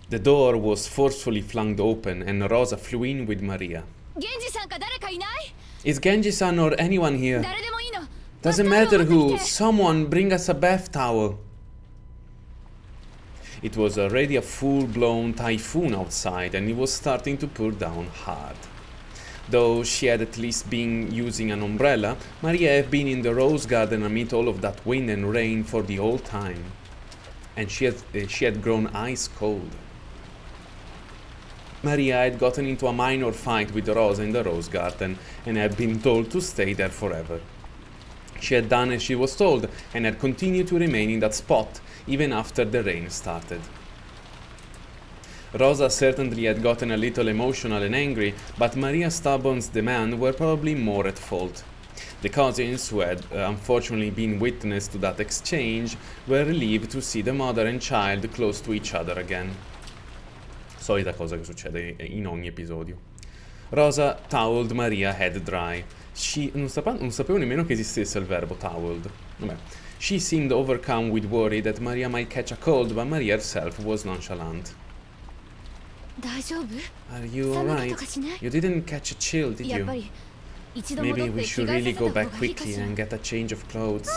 The door was forcefully flung open and Rosa flew in with Maria. Is Genji-san or anyone here? Doesn't matter who, someone bring us a bath towel. It was already a full-blown typhoon outside and it was starting to pour down hard. Though she had at least been using an umbrella, Maria had been in the rose garden amid all of that wind and rain for the whole time. And she had grown ice cold. Maria had gotten into a minor fight with Rosa in the rose garden and had been told to stay there forever. She had done as she was told and had continued to remain in that spot even after the rain started. Rosa certainly had gotten a little emotional and angry, but Maria's stubborn demands were probably more at fault. The cousins, who had unfortunately been witness to that exchange, were relieved to see the mother and child close to each other again. Solita cosa che succede in ogni episodio. Rosa toweled Maria head dry. Non sapevo nemmeno che esistesse il verbo toweled. Vabbè. She seemed overcome with worry that Maria might catch a cold, but Maria herself was nonchalant. Are you alright? You didn't catch a chill, did you? Maybe we should really go back quickly and get a change of clothes.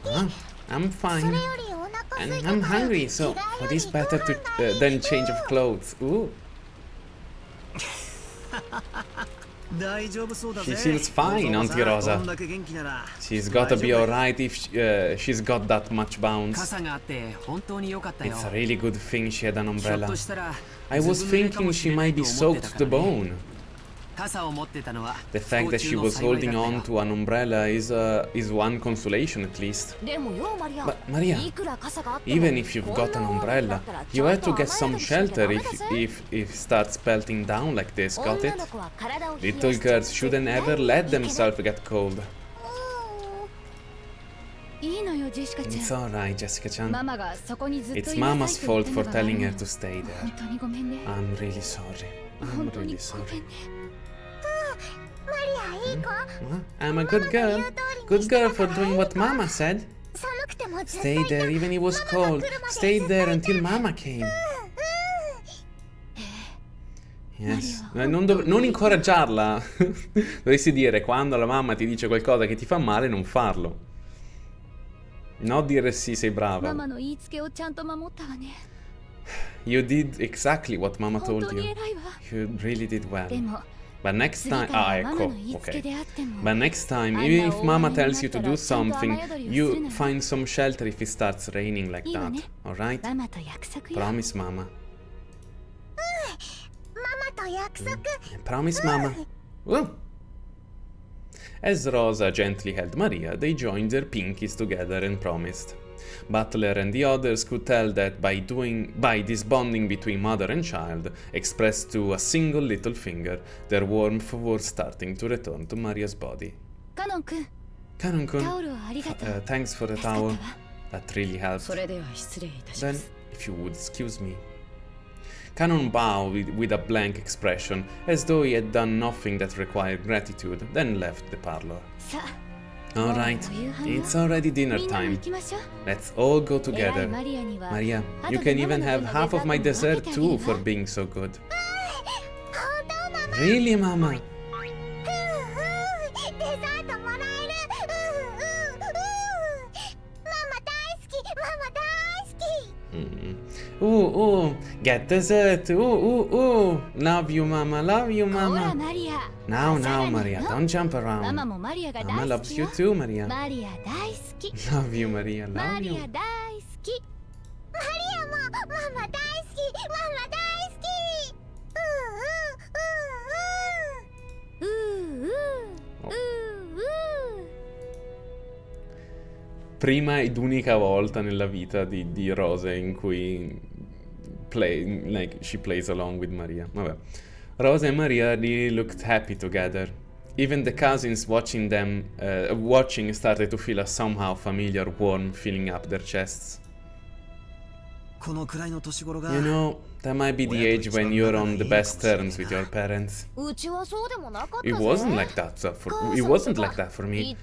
Huh? I'm fine. And I'm hungry, so what is better than change of clothes? Ooh. She seems fine, Auntie Rosa. She's gotta be alright if she's got that much bounce. It's a really good thing she had an umbrella. I was thinking she might be soaked to the bone. The fact that she was holding on to an umbrella is one consolation at least. But Maria, even if you've got an umbrella, you have to get some shelter if it starts pelting down like this, got it? Little girls shouldn't ever let themselves get cold. It's alright, Jessica-chan. It's Mama's fault for telling her to stay there. I'm really sorry. I'm really sorry. I'm a good girl. Good girl for doing what Mama said. Stay there even it was cold. Stay there until Mama came. Yes. Non incoraggiarla. Dovresti dire quando la mamma ti dice qualcosa che ti fa male non farlo. Non dire sì, sei brava. You did exactly what Mama told you. You really did well. But next time, ecco, okay. But next time, even if Mama tells you to do something, you find some shelter if it starts raining like that, alright? Promise, Mama. Promise, Mama. Ooh. As Rosa gently held Maria, they joined their pinkies together and promised. Butler and the others could tell that by this bonding between mother and child, expressed to a single little finger, their warmth was starting to return to Maria's body. Kanon-kun, thanks for the towel. That really helped. Then, if you would excuse me. Kanon bowed with a blank expression, as though he had done nothing that required gratitude, then left the parlor. Alright, it's already dinner time. Let's all go together. Maria, you can even have half of my dessert too for being so good. Really, Mama? Ooh, get dessert. Ooh. Love you, Mama. Love you, Mama. Now, Maria, don't jump around. Mama loves you too, Maria. Love you, Maria. Love you. Prima ed unica volta nella vita di Rose in cui she plays along with Maria. Vabbè. Rose and Maria really looked happy together. Even the cousins watching started to feel a somehow familiar warmth filling up their chests. You know, that might be the age when you're on the best terms with your parents. It wasn't like that for me.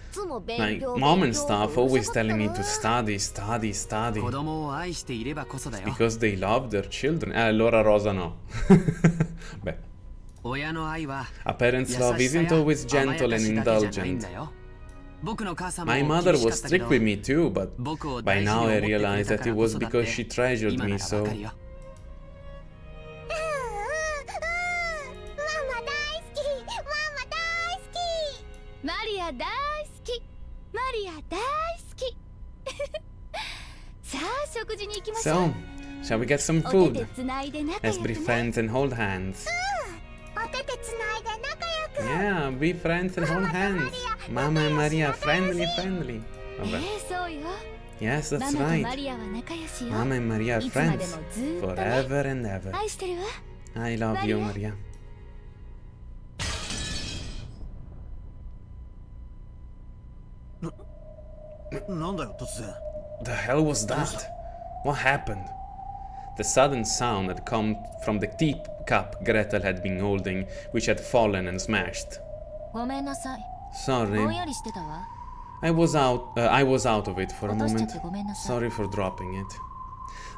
My mom and stuff always telling me to study. It's because they love their children. Allora Rosa no. Beh. A parent's love isn't always gentle and indulgent. My mother was strict with me too, but by now I realize that it was because she treasured me so. So, shall we get some food? Let's be friends and hold hands. Yeah, be friends and hold hands. Mama and Maria, friendly. Vabbè. Yes, that's right. Mama and Maria are friends forever and ever. I love you, Maria. The hell was that? What happened? The sudden sound had come from the teacup Gretel had been holding, which had fallen and smashed. Sorry. I was out of it for a moment. Sorry for dropping it.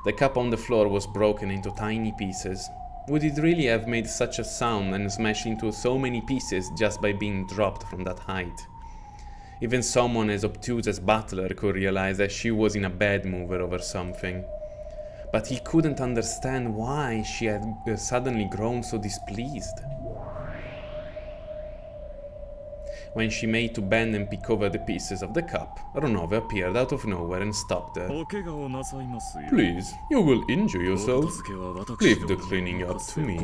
The cup on the floor was broken into tiny pieces. Would it really have made such a sound and smashed into so many pieces just by being dropped from that height? Even someone as obtuse as Butler could realize that she was in a bad mood over something. But he couldn't understand why she had suddenly grown so displeased. When she made to bend and pick over the pieces of the cup, Ronove appeared out of nowhere and stopped her. Please, you will injure yourself. Leave the cleaning up to me.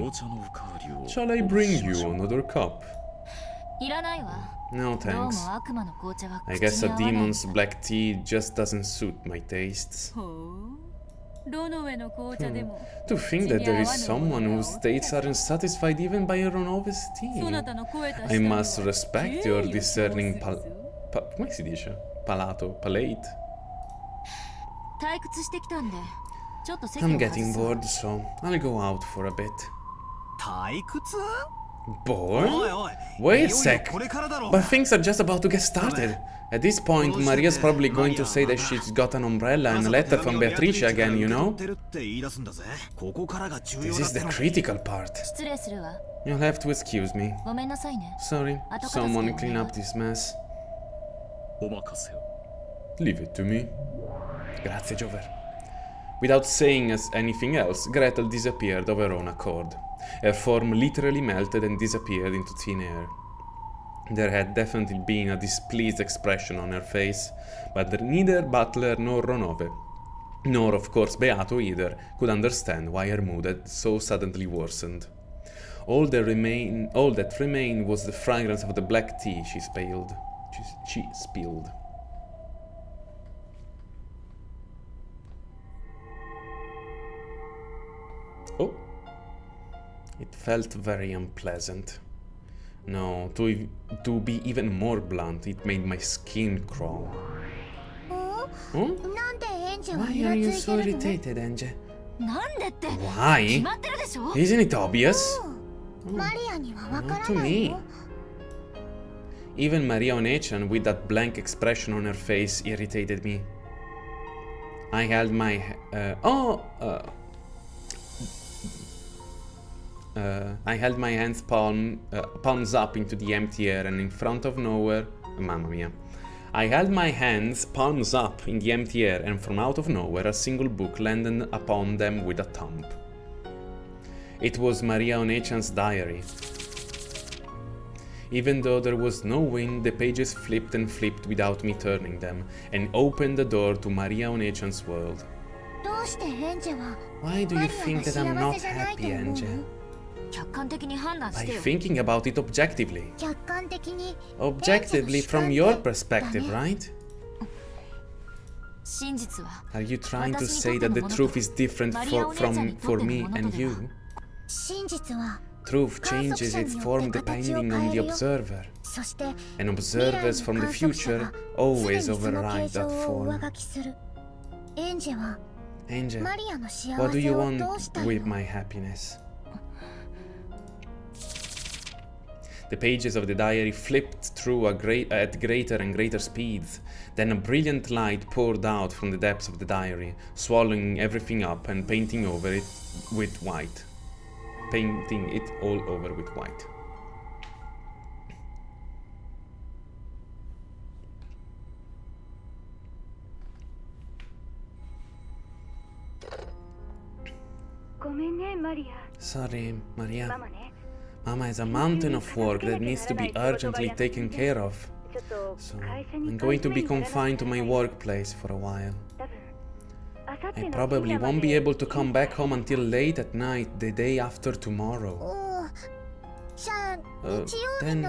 Shall I bring you another cup? No thanks. I guess a demon's black tea just doesn't suit my tastes. To think that there is someone whose tastes aren't satisfied even by Ronove's tea. I must respect your discerning come si dice? Palate. I'm getting bored, so I'll go out for a bit. Bored? Wait a sec. But things are just about to get started. At this point, Maria's probably going to say that she's got an umbrella and a letter from Beatrice again, you know? This is the critical part. You'll have to excuse me. Sorry, someone clean up this mess. Leave it to me. Grazie, Jover. Without saying anything else, Gretel disappeared of her own accord. Her form literally melted and disappeared into thin air. There had definitely been a displeased expression on her face, but neither Butler nor Ronove, nor of course Beato either, could understand why her mood had so suddenly worsened. All that remained was the fragrance of the black tea she spilled. Oh. It felt very unpleasant. No, to be even more blunt, it made my skin crawl. Huh? Why are you so irritated, ENG? Why? Isn't it obvious? Not to me. Even Maria Onechan, with that blank expression on her face, irritated me. I held my... I held my hands palms up into the empty air, and in front of nowhere... Mamma mia. I held my hands palms up in the empty air, and from out of nowhere a single book landed upon them with a thump. It was Maria Onechan's diary. Even though there was no wind, the pages flipped and flipped without me turning them, and opened the door to Maria Onechan's world. Why do you think that I'm not happy, ENG? By thinking about it objectively. Objectively from your perspective, right? Are you trying to say that the truth is different for me and you? Truth changes its form depending on the observer, and observers from the future always override that form. Angel, what do you want with my happiness? The pages of the diary flipped through at greater and greater speeds. Then a brilliant light poured out from the depths of the diary, swallowing everything up and painting over it with white. Painting it all over with white. Sorry, Maria. Mama has a mountain of work that needs to be urgently taken care of. So I'm going to be confined to my workplace for a while. I probably won't be able to come back home until late at night the day after tomorrow. Then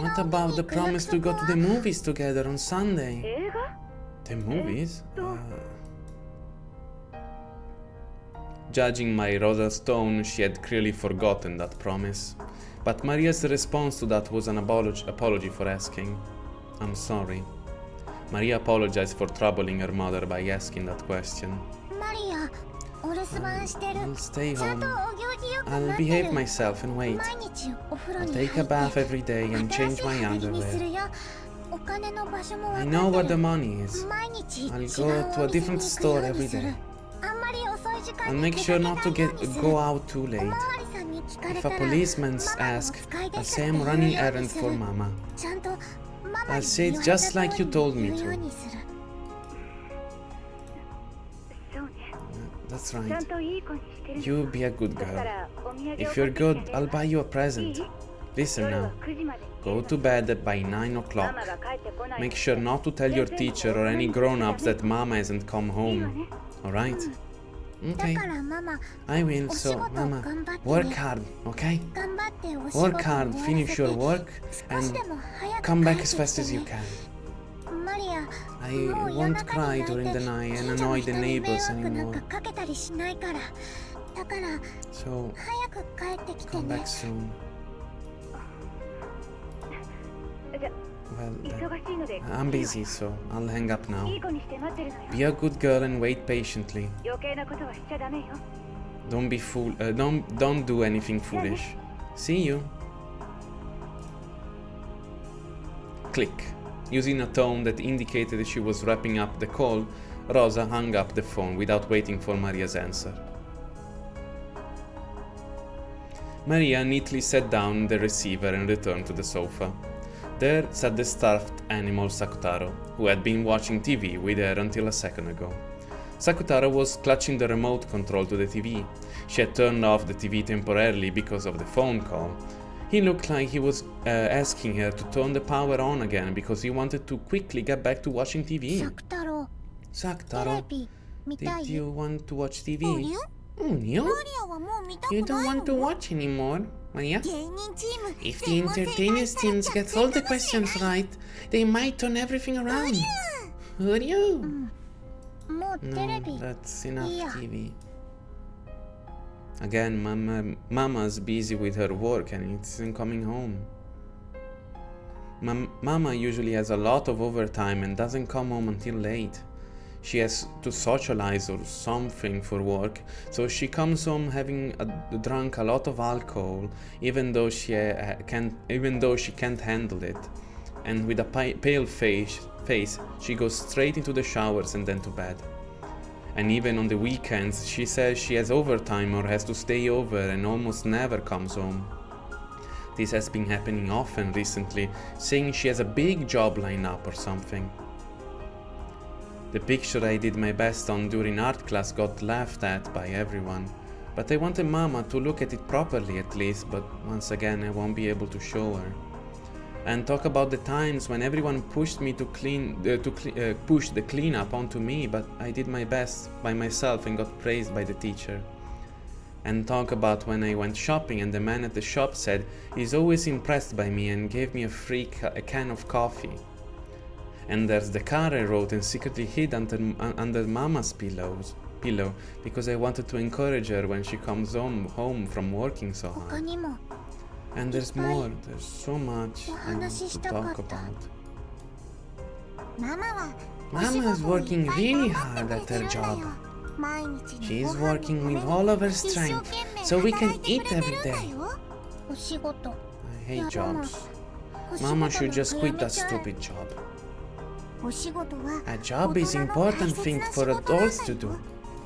what about the promise to go to the movies together on Sunday? The movies? Judging by Rosa's tone, she had clearly forgotten that promise. But Maria's response to that was an apology for asking. I'm sorry. Maria apologized for troubling her mother by asking that question. I'll stay home. I'll behave myself and wait. I'll take a bath every day and change my underwear. I know where the money is. I'll go to a different store every day. I'll make sure not to go out too late. If a policeman asks, I'll say I'm running errands for Mama. I'll say it just like you told me to. That's right. You be a good girl. If you're good, I'll buy you a present. Listen now. Go to bed by 9 o'clock. Make sure not to tell your teacher or any grown-ups that Mama hasn't come home. Alright? Okay. I will, so Mama, work hard, okay? Work hard, finish your work, and come back as fast as you can. I won't cry during the night and annoy the neighbors anymore. So, come back soon. Well, I'm busy, so I'll hang up now. Be a good girl and wait patiently. Don't do anything foolish. See you. Click. Using a tone that indicated that she was wrapping up the call, Rosa hung up the phone without waiting for Maria's answer. Maria neatly set down the receiver and returned to the sofa. There sat the stuffed animal Sakutaro, who had been watching TV with her until a second ago. Sakutaro was clutching the remote control to the TV. She had turned off the TV temporarily because of the phone call. He looked like he was asking her to turn the power on again because he wanted to quickly get back to watching TV. Sakutaro, did you want to watch TV? Oh, you don't want to watch anymore, Maria? If the entertainers teams get all the questions right, they might turn everything around. Who are you? No, that's enough TV. Again, Mama's busy with her work and isn't coming home. Mama usually has a lot of overtime and doesn't come home until late. She has to socialize or something for work, so she comes home having drunk a lot of alcohol, even though she can't handle it. And with a pale face, she goes straight into the showers and then to bed. And even on the weekends, she says she has overtime or has to stay over and almost never comes home. This has been happening often recently, saying she has a big job lined up or something. The picture I did my best on during art class got laughed at by everyone, but I wanted Mama to look at it properly at least, but once again I won't be able to show her. And talk about the times when everyone pushed me to push the cleanup onto me, but I did my best by myself and got praised by the teacher. And talk about when I went shopping and the man at the shop said he's always impressed by me and gave me a free can of coffee. And there's the card I wrote and secretly hid under Mama's pillow because I wanted to encourage her when she comes home from working so hard. And there's more, there's so much to talk about. Mama is working really hard at her job. She is working with all of her strength so we can eat every day. I hate jobs. Mama should just quit that stupid job. A job is important thing for adults to do.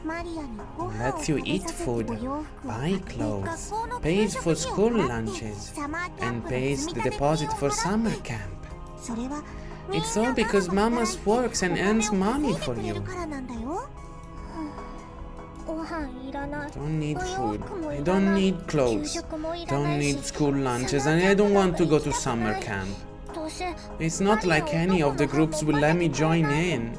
It lets you eat food, buy clothes, pays for school lunches, and pays the deposit for summer camp. It's all because Mama works and earns money for you. Don't need food, I don't need clothes, don't need school lunches, and I don't want to go to summer camp. It's not like any of the groups will let me join in.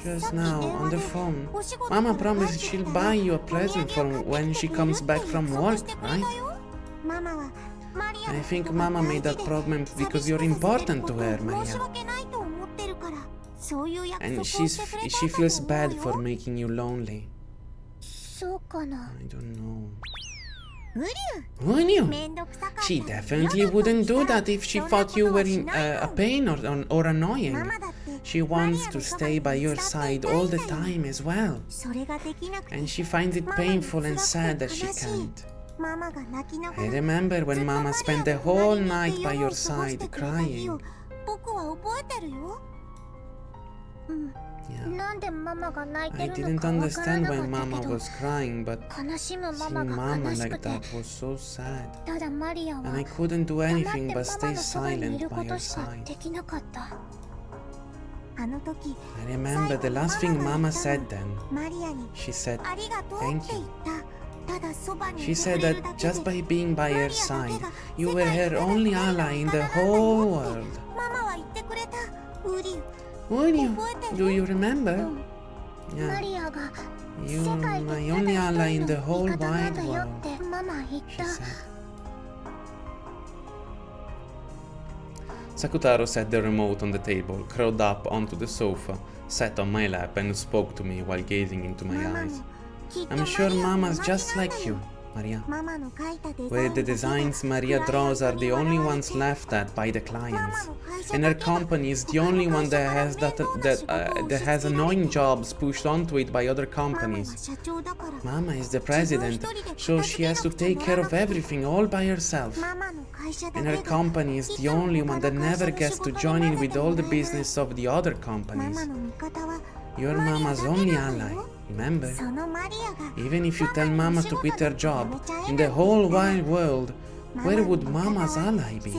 Just now, on the phone, Mama promised she'll buy you a present for when she comes back from work, right? I think Mama made that promise because you're important to her, Maria. And she feels bad for making you lonely. I don't know. Who knew? She definitely wouldn't do that if she thought you were in a pain or annoying. She wants to stay by your side all the time as well. And she finds it painful and sad that she can't. I remember when Mama spent the whole night by your side crying. Yeah. I didn't understand why Mama was crying, but seeing Mama like that was so sad. And I couldn't do anything but stay silent by her side. I remember the last thing Mama said then. She said, "Thank you." She said that just by being by her side, you were her only ally in the whole world. Do you remember? Yeah. You're my only ally in the whole wide world, she said. Sakutaro set the remote on the table, curled up onto the sofa, sat on my lap and spoke to me while gazing into my eyes. I'm sure Mama's just like you, Maria. Where the designs Maria draws are the only ones laughed at by the clients. And her company is the only one that has annoying jobs pushed onto it by other companies. Mama is the president, so she has to take care of everything all by herself. And her company is the only one that never gets to join in with all the business of the other companies. You're Mama's only ally, remember? Even if you tell Mama to quit her job, in the whole wide world, where would Mama's ally be?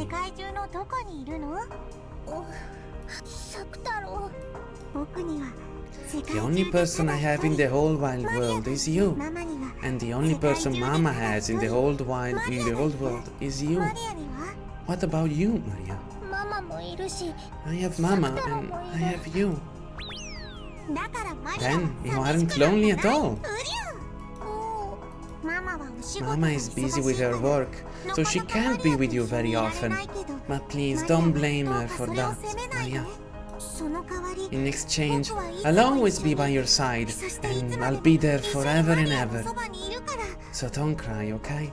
The only person I have in the whole wide world is you. And the only person Mama has in the whole world is you. What about you, Maria? I have Mama and I have you. Then you aren't lonely at all. Mama is busy with her work, so she can't be with you very often. But please don't blame her for that, Maria. In exchange, I'll always be by your side, and I'll be there forever and ever. So don't cry, okay?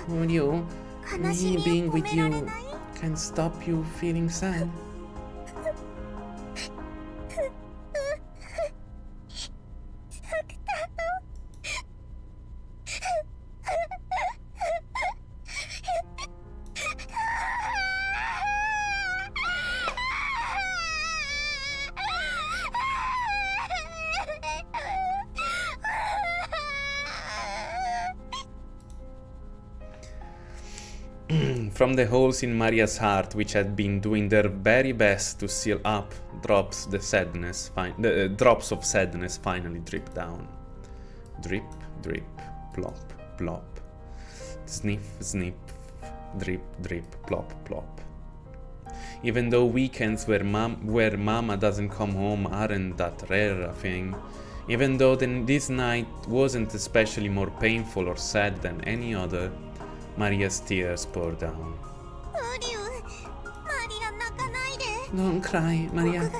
Would you? Me being with you can stop you feeling sad. From the holes in Maria's heart, which had been doing their very best to seal up, drops of sadness finally drip down. Drip, drip, plop, plop. Sniff, sniff, drip, drip, plop, plop. Even though weekends where Mama doesn't come home aren't that rare a thing, even though this night wasn't especially more painful or sad than any other, Maria's tears poured down. Don't cry, Maria.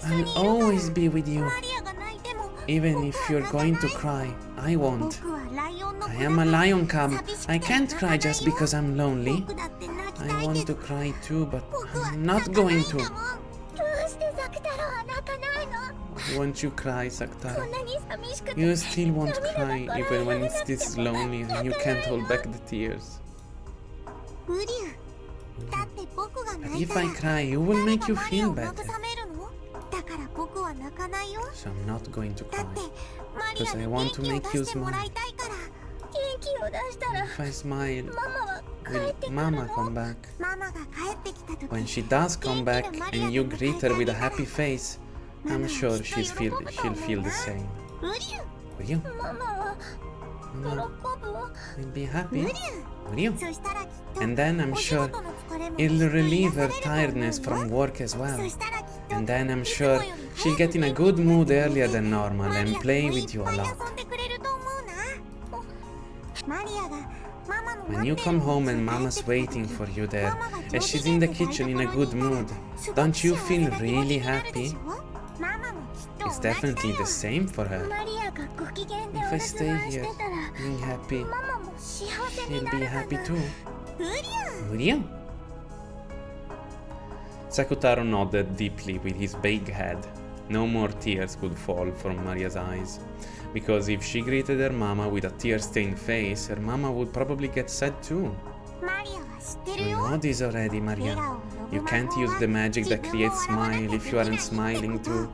I'll always be with you. Even if you're going to cry, I won't. I am a lion cub. I can't cry just because I'm lonely. I want to cry too, but I'm not going to. Won't you cry, Sakutaro? You still won't cry even when it's this lonely and you can't hold back the tears. But if I cry, it will make you feel better. So I'm not going to cry, because I want to make you smile. If I smile, will Mama come back? When she does come back and you greet her with a happy face, I'm sure she'll feel the same. Will you? Mama will be happy. Will you? And then I'm sure it'll relieve her tiredness from work as well. And then I'm sure she'll get in a good mood earlier than normal and play with you a lot. When you come home and Mama's waiting for you there, and she's in the kitchen in a good mood, don't you feel really happy? It's definitely the same for her. If I stay here being happy, she'll be happy too. Will you? Sakutaro nodded deeply with his big head. No more tears could fall from Maria's eyes, because if she greeted her mama with a tear-stained face, her mama would probably get sad too. You know this already, Maria. You can't use the magic that creates smile if you aren't smiling too.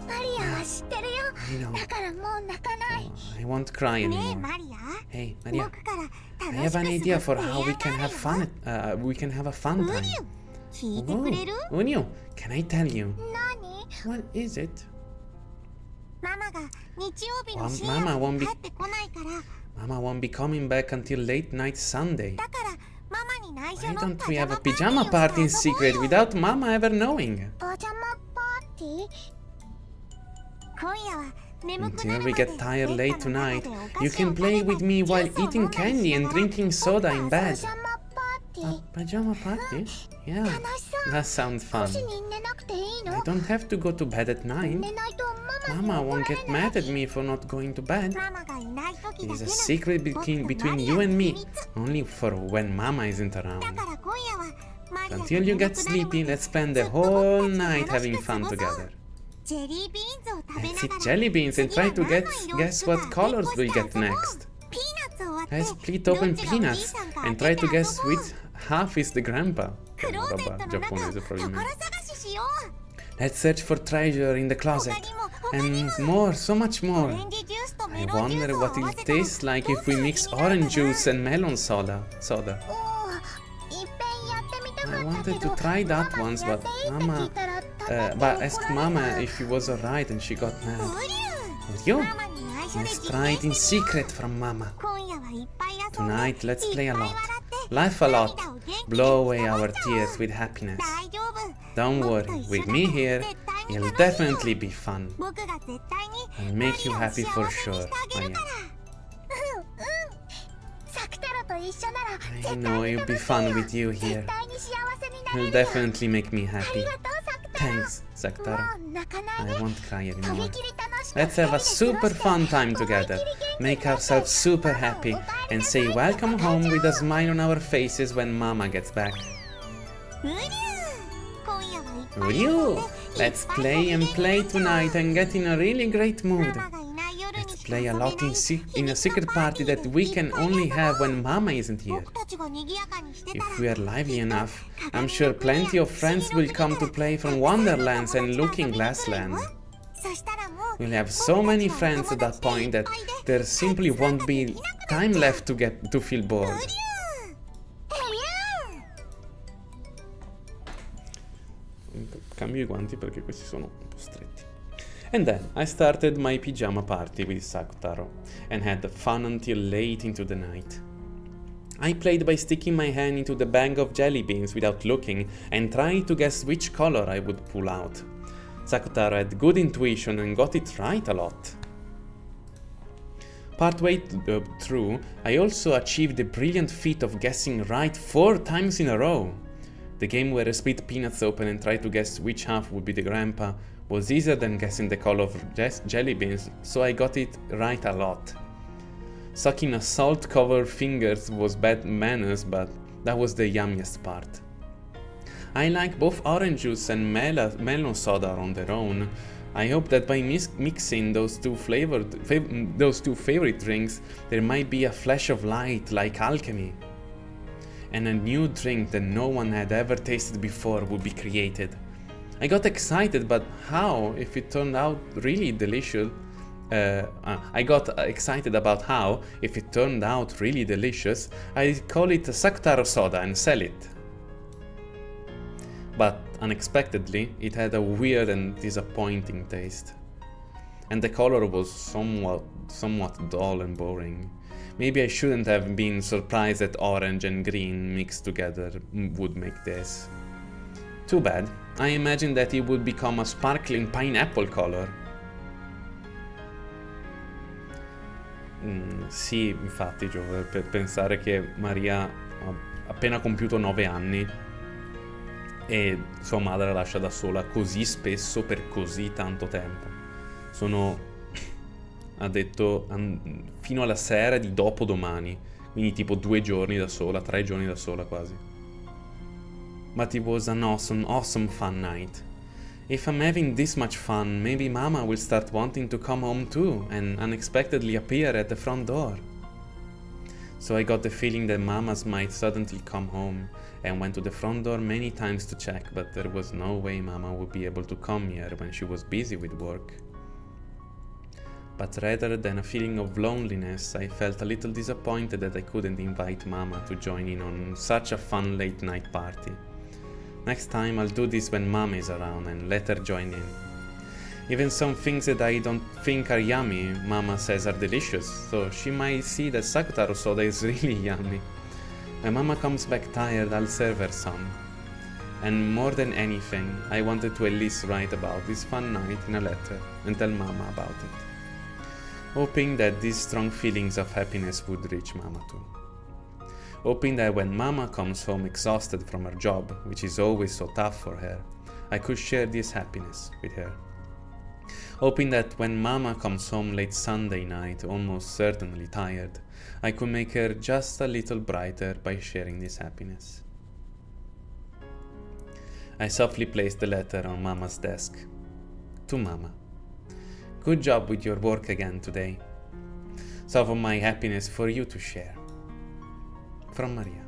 I know. Oh, I won't cry anymore. Hey, Maria. I have an idea for how we can have fun. We can have a fun time. Oh, Unio, can I tell you? What is it? Mama won't be coming back until late night Sunday. Why don't we have a pajama party in secret without Mama ever knowing? Until we get tired late tonight, you can play with me while eating candy and drinking soda in bed. A pajama party? Yeah, that sounds fun. I don't have to go to bed at 9. Mama won't get mad at me for not going to bed. It is a secret between you and me, only for when Mama isn't around. So until you get sleepy, let's spend the whole night having fun together. Let's eat jelly beans and try to guess what colors we'll get next. Let's split open peanuts and try to guess which half is the grandpa. Roba giapponese probabilmente. Let's search for treasure in the closet. And more, so much more. I wonder what it tastes like if we mix orange juice and melon soda. I wanted to try that once, but asked Mama if it was alright and she got mad. With you? Let's try it in secret from Mama. Tonight, let's play a lot. Laugh a lot. Blow away our tears with happiness. Don't worry, with me here, it'll definitely be fun. I'll make you happy for sure, Maria. I know it'll be fun with you here. It'll definitely make me happy. Thanks, Sakutaro. I won't cry anymore. Let's have a super fun time together. Make ourselves super happy and say welcome home with a smile on our faces when Mama gets back. Will let's play and play tonight and get in a really great mood. Let's play a lot in a secret party that we can only have when Mama isn't here. If we are lively enough, I'm sure plenty of friends will come to play from Wonderlands and Looking Glass Land. We'll have so many friends at that point that there simply won't be time left to feel bored. Cambio I guanti perché questi sono un po' stretti. And then I started my pajama party with Sakutaro and had fun until late into the night. I played by sticking my hand into the bag of jelly beans without looking and trying to guess which color I would pull out. Sakutaro had good intuition and got it right a lot. Partway through, I also achieved the brilliant feat of guessing right 4 times in a row. The game where I split peanuts open and tried to guess which half would be the grandpa was easier than guessing the color of jelly beans, so I got it right a lot. Sucking a salt-covered fingers was bad manners, but that was the yummiest part. I like both orange juice and melon soda on their own. I hope that by mixing those two favorite drinks, there might be a flash of light like alchemy. And a new drink that no one had ever tasted before would be created. I got excited, but how if it turned out really delicious? I got excited about how, if it turned out really delicious, I'd call it a Saktaro soda and sell it. But unexpectedly, it had a weird and disappointing taste. And the color was somewhat dull and boring. Maybe I shouldn't have been surprised that orange and green mixed together would make this. Too bad. I imagined that it would become a sparkling pineapple color. Sì, infatti, Giove, per pensare che Maria ha appena compiuto 9 anni e sua madre la lascia da sola così spesso per così tanto tempo. Ha detto, fino alla sera di dopodomani, quindi tipo 2 giorni da sola, 3 giorni da sola quasi. But it was an awesome fun night. If I'm having this much fun, maybe Mama will start wanting to come home too and unexpectedly appear at the front door. So I got the feeling that Mamas might suddenly come home and went to the front door many times to check, but there was no way Mama would be able to come here when she was busy with work. But rather than a feeling of loneliness, I felt a little disappointed that I couldn't invite Mama to join in on such a fun late night party. Next time I'll do this when Mom is around and let her join in. Even some things that I don't think are yummy, Mama says are delicious, so she might see that Saktaro soda is really yummy. When Mama comes back tired, I'll serve her some. And more than anything, I wanted to at least write about this fun night in a letter and tell Mama about it. Hoping that these strong feelings of happiness would reach Mama too. Hoping that when Mama comes home exhausted from her job, which is always so tough for her, I could share this happiness with her. Hoping that when Mama comes home late Sunday night, almost certainly tired, I could make her just a little brighter by sharing this happiness. I softly placed the letter on Mama's desk. To Mama. Good job with your work again today. Some of my happiness for you to share. From Maria.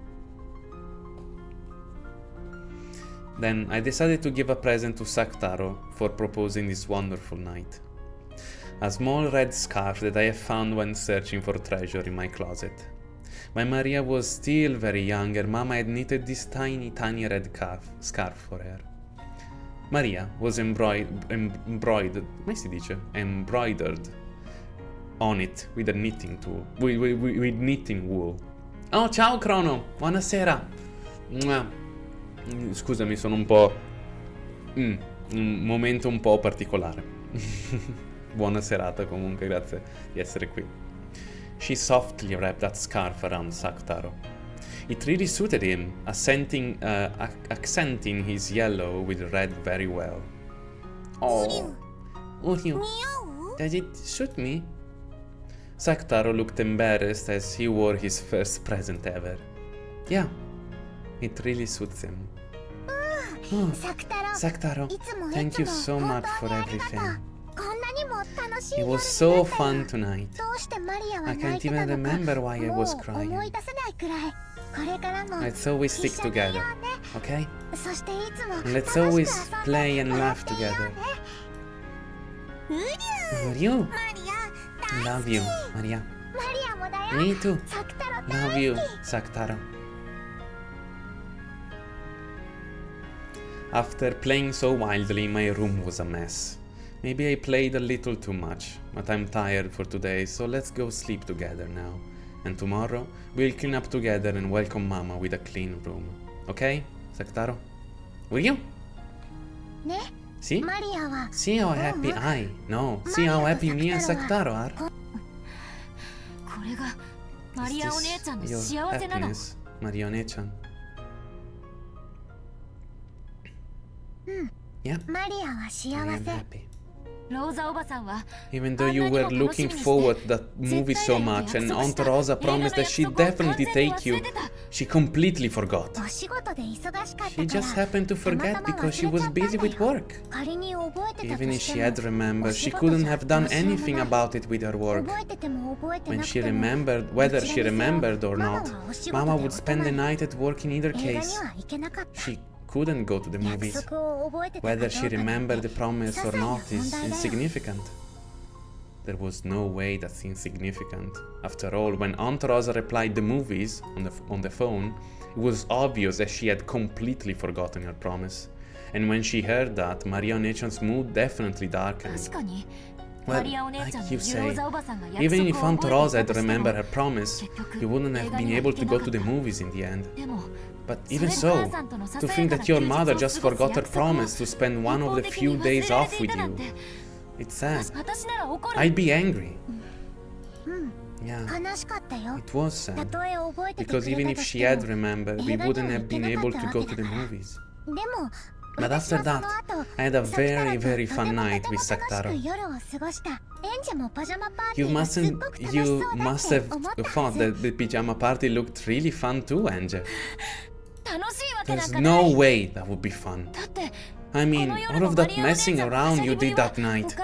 Then I decided to give a present to Saktaro for proposing this wonderful night. A small red scarf that I have found when searching for treasure in my closet. When Maria was still very young, her mama had knitted this tiny red scarf for her. Maria was embroidered on it with a knitting tool, with knitting wool. Oh, ciao Crono, buonasera. Scusami, sono un po'... un momento un po' particolare. Buona serata comunque, grazie di essere qui. She softly wrapped that scarf around Saktaro. It really suited him, accenting his yellow with red very well. Oh, Uryu, does it suit me? Saktaro looked embarrassed as he wore his first present ever. Yeah, it really suits him. Oh, Saktaro, thank you so much for everything. It was so fun tonight. I can't even remember why I was crying. Let's always stick together, okay? And let's always play and laugh together. Uryu? Love you, Maria. Me too. Love you, Saktaro. After playing so wildly, my room was a mess. Maybe I played a little too much, but I'm tired for today, so let's go sleep together now. And tomorrow, we'll clean up together and welcome Mama with a clean room. Okay, Saktaro? Will you? See? See how happy I... No, see how happy me and Saktaro are? Is this your happiness, Maria-o-nechan? Yeah, I am happy. Even though you were looking forward to that movie so much, and Aunt Rosa promised that she'd definitely take you, she completely forgot. She just happened to forget because she was busy with work. Even if she had remembered, she couldn't have done anything about it with her work. When she remembered, whether she remembered or not, Mama would spend the night at work in either case. She couldn't go to the movies. Whether she remembered the promise or not is insignificant. There was no way that's insignificant. After all, when Aunt Rosa replied the movies on the phone, it was obvious that she had completely forgotten her promise. And when she heard that, Maria-chan's mood definitely darkened. Well, like you say, even if Aunt Rosa had remembered her promise, you wouldn't have been able to go to the movies in the end. But even so, to think that your mother just forgot her promise to spend one of the few days off with you, it's sad. I'd be angry. Yeah, it was sad. Because even if she had remembered, we wouldn't have been able to go to the movies. But after that, I had a very, very fun night with Saktaro. You must have thought that the pyjama party looked really fun too, Enge. There's no way that would be fun. I mean, all of that messing around you did that night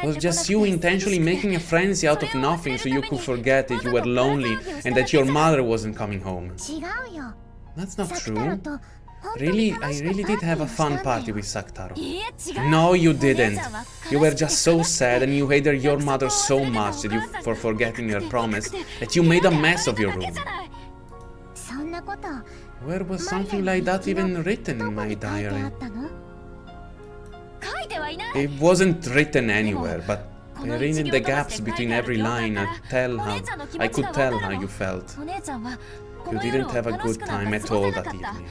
was just you intentionally making a frenzy out of nothing so you could forget that you were lonely and that your mother wasn't coming home. That's not true. Really, I really did have a fun party with Saktaro. No, you didn't. You were just so sad and you hated your mother so much that for forgetting her promise that you made a mess of your room. Where was something like that even written in my diary? It wasn't written anywhere, but reading the gaps between every line, I could tell how you felt. You didn't have a good time at all that evening.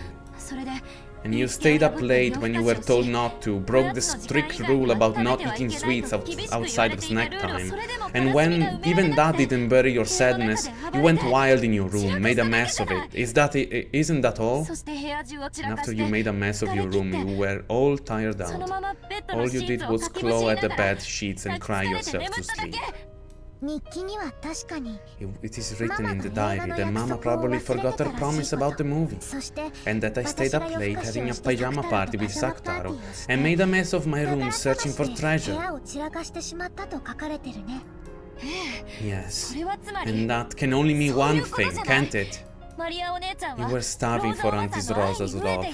And you stayed up late when you were told not to, broke the strict rule about not eating sweets outside of snack time. And when even that didn't bury your sadness, you went wild in your room, made a mess of it. Isn't that all? And after you made a mess of your room, you were all tired out. All you did was claw at the bed sheets and cry yourself to sleep. It is written in the diary that Mama probably forgot her promise about the movie, and that I stayed up late having a pyjama party with Saktaro and made a mess of my room searching for treasure. Yes, and that can only mean one thing, can't it? You were starving for Auntie Rosa's love.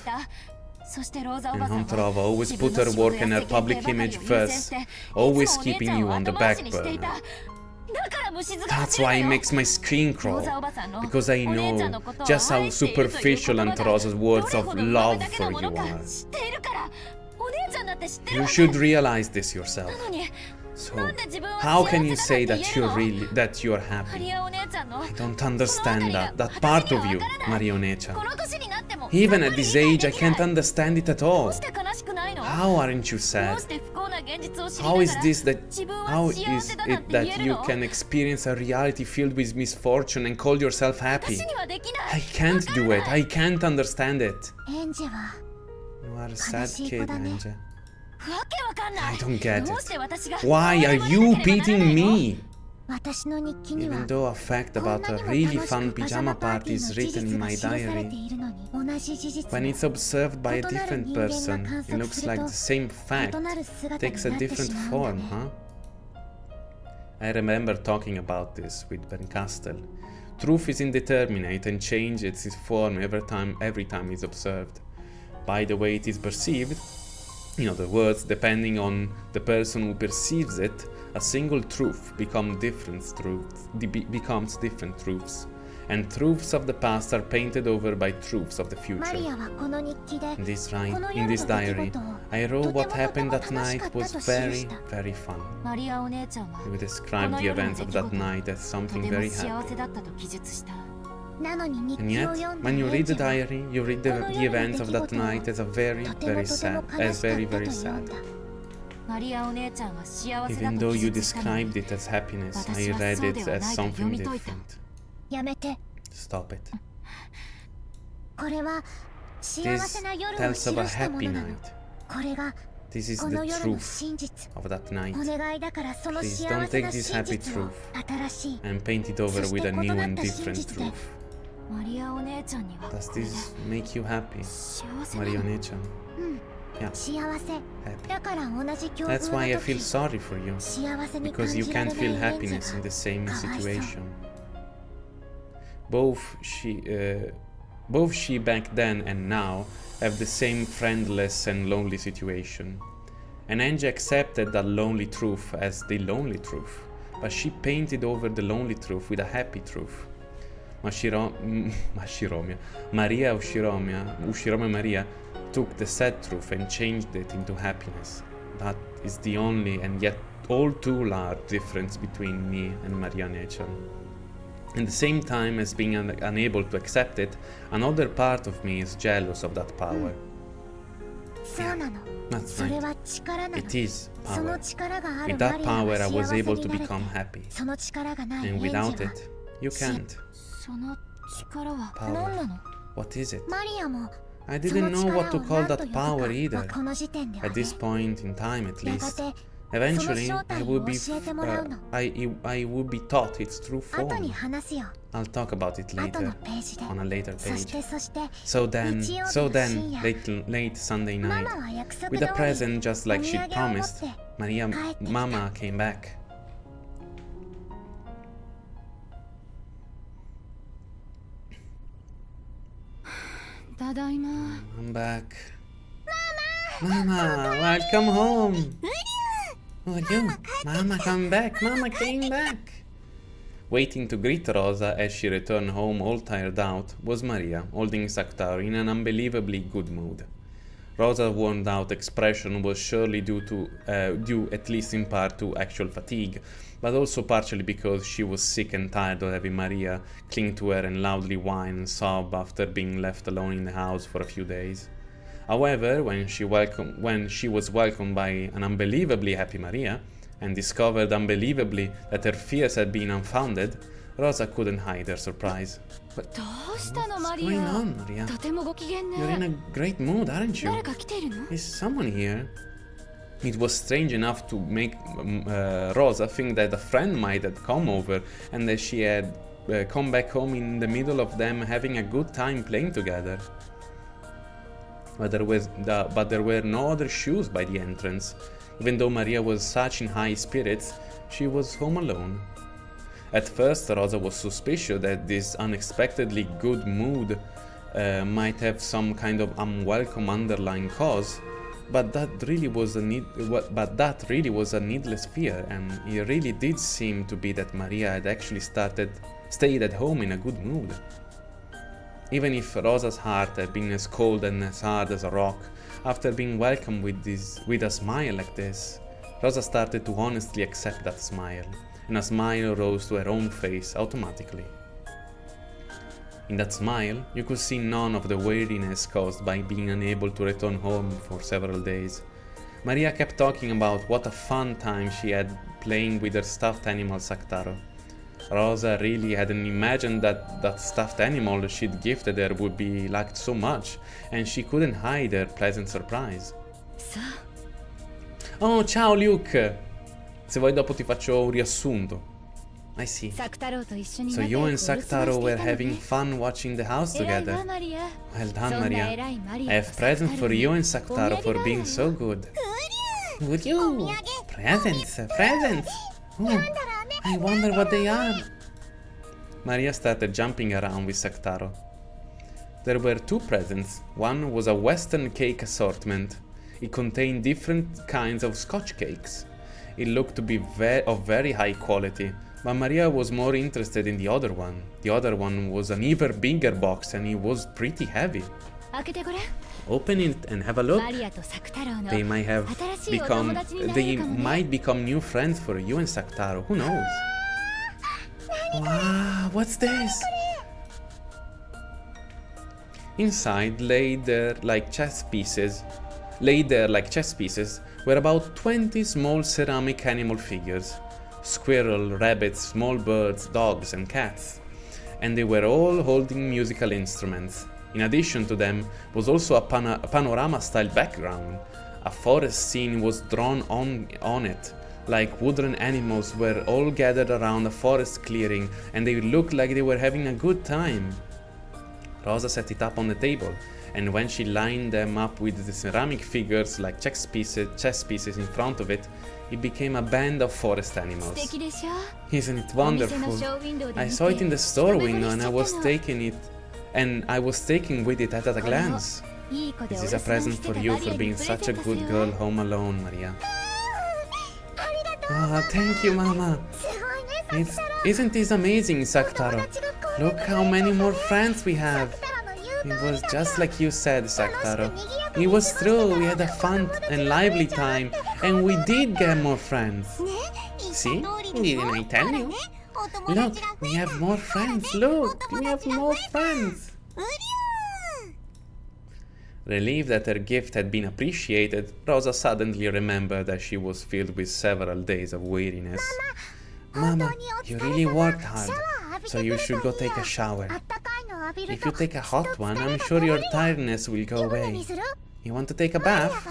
And Aunt Rosa always put her work and her public image first, always keeping you on the back burner. That's why it makes my skin crawl, because I know just how superficial Aunt Rosa's words of love for you are. You should realize this yourself. So, how can you say that you're happy? I don't understand that part of you, Maria-chan. Even at this age, I can't understand it at all. How aren't you sad? How is it that you can experience a reality filled with misfortune and call yourself happy? I can't do it. I can't understand it. You are a sad kid, Enge. I don't get it. Why are you beating me? Even though a fact about a really fun pyjama party is written in my diary, when it's observed by a different person, it looks like the same fact, takes a different form, huh? I remember talking about this with Ben Castel. Truth is indeterminate and changes its form every time it's observed. By the way it is perceived, in other words, depending on the person who perceives it, a single truth becomes different truths, and truths of the past are painted over by truths of the future. In this diary, I wrote what happened that night was very, very fun. You described the events of that night as something very happy. And yet, when you read the diary, you read the events of that night as very, very sad. Even though you described it as happiness, I read it as something different. Stop it. This tells of a happy night. This is the truth of that night. Please don't take this happy truth and paint it over with a new and different truth. Does this make you happy, Maria-chan? Yeah, happy. That's why I feel sorry for you, because you can't feel happiness in the same situation. Both she back then and now have the same friendless and lonely situation. And ENG accepted that lonely truth as the lonely truth, but she painted over the lonely truth with a happy truth. Maria Ushirome Maria took the sad truth and changed it into happiness. That is the only and yet all too large difference between me and Maria-chan. At the same time as being unable to accept it, another part of me is jealous of that power. Yeah, that's right. It is power. With that power I was able to become happy. And without it, you can't. Power. What is it? I didn't know what to call that power either. At this point in time, at least. Eventually, I would be taught its true form. I'll talk about it later, on a later page. So then, late Sunday night, with a present just like she promised, Mama came back. I'm back. Mama, welcome home. Oh, you? Mama, come back. Mama came back. Waiting to greet Rosa as she returned home all tired out was Maria, holding Saktaro in an unbelievably good mood. Rosa's worn out expression was surely due at least in part to actual fatigue, but also partially because she was sick and tired of having Maria cling to her and loudly whine and sob after being left alone in the house for a few days. However, when she was welcomed by an unbelievably happy Maria, and discovered unbelievably that her fears had been unfounded, Rosa couldn't hide her surprise. What's going on, Maria? You're in a great mood, aren't you? Is someone here? It was strange enough to make Rosa think that a friend might have come over and that she had come back home in the middle of them having a good time playing together. But there were no other shoes by the entrance. Even though Maria was such in high spirits, she was home alone. At first, Rosa was suspicious that this unexpectedly good mood might have some kind of unwelcome underlying cause, but that really was a needless fear, and it really did seem to be that Maria had actually stayed at home in a good mood. Even if Rosa's heart had been as cold and as hard as a rock, after being welcomed with a smile like this, Rosa started to honestly accept that smile, and a smile rose to her own face automatically. In that smile, you could see none of the weariness caused by being unable to return home for several days. Maria kept talking about what a fun time she had playing with her stuffed animal Saktaro. Rosa really hadn't imagined that stuffed animal she'd gifted her would be liked so much, and she couldn't hide her pleasant surprise. Oh, ciao Luke! Se vuoi dopo ti faccio un riassunto. I see. So you and Saktaro were having fun watching the house together. Well done, Maria. I have presents for you and Saktaro for being so good. Would you? Presents! Oh, I wonder what they are. Maria started jumping around with Saktaro. There were two presents. One was a Western cake assortment. It contained different kinds of Scotch cakes. It looked to be of very high quality, but Maria was more interested in the other one. The other one was an even bigger box and it was pretty heavy. Open it and have a look. They might become new friends for you and Saktaro. Who knows? Wow, what's this? Inside, laid there like chess pieces, were about 20 small ceramic animal figures. Squirrel, rabbits, small birds, dogs and cats. And they were all holding musical instruments. In addition to them was also a panorama-style background, A forest scene was drawn on it, like woodland animals were all gathered around a forest clearing, and they looked like they were having a good time. Rosa set it up on the table, and when she lined them up with the ceramic figures like chess pieces in front of it, it became a band of forest animals. Isn't it wonderful? I saw it in the store window and I was taking with it at a glance. This is a present for you for being such a good girl home alone, Maria. Ah, thank you, Mama. Isn't this amazing, Saktaro? Look how many more friends we have. It was just like you said, Saktaro. It was true, we had a fun and lively time, and we did get more friends. See? Didn't I tell you? Look, we have more friends. Look, we have more friends. Relieved that her gift had been appreciated, Rosa suddenly remembered that she was filled with several days of weariness. Mama, you really worked hard, so you should go take a shower. If you take a hot one, I'm sure your tiredness will go away. You want to take a bath?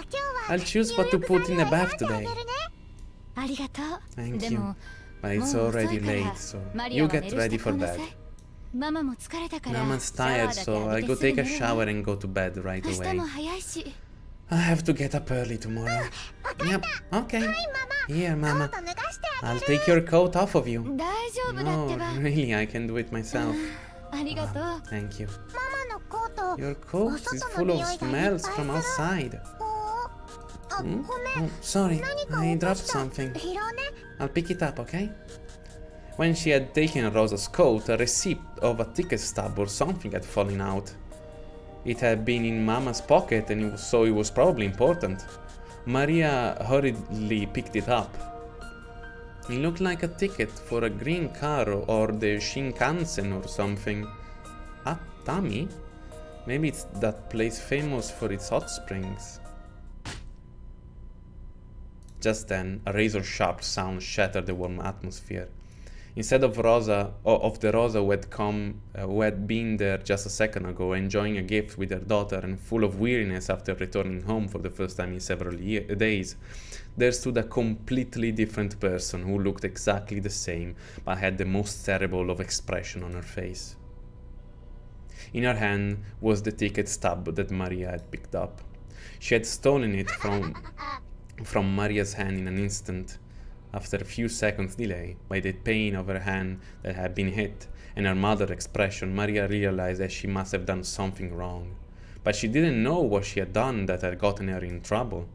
I'll choose what to put in the bath today. Thank you. But it's already late, so you get ready for bed. Mama's tired, so I'll go take a shower and go to bed right away. I have to get up early tomorrow. Yep, okay. Here, Mama. I'll take your coat off of you. No, really, I can do it myself. Thank you. Your coat is full of smells from outside. Oh, sorry, I dropped something. I'll pick it up, okay? When she had taken Rosa's coat, a receipt of a ticket stub or something had fallen out. It had been in Mama's pocket, and so it was probably important. Maria hurriedly picked it up. It looked like a ticket for a green car or the Shinkansen or something. Atami? Maybe it's that place famous for its hot springs. Just then, a razor-sharp sound shattered the warm atmosphere. Instead of the Rosa who had been there just a second ago, enjoying a gift with her daughter and full of weariness after returning home for the first time in several days, there stood a completely different person who looked exactly the same, but had the most terrible of expression on her face. In her hand was the ticket stub that Maria had picked up. She had stolen it from Maria's hand in an instant. After a few seconds' delay, by the pain of her hand that had been hit and her mother's expression, Maria realized that she must have done something wrong. But she didn't know what she had done that had gotten her in trouble.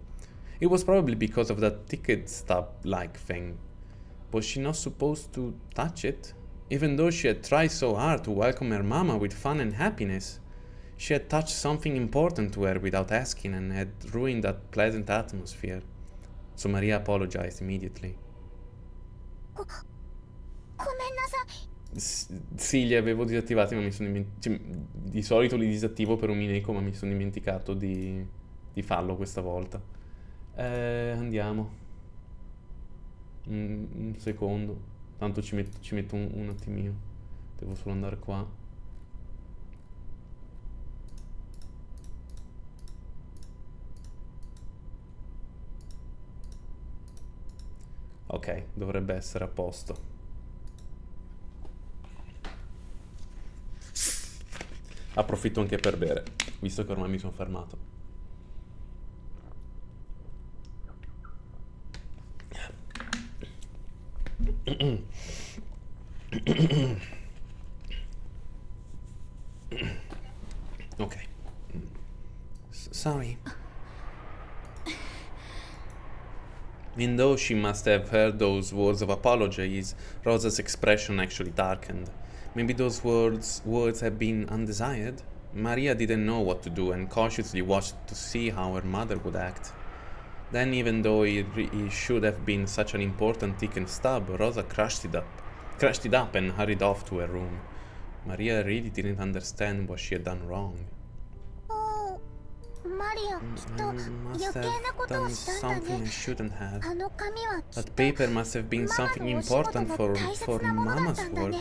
It was probably because of that ticket stub-like thing. Was she not supposed to touch it? Even though she had tried so hard to welcome her mama with fun and happiness, she had touched something important to her without asking and had ruined that pleasant atmosphere. So Maria apologized immediately. Sì, li avevo disattivati, ma mi sono dimenticato. Di solito li disattivo per Umineko, ma mi sono dimenticato di farlo questa volta. Andiamo. Un secondo. Tanto ci metto un attimino. Devo solo andare qua. Ok, dovrebbe essere a posto. Approfitto anche per bere, visto che ormai mi sono fermato. Ok. Sorry. Even though she must have heard those words of apologies, Rosa's expression actually darkened. Maybe those words had been undesired? Maria didn't know what to do and cautiously watched to see how her mother would act. Then, even though it should have been such an important ticket stub, Rosa crushed it up and hurried off to her room. Maria really didn't understand what she had done wrong. Must have done something I shouldn't have. That paper must have been something important for Mama's work.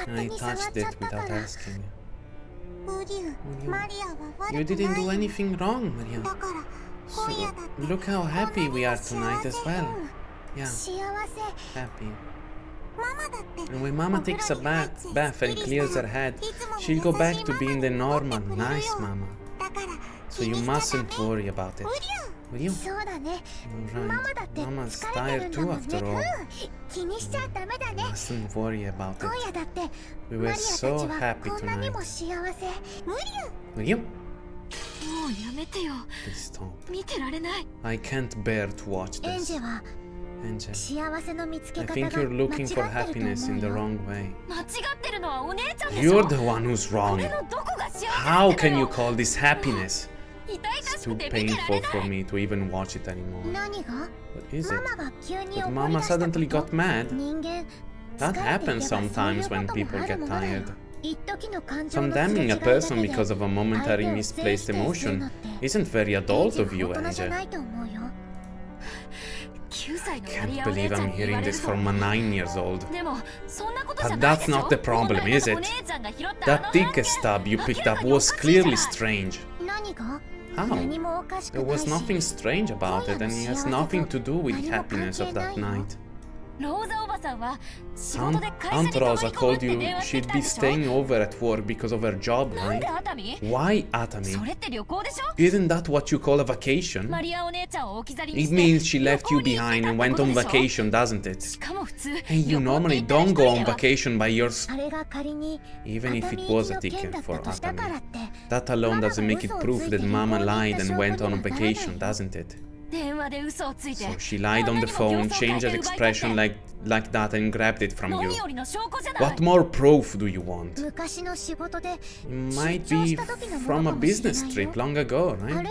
And I touched it without asking. You didn't do anything wrong, Maria. So, look how happy we are tonight as well. Yeah, happy. And when Mama takes a bath and clears her head, she'll go back to being the normal, nice Mama. So you mustn't worry about it. Will you? Alright, Mama's tired too after all. Mustn't worry about it. We were so happy tonight. Will you? Please stop. I can't bear to watch this. Angel, I think you're looking for happiness in the wrong way. You're the one who's wrong. How can you call this happiness? It's too painful for me to even watch it anymore. What is it? That Mama suddenly got mad? That happens sometimes when people get tired. Condemning a person because of a momentary misplaced emotion isn't very adult of you, Angel. I can't believe I'm hearing this from a 9-year-old. But that's not the problem, is it? That ticket stub you picked up was clearly strange. How? There was nothing strange about it, and it has nothing to do with the happiness of that night. Aunt Rosa told you she'd be staying over at work because of her job, right? Why Atami? Isn't that what you call a vacation? It means she left you behind and went on vacation, doesn't it? And you normally don't go on vacation by yourself. Even if it was a ticket for Atami. That alone doesn't make it proof that Mama lied and went on vacation, doesn't it? So she lied on the phone, changed her expression like that and grabbed it from you. What more proof do you want? It might be from a business trip long ago, right?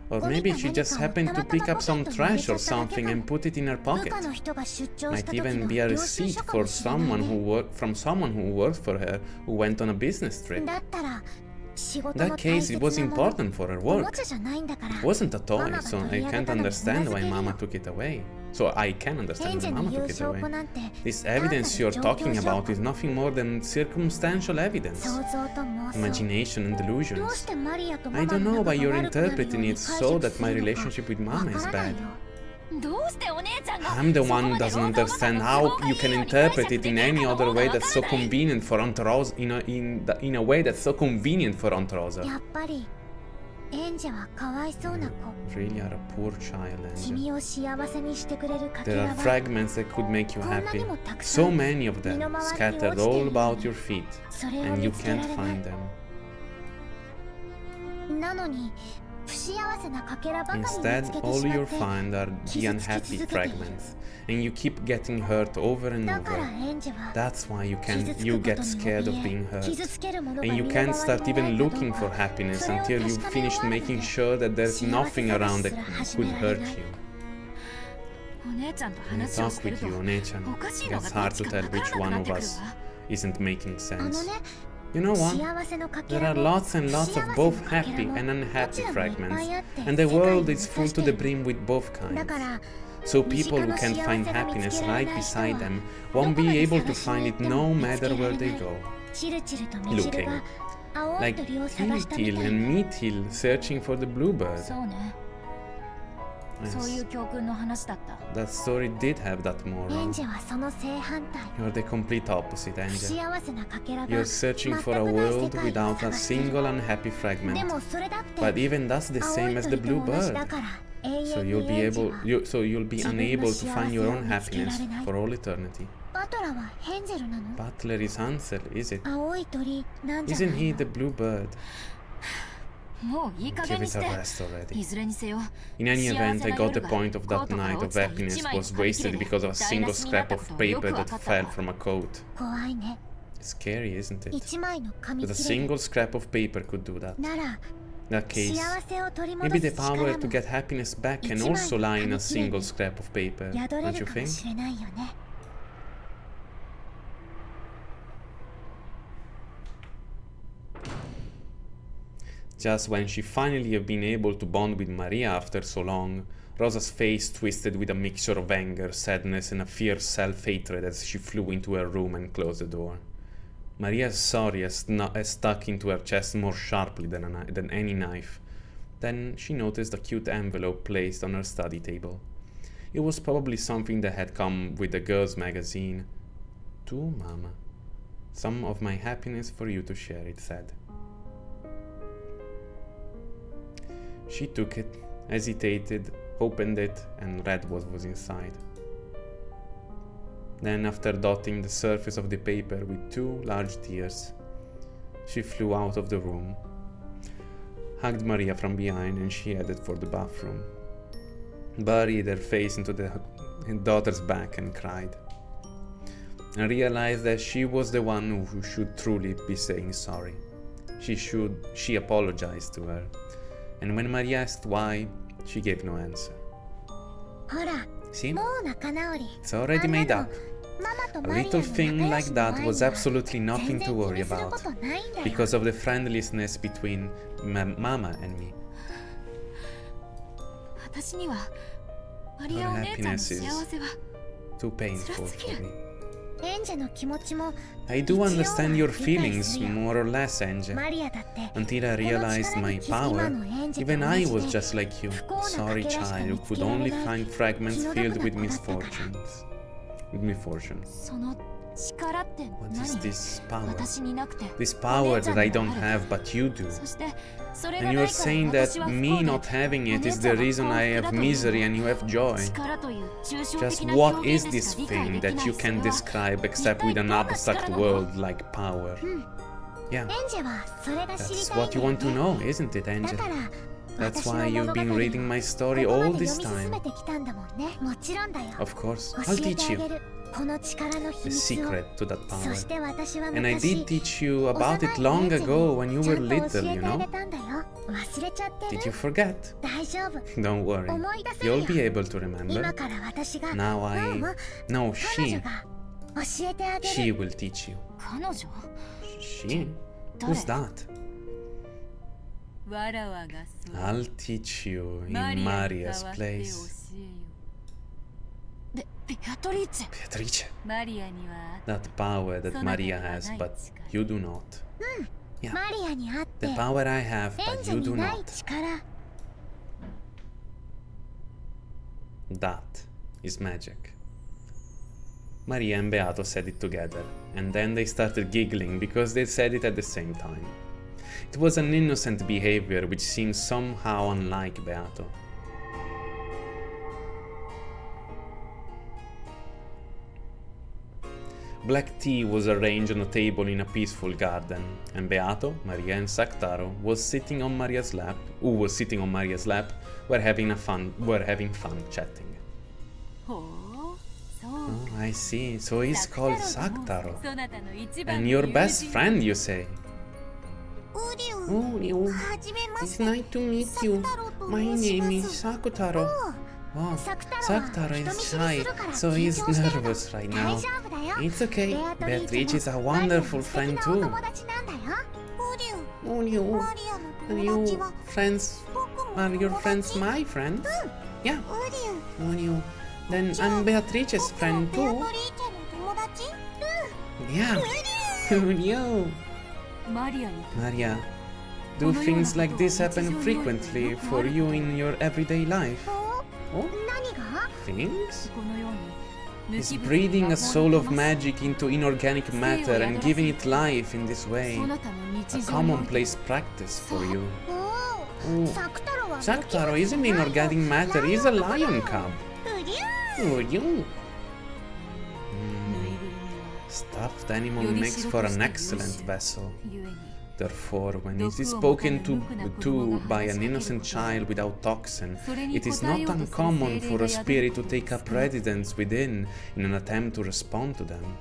Or maybe she just happened to pick up some trash or something and put it in her pocket. Might even be a receipt for someone who worked for her who went on a business trip. In that case, it was important for her work. It wasn't a toy, so I can't understand why Mama took it away. So I can understand why Mama took it away. This evidence you're talking about is nothing more than circumstantial evidence. Imagination and delusions. I don't know why you're interpreting it so that my relationship with Mama is bad. I'm the one who doesn't understand how you can interpret it in any other way that's so convenient for Aunt Rosa, in a way that's so convenient for Aunt Rosa. Really are a poor child, Angel. There are fragments that could make you happy. So many of them, scattered all about your feet, and you can't find them. Instead, all you'll find are the unhappy fragments, and you keep getting hurt over and over. That's why you get scared of being hurt, and you can't start even looking for happiness until you've finished making sure that there's nothing around that could hurt you. When I talk with you, One-chan, it's hard to tell which one of us isn't making sense. You know what? There are lots and lots of both happy and unhappy fragments, and the world is full to the brim with both kinds. So people who can find happiness right beside them won't be able to find it no matter where they go. Looking. Like Til and Meetil searching for the bluebird. Yes. That story did have that moral. You're the complete opposite, Angel. You're searching for a world without a single unhappy fragment. But even that's the same as the blue bird. So you'll be unable to find your own happiness for all eternity. Butler is Hansel, is it? Isn't he the blue bird? Give it a rest already. In any event, I got the point of that night of happiness was wasted because of a single scrap of paper that fell from a coat. Scary, isn't it? That a single scrap of paper could do that. In that case, maybe the power to get happiness back can also lie in a single scrap of paper, don't you think? Just when she finally had been able to bond with Maria after so long, Rosa's face twisted with a mixture of anger, sadness, and a fierce self-hatred as she flew into her room and closed the door. Maria's sorry has stuck into her chest more sharply than any knife. Then she noticed a cute envelope placed on her study table. It was probably something that had come with the girls' magazine. To Mama. Some of my happiness for you to share, it said. She took it, hesitated, opened it, and read what was inside. Then, after dotting the surface of the paper with 2 large tears, she flew out of the room, hugged Maria from behind, and she headed for the bathroom, buried her face into her daughter's back and cried, and realized that she was the one who should truly be saying sorry. She apologized to her, and when Maria asked why, she gave no answer. See? It's already made up. A little thing like that was absolutely nothing to worry about, because of the friendliness between Mama and me. Her happiness is too painful for me. I do understand your feelings, more or less, ENG. Until I realized my power, even I was just like you, sorry child who could only find fragments filled with misfortunes. What is this power? This power that I don't have, but you do. And you're saying that me not having it is the reason I have misery and you have joy. Just what is this thing that you can describe except with an abstract word like power? Yeah, that's what you want to know, isn't it, ENG? That's why you've been reading my story all this time. Of course, I'll teach you the secret to that power. And I did teach you about it long ago when you were little, you know? Did you forget? Don't worry, you'll be able to remember. No, she will teach you. She? Who's that? I'll teach you in Maria's place. Beatrice. That power that Maria has, but you do not. Yeah, the power I have, but you do not. That is magic. Maria and Beato said it together, and then they started giggling because they said it at the same time. It was an innocent behavior which seemed somehow unlike Beato. Black tea was arranged on a table in a peaceful garden, and Beato, Maria and Sactaro who was sitting on Maria's lap, were having fun chatting. Oh, I see. So he's called Sactaro. And your best friend, you say? Oh, it's nice to meet you. My name is Sactaro. Oh, Sactaro is shy, so he's nervous right now. It's okay, Beatrice is a wonderful friend too. Are your friends my friends? Yeah. Then I'm Beatrice's friend too. Yeah. Maria, do things like this happen frequently for you in your everyday life? Oh? Things? Is breathing a soul of magic into inorganic matter and giving it life in this way a commonplace practice for you? Oh, Sactaro isn't inorganic matter, he's a lion cub. Stuffed animal makes for an excellent vessel. Therefore, when it is spoken to by an innocent child without toxin, it is not uncommon for a spirit to take up residence within in an attempt to respond to them.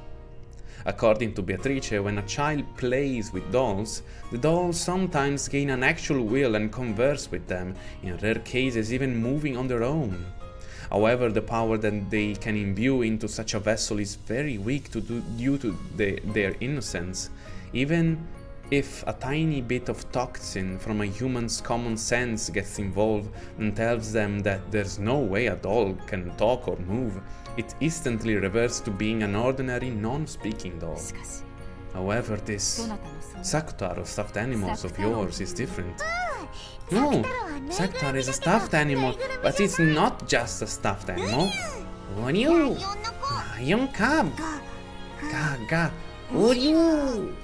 According to Beatrice, when a child plays with dolls, the dolls sometimes gain an actual will and converse with them, in rare cases even moving on their own. However, the power that they can imbue into such a vessel is very weak due to their innocence, even if a tiny bit of toxin from a human's common sense gets involved and tells them that there's no way a doll can talk or move, it instantly reverts to being an ordinary non-speaking doll. However, this Sactaro stuffed animals of yours is different. No, Sakutar is a stuffed animal, but it's not just a stuffed animal. Oryu! Lion cub! Ga. Oryu!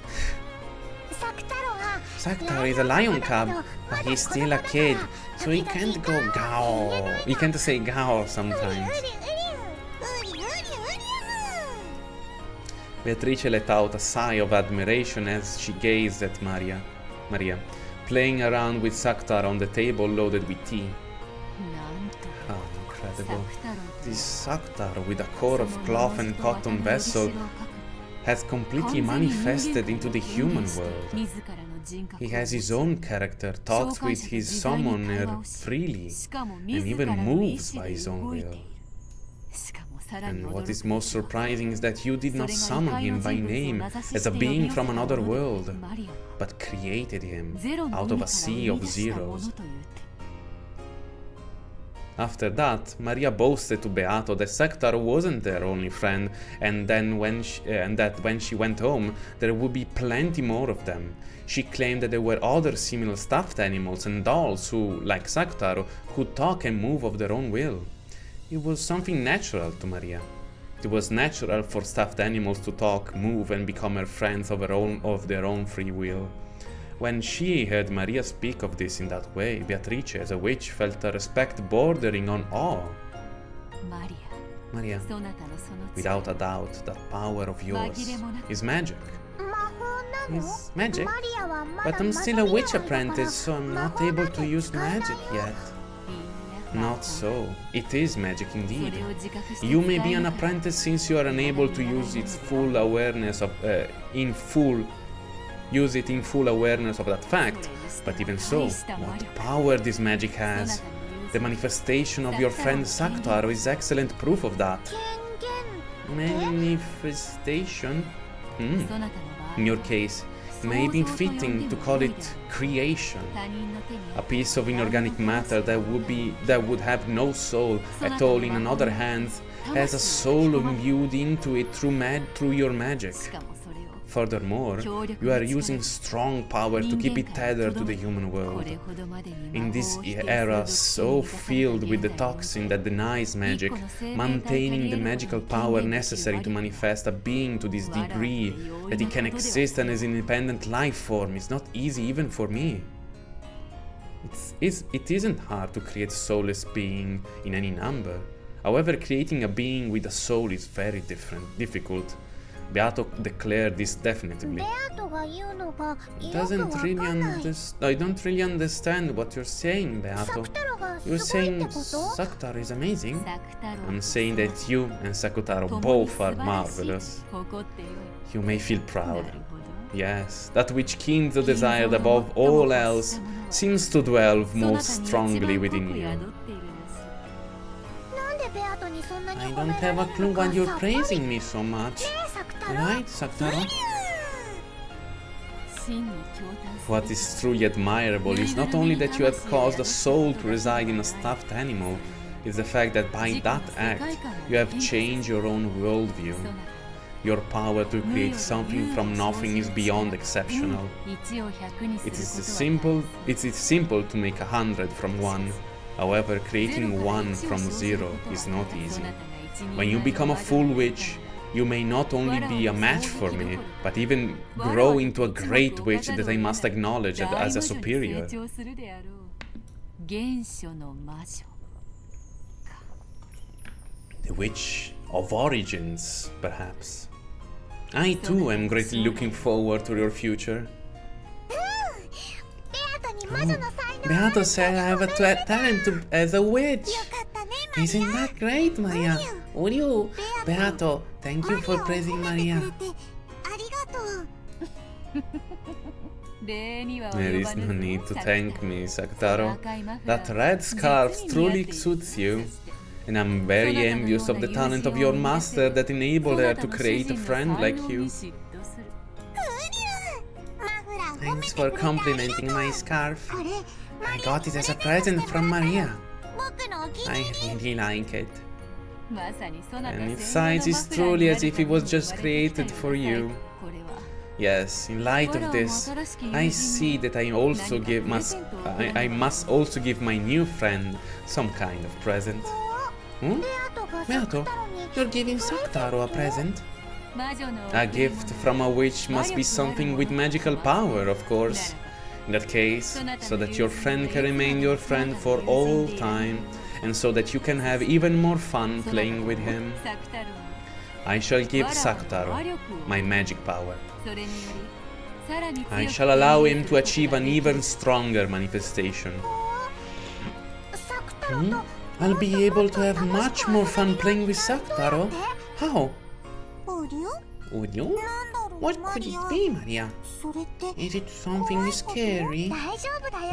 Sakutar is a lion cub, but he's still a kid, so he can't go gao. He can't say gao sometimes. Beatrice let out a sigh of admiration as she gazed at Maria, playing around with Sakutar on the table loaded with tea. Oh, incredible. This Sakutar with a core of cloth and cotton vessel has completely manifested into the human world. He has his own character, talks with his summoner freely, and even moves by his own will. And what is most surprising is that you did not summon him by name as a being from another world, but created him out of a sea of zeros. After that, Maria boasted to Beato that Sakutar wasn't their only friend, and that when she went home, there would be plenty more of them. She claimed that there were other similar stuffed animals and dolls who, like Sakutar, could talk and move of their own will. It was something natural to Maria. It was natural for stuffed animals to talk, move, and become her friends of their own free will. When she heard Maria speak of this in that way, Beatrice, as a witch, felt a respect bordering on awe. Maria, without a doubt, that power of yours is magic. Is magic? But I'm still a witch apprentice, so I'm not able to use magic yet. Not so. It is magic indeed. You may be an apprentice since you are unable to use its full awareness of in full awareness of that fact. But even so, what power this magic has. The manifestation of your friend Sakutar is excellent proof of that. Manifestation? In your case, it may be fitting to call it creation. A piece of inorganic matter that would have no soul at all, in another hand, has a soul imbued into it through your magic. Furthermore, you are using strong power to keep it tethered to the human world. In this era so filled with the toxin that denies magic, maintaining the magical power necessary to manifest a being to this degree that it can exist as an independent life form is not easy even for me. It isn't hard to create soulless being in any number. However, creating a being with a soul is very difficult. Beato declared this definitively. I don't really understand what you're saying, Beato. You're saying Sakutar is amazing? I'm saying that you and Sakutar both are marvelous. You may feel proud. Yes, that which Kinzo desired above all else seems to dwell most strongly within you. I don't have a clue why you're praising me so much. Right, Sakutar? What is truly admirable is not only that you have caused a soul to reside in a stuffed animal, it's the fact that by that act, you have changed your own worldview. Your power to create something from nothing is beyond exceptional. It is simple to make 100 from 1. However, creating 1 from 0 is not easy. When you become a full witch, you may not only be a match for me, but even grow into a great witch that I must acknowledge as a superior. The witch of origins, perhaps. I too am greatly looking forward to your future. Beato said I have a talent as a witch. Isn't that great, Maria? Would you? Beato, thank you for praising Maria. There is no need to thank me, Sakutaro. That red scarf truly suits you. And I'm very envious of the talent of your master that enabled her to create a friend like you. Thanks for complimenting my scarf. I got it as a present from Maria. I really like it. And its size is truly as if it was just created for you. Yes, in light of this, I see that I must also give my new friend some kind of present. Beato, you're giving Saktaro a present? A gift from a witch must be something with magical power, of course. In that case, so that your friend can remain your friend for all time, and so that you can have even more fun playing with him. I shall give Saktaro my magic power. I shall allow him to achieve an even stronger manifestation. I'll be able to have much more fun playing with Saktaro. How? Uryu? What could it be, Maria? Is it something scary?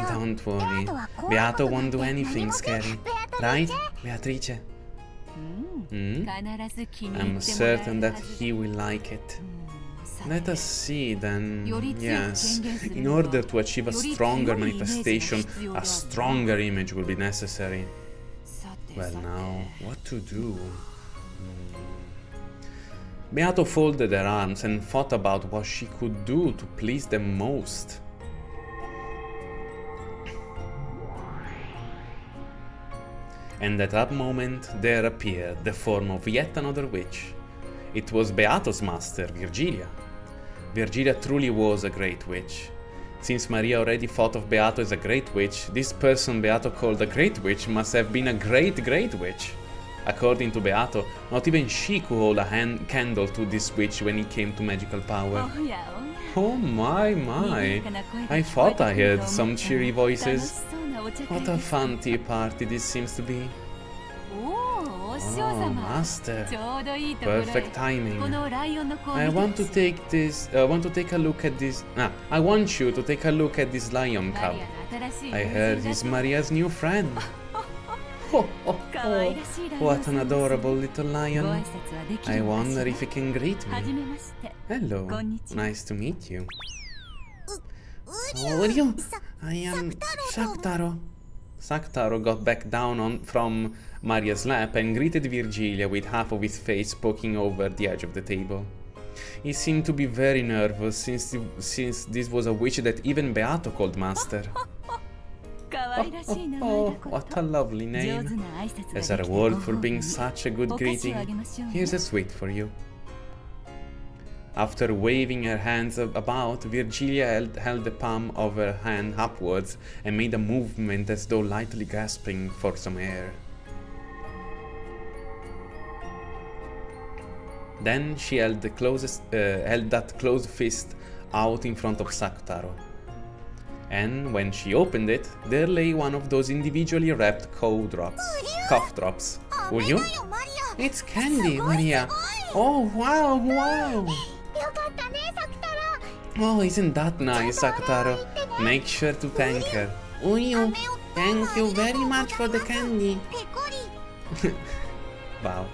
Don't worry. Beato won't do anything scary. Right, Beatrice? I'm certain that he will like it. Let us see then. Yes, in order to achieve a stronger manifestation, a stronger image will be necessary. Well, now, what to do? Beato folded her arms and thought about what she could do to please them most. And at that moment there appeared the form of yet another witch. It was Beato's master, Virgilia. Virgilia truly was a great witch. Since Maria already thought of Beato as a great witch, this person Beato called a great witch must have been a great witch. According to Beato, not even she could hold a candle to this witch when it came to magical power. Oh my. I thought I heard some cheery voices. What a fun tea party this seems to be. Oh, master. Perfect timing. I want you to take a look at this lion cub. I heard he's Maria's new friend. Oh, what an adorable little lion. I wonder if he can greet me. Hello, nice to meet you. Oh, Uryu, I am Saktaro. Saktaro got back down from Maria's lap and greeted Virgilia with half of his face poking over the edge of the table. He seemed to be very nervous since this was a witch that even Beato called master. Oh, what a lovely name. As a reward for being such a good greeting, here's a sweet for you. After waving her hands about, Virgilia held the palm of her hand upwards and made a movement as though lightly gasping for some air. Then she held that closed fist out in front of Saktaro. And when she opened it, there lay one of those individually wrapped cough drops. Uryu? It's candy, Maria. Oh, wow. Oh, isn't that nice, Saktaro? Make sure to thank her. Uryu, thank you very much for the candy. Wow.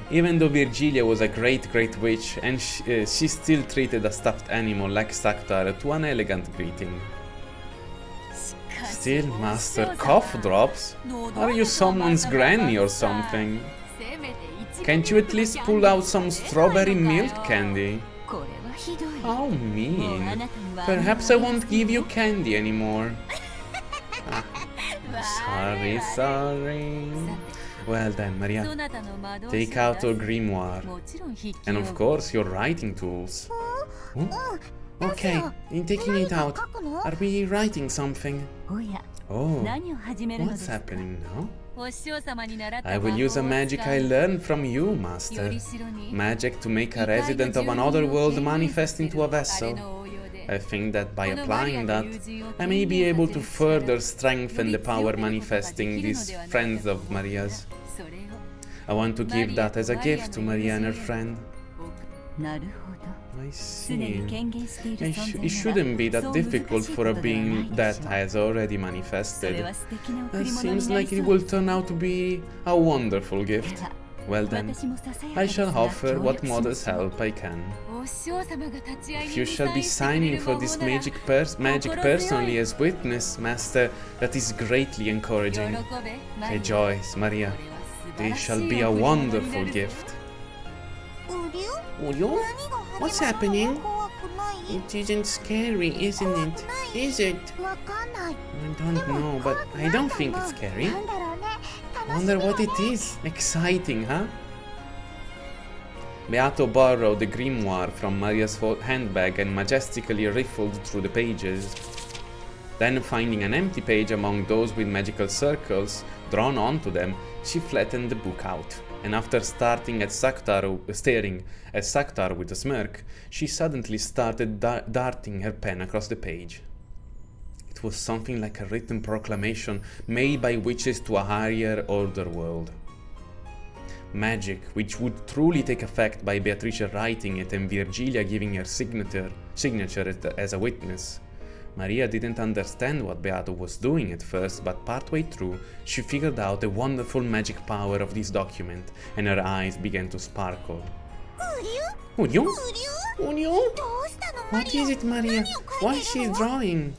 Even though Virgilia was a great witch, and she still treated a stuffed animal like Saktaro to an elegant greeting. Still, Master, cough drops? Are you someone's granny or something? Can't you at least pull out some strawberry milk candy? How mean. Perhaps I won't give you candy anymore. Sorry. Well then, Maria, take out your grimoire. And of course, your writing tools. Oh? Okay, in taking it out, are we writing something? Oh, what's happening now? I will use a magic I learned from you, Master. Magic to make a resident of another world manifest into a vessel. I think that by applying that, I may be able to further strengthen the power manifesting these friends of Maria's. I want to give that as a gift to Maria and her friend. I see. It shouldn't be that difficult for a being that has already manifested. It seems like it will turn out to be a wonderful gift. Well then, I shall offer what modest help I can. If you shall be signing for this magic personally as witness, Master, that is greatly encouraging. Rejoice, Maria. This shall be a wonderful gift. Uryu? What's happening? It isn't scary, isn't it? Is it? I don't know, but I don't think it's scary. Wonder what it is. Exciting, huh? Beato borrowed the grimoire from Maria's handbag and majestically riffled through the pages. Then, finding an empty page among those with magical circles drawn onto them, she flattened the book out. And after staring at Sakutaro with a smirk, she suddenly started darting her pen across the page. It was something like a written proclamation made by witches to a higher order world. Magic, which would truly take effect by Beatrice writing it and Virgilia giving her signature as a witness. Maria didn't understand what Beato was doing at first, but partway through, she figured out the wonderful magic power of this document, and her eyes began to sparkle. Uryu? Uryu? What is it, Maria? Why is she drawing?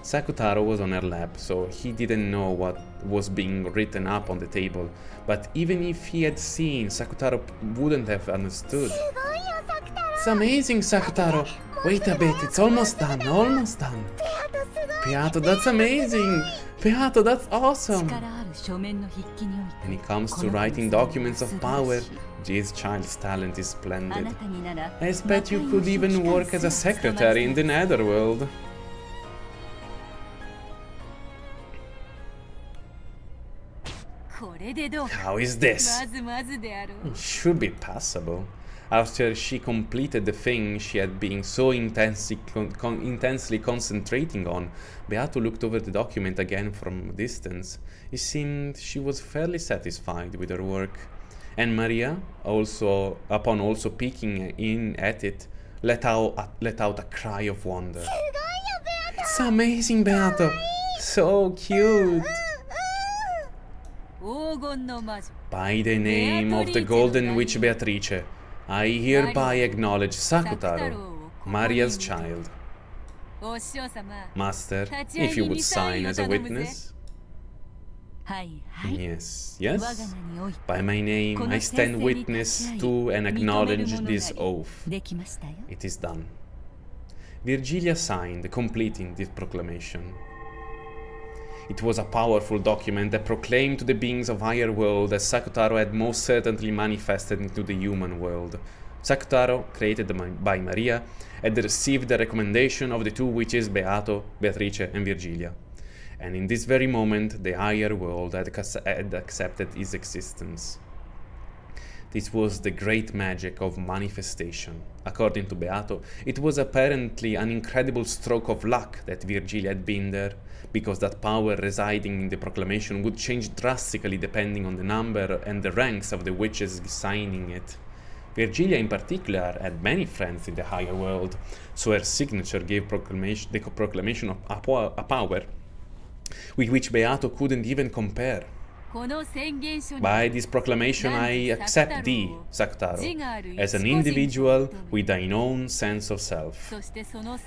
Sakutaro was on her lap, so he didn't know what was being written up on the table, but even if he had seen, Sakutaro wouldn't have understood. It's amazing, Sakutaro! Wait a bit, it's almost done. Beato, that's amazing! Beato, that's awesome! When it comes to writing documents of power, this child's talent is splendid. I expect you could even work as a secretary in the netherworld. How is this? It should be passable. After she completed the thing she had been so intensely concentrating on, Beato looked over the document again from a distance. It seemed she was fairly satisfied with her work. And Maria, upon peeking in at it, let out a cry of wonder. It's amazing, Beato! So cute! By the name of the Golden Witch Beatrice, I hereby acknowledge Sakutaro, Maria's child. Master, if you would sign as a witness. Yes. By my name, I stand witness to and acknowledge this oath. It is done. Virgilia signed, completing this proclamation. It was a powerful document that proclaimed to the beings of higher world that Sakutaro had most certainly manifested into the human world. Sakutaro, created by Maria, had received the recommendation of the two witches Beato, Beatrice and Virgilia. And in this very moment, the higher world had accepted his existence. This was the great magic of manifestation. According to Beato, it was apparently an incredible stroke of luck that Virgilia had been there, because that power residing in the proclamation would change drastically depending on the number and the ranks of the witches signing it. Virgilia in particular had many friends in the higher world, so her signature gave the proclamation a power with which Beato couldn't even compare. By this proclamation I accept thee, Sakutaro, as an individual with thine own sense of self,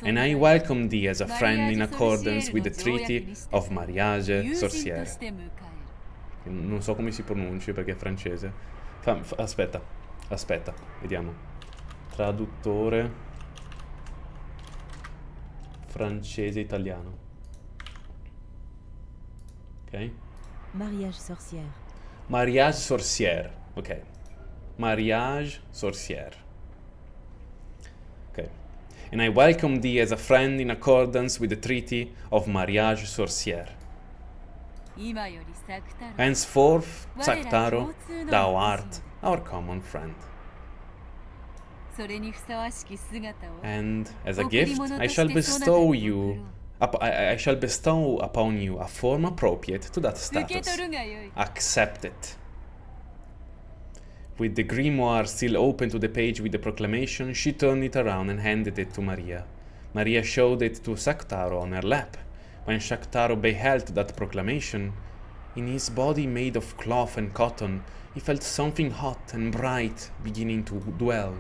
and I welcome thee as a friend in accordance with the Treaty of Mariage Sorcière. Non so come si pronunci perché è francese. Aspetta, vediamo. Traduttore francese-italiano. Ok? Mariage Sorcière. Mariage Sorcière. Ok. Mariage Sorcière. Ok. And I welcome thee as a friend in accordance with the Treaty of Mariage Sorcière. Henceforth, Sakutaro, thou art our common friend. And as a gift, I shall bestow upon you a form appropriate to that status. Accept it. With the grimoire still open to the page with the proclamation, she turned it around and handed it to Maria. Maria showed it to Sakutaro on her lap. When Sakutaro beheld that proclamation, in his body made of cloth and cotton, he felt something hot and bright beginning to dwell.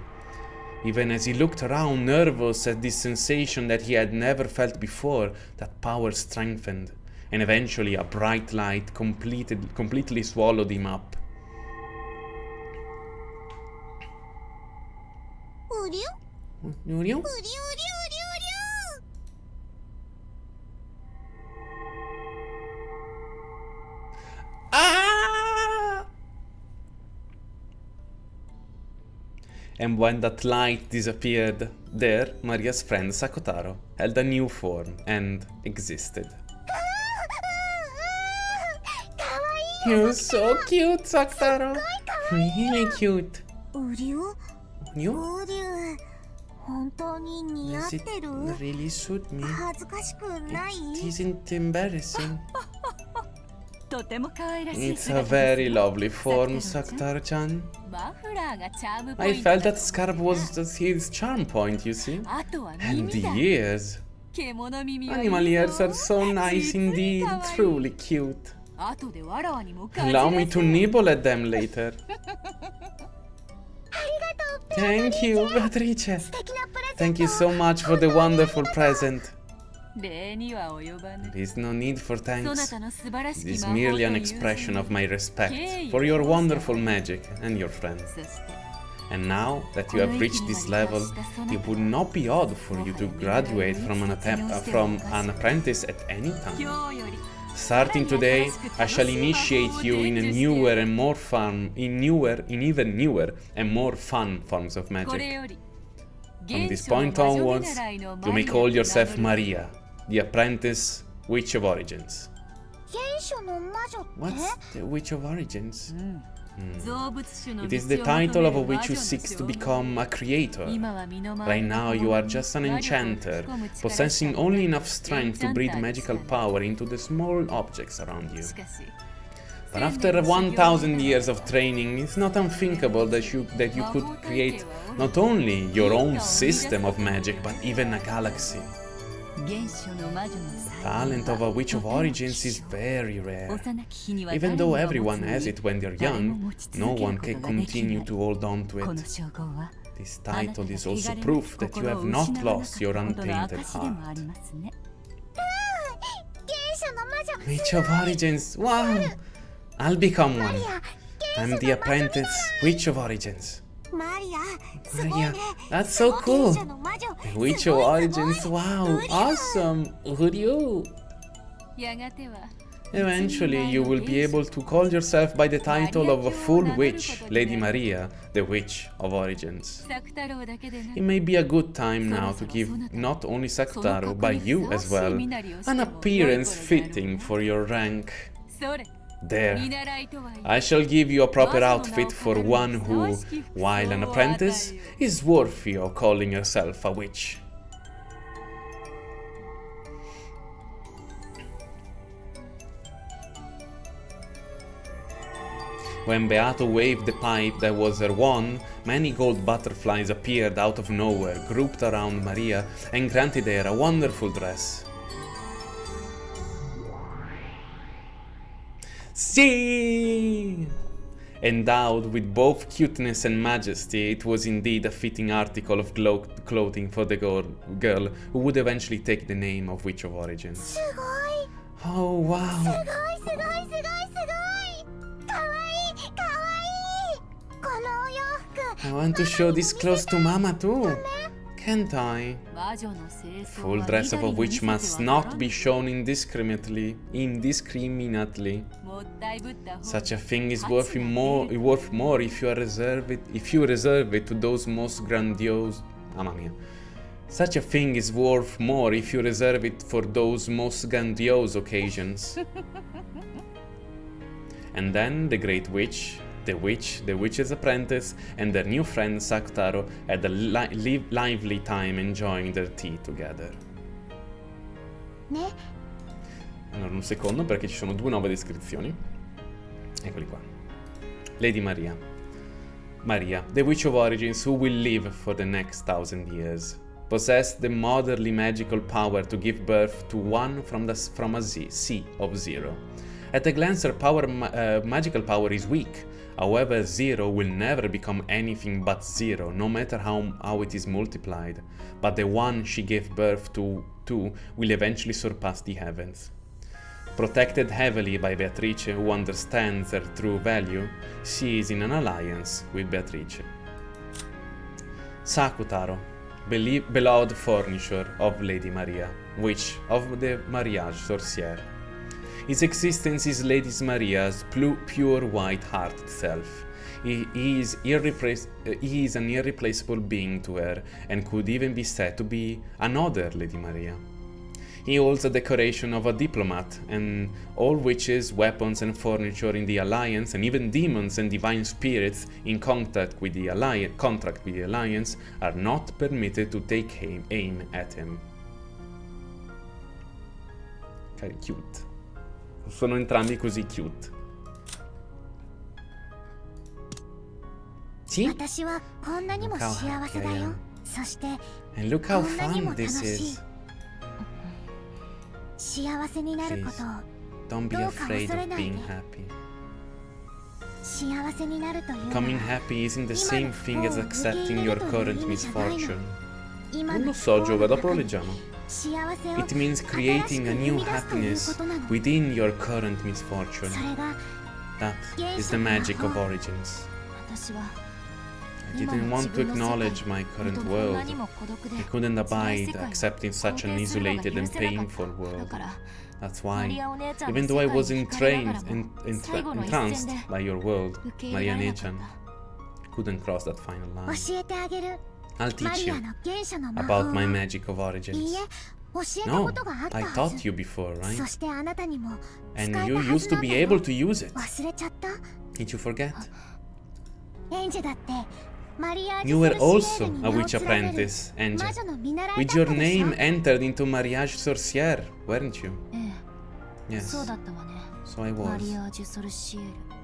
Even as he looked around, nervous at this sensation that he had never felt before, that power strengthened, and eventually a bright light completely swallowed him up. Urio? Ah! And when that light disappeared, there, Maria's friend Sakotaro held a new form and existed. You're so cute, Sakotaro. Really cute. Urio? Does it really suit me? It isn't embarrassing. It's a very lovely form, Sakotaro-chan. I felt that scarf was his charm point, you see. And the ears. Animal ears are so nice indeed, truly cute. Allow me to nibble at them later. Thank you, Beatrice. Thank you so much for the wonderful present. There is no need for thanks. It is merely an expression of my respect for your wonderful magic and your friends. And now that you have reached this level, it would not be odd for you to graduate from an apprentice at any time. Starting today, I shall initiate you in even newer and more fun forms of magic. From this point onwards, you may call yourself Maria, the apprentice witch of origins. What's the witch of origins? It is the title of a witch who seeks to become a creator. Right now you are just an enchanter, possessing only enough strength to breathe magical power into the small objects around you. But after 1,000 years of training, it's not unthinkable that you could create not only your own system of magic, but even a galaxy. Talent of a witch of origins is very rare. Even though everyone has it when they're young, no one can continue to hold on to it. This title is also proof that you have not lost your untainted heart. Witch of origins, wow! I'll become one. I'm the apprentice witch of origins. Maria, that's so cool. The witch of origins, wow, awesome. Urio. Eventually, you will be able to call yourself by the title of a full witch, Lady Maria, the witch of origins. It may be a good time now to give not only Sakotaro, but you as well, an appearance fitting for your rank. There, I shall give you a proper outfit for one who, while an apprentice, is worthy of calling herself a witch. When Beato waved the pipe that was her wand, many gold butterflies appeared out of nowhere, grouped around Maria, and granted her a wonderful dress. See! Endowed with both cuteness and majesty, it was indeed a fitting article of clothing for the girl who would eventually take the name of Witch of Origins. Oh, wow! I want to show this clothes to Mama too. Can't I? Full dress of a witch must not be shown indiscriminately. Such a thing is worth more if you reserve it to those most grandiose. Mamma mia. Such a thing is worth more if you reserve it for those most grandiose occasions. And then the great witch, the witch's apprentice, and their new friend Sakotaro had a lively time enjoying their tea together. Allora, un secondo perché ci sono due nuove descrizioni. Eccoli qua. Lady Maria. Maria, the witch of origins who will live for the next 1,000 years. Possessed the motherly magical power to give birth to one from a sea of zero. At a glance, her magical power is weak. However, zero will never become anything but zero, no matter how it is multiplied. But the one she gave birth to will eventually surpass the heavens. Protected heavily by Beatrice, who understands her true value, she is in an alliance with Beatrice. Sakotaro. beloved furniture of Lady Maria, witch of the Mariage Sorcière. His existence is Lady Maria's pure white-hearted self. He is an irreplaceable being to her, and could even be said to be another Lady Maria. He holds the decoration of a diplomat, and all witches, weapons, and furniture in the Alliance, and even demons and divine spirits in contract with the Alliance, are not permitted to take aim at him. Cute. Sono entrambi così cute. Sì? Look how happy I am. And look how fun this is. Please, don't be afraid of being happy. Becoming happy isn't the same thing as accepting your current misfortune. Non lo so, Giove, dopo lo leggiamo. It means creating a new happiness within your current misfortune. That is the magic of origins. I didn't want to acknowledge my current world. I couldn't abide accepting such an isolated and painful world. That's why, even though I was entranced by your world, Marianne-chan, I couldn't cross that final line. I'll teach you about my magic of origins. No, I taught you before, right? And you used to be able to use it. Did you forget? You were also a witch apprentice, Enge. With your name entered into Mariage Sorcière, weren't you? Yes. So I was.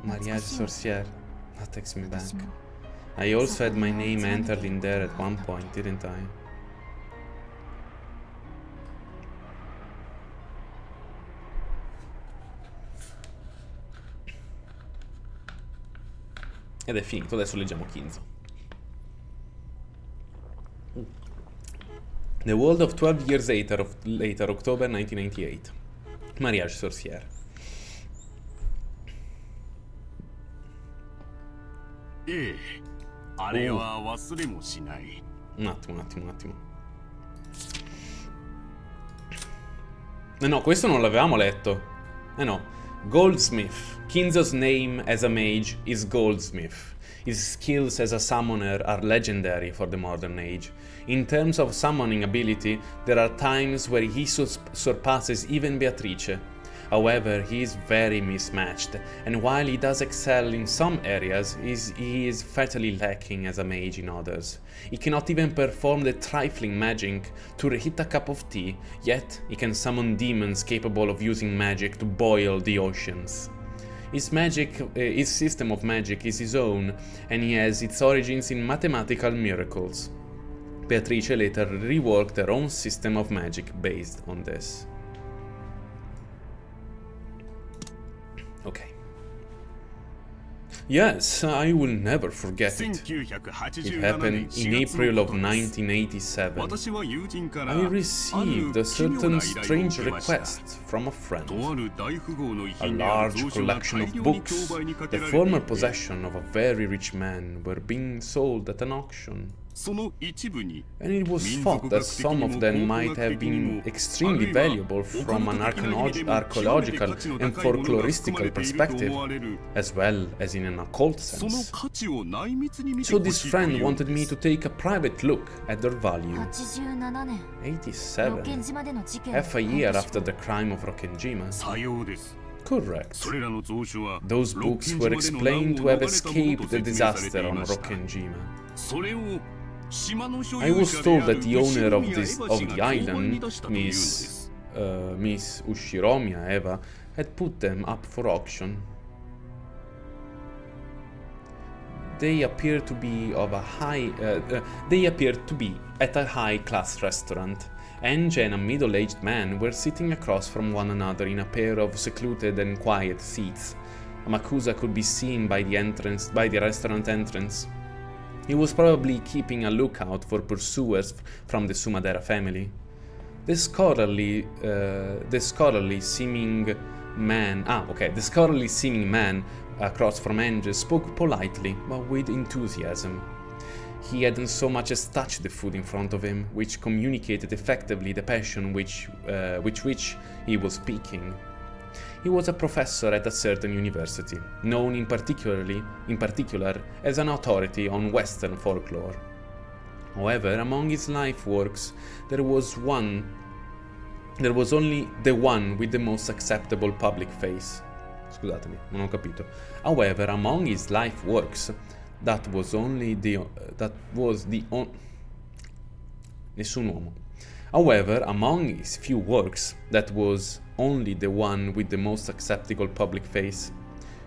Mariage Sorcière. That takes me back. I also had my name entered in there at one point, didn't I? Ed è finito, adesso leggiamo 15. The World of 12 Years Later, October 1998. Mariage Sorcière. Un attimo. No, questo non l'avevamo letto. No. Goldsmith. Kinzo's name as a mage is Goldsmith. His skills as a summoner are legendary for the modern age. In terms of summoning ability, there are times where he surpasses even Beatrice. However, he is very mismatched, and while he does excel in some areas, he is fatally lacking as a mage in others. He cannot even perform the trifling magic to reheat a cup of tea, yet he can summon demons capable of using magic to boil the oceans. His system of magic is his own, and he has its origins in mathematical miracles. Beatrice later reworked her own system of magic based on this. Okay. Yes, I will never forget it. It happened in April of 1987. I received a certain strange request from a friend. A large collection of books, the former possession of a very rich man, were being sold at an auction. And it was thought that some of them might have been extremely valuable from an archaeological and folkloristical perspective, as well as in an occult sense. So this friend wanted me to take a private look at their value. 87, half a year after the crime of Rokkenjima. Correct. Those books were explained to have escaped the disaster on Rokkenjima. I was told that the owner of the island, Miss Ushiromiya Eva, had put them up for auction. They appeared to be at a high-class restaurant. Enge and a middle-aged man were sitting across from one another in a pair of secluded and quiet seats. A Makusa could be seen by the restaurant entrance. He was probably keeping a lookout for pursuers from the Sumadera family. The scholarly seeming man across from Enge spoke politely but with enthusiasm. He hadn't so much as touched the food in front of him, which communicated effectively the passion which he was speaking. He was a professor at a certain university, known in particular as an authority on Western folklore. However, among his life works, there was only the one with the most acceptable public face. Scusatemi, non ho capito. However, among his life works, nessun uomo. However, among his few works, that was only the one with the most acceptable public face.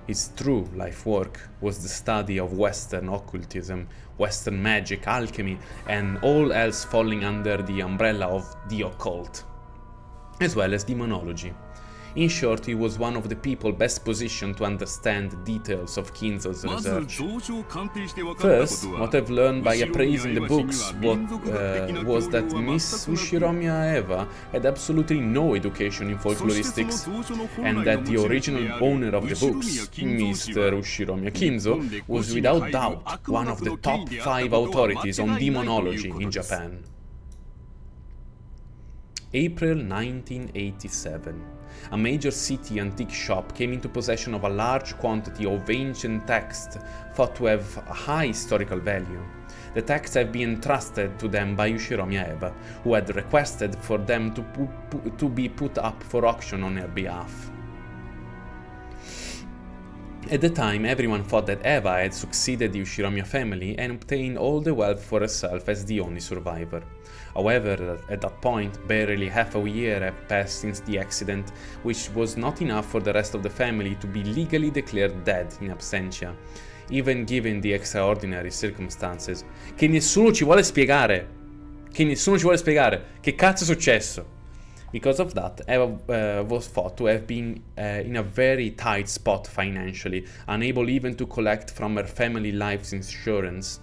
His true life work was the study of Western occultism, Western magic, alchemy, and all else falling under the umbrella of the occult, as well as demonology. In short, he was one of the people best positioned to understand the details of Kinzo's research. First, what I've learned by appraising the books was that Miss Ushiromiya Eva had absolutely no education in folkloristics, and that the original owner of the books, Mr. Ushiromiya Kinzo, was without doubt one of the top 5 authorities on demonology in Japan. April 1987. A major city antique shop came into possession of a large quantity of ancient texts thought to have a high historical value. The texts have been entrusted to them by Ushiromiya Eva, who had requested for them to be put up for auction on her behalf. At the time, everyone thought that Eva had succeeded the Ushiromiya family and obtained all the wealth for herself as the only survivor. However, at that point, barely half a year had passed since the accident, which was not enough for the rest of the family to be legally declared dead in absentia, even given the extraordinary circumstances. Che nessuno ci vuole spiegare! Che cazzo è successo? Because of that, Eva was thought to have been in a very tight spot financially, unable even to collect from her family life's insurance.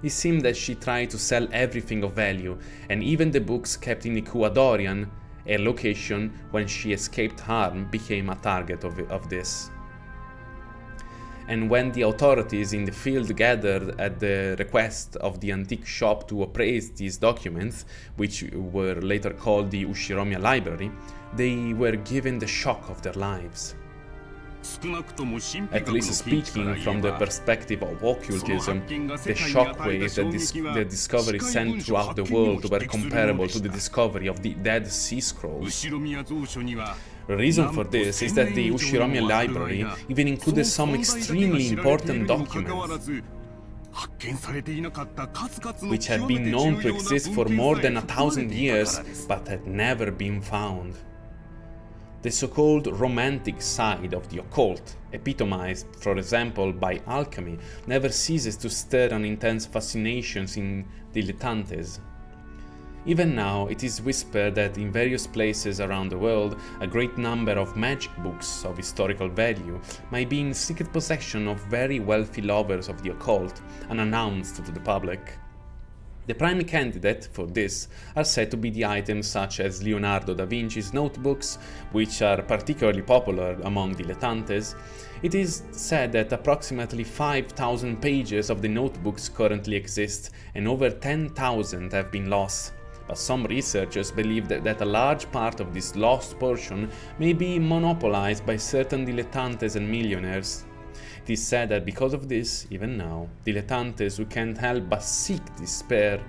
It seemed that she tried to sell everything of value, and even the books kept in Ecuadorian, her location when she escaped harm, became a target of this. And when the authorities in the field gathered at the request of the antique shop to appraise these documents, which were later called the Ushiromiya Library, they were given the shock of their lives. At least speaking from the perspective of occultism, the shockwaves that the discovery sent throughout the world were comparable to the discovery of the Dead Sea Scrolls. The reason for this is that the Ushiromiya Library even included some extremely important documents which had been known to exist for more than 1,000 years but had never been found. The so-called romantic side of the occult, epitomized, for example, by alchemy, never ceases to stir an intense fascination in dilettantes. Even now, it is whispered that in various places around the world, a great number of magic books of historical value might be in secret possession of very wealthy lovers of the occult, unannounced to the public. The prime candidate for this are said to be the items such as Leonardo da Vinci's notebooks, which are particularly popular among dilettantes. It is said that approximately 5,000 pages of the notebooks currently exist, and over 10,000 have been lost. But some researchers believe that a large part of this lost portion may be monopolized by certain dilettantes and millionaires. It is said that because of this, even now, dilettantes who can't help but seek spare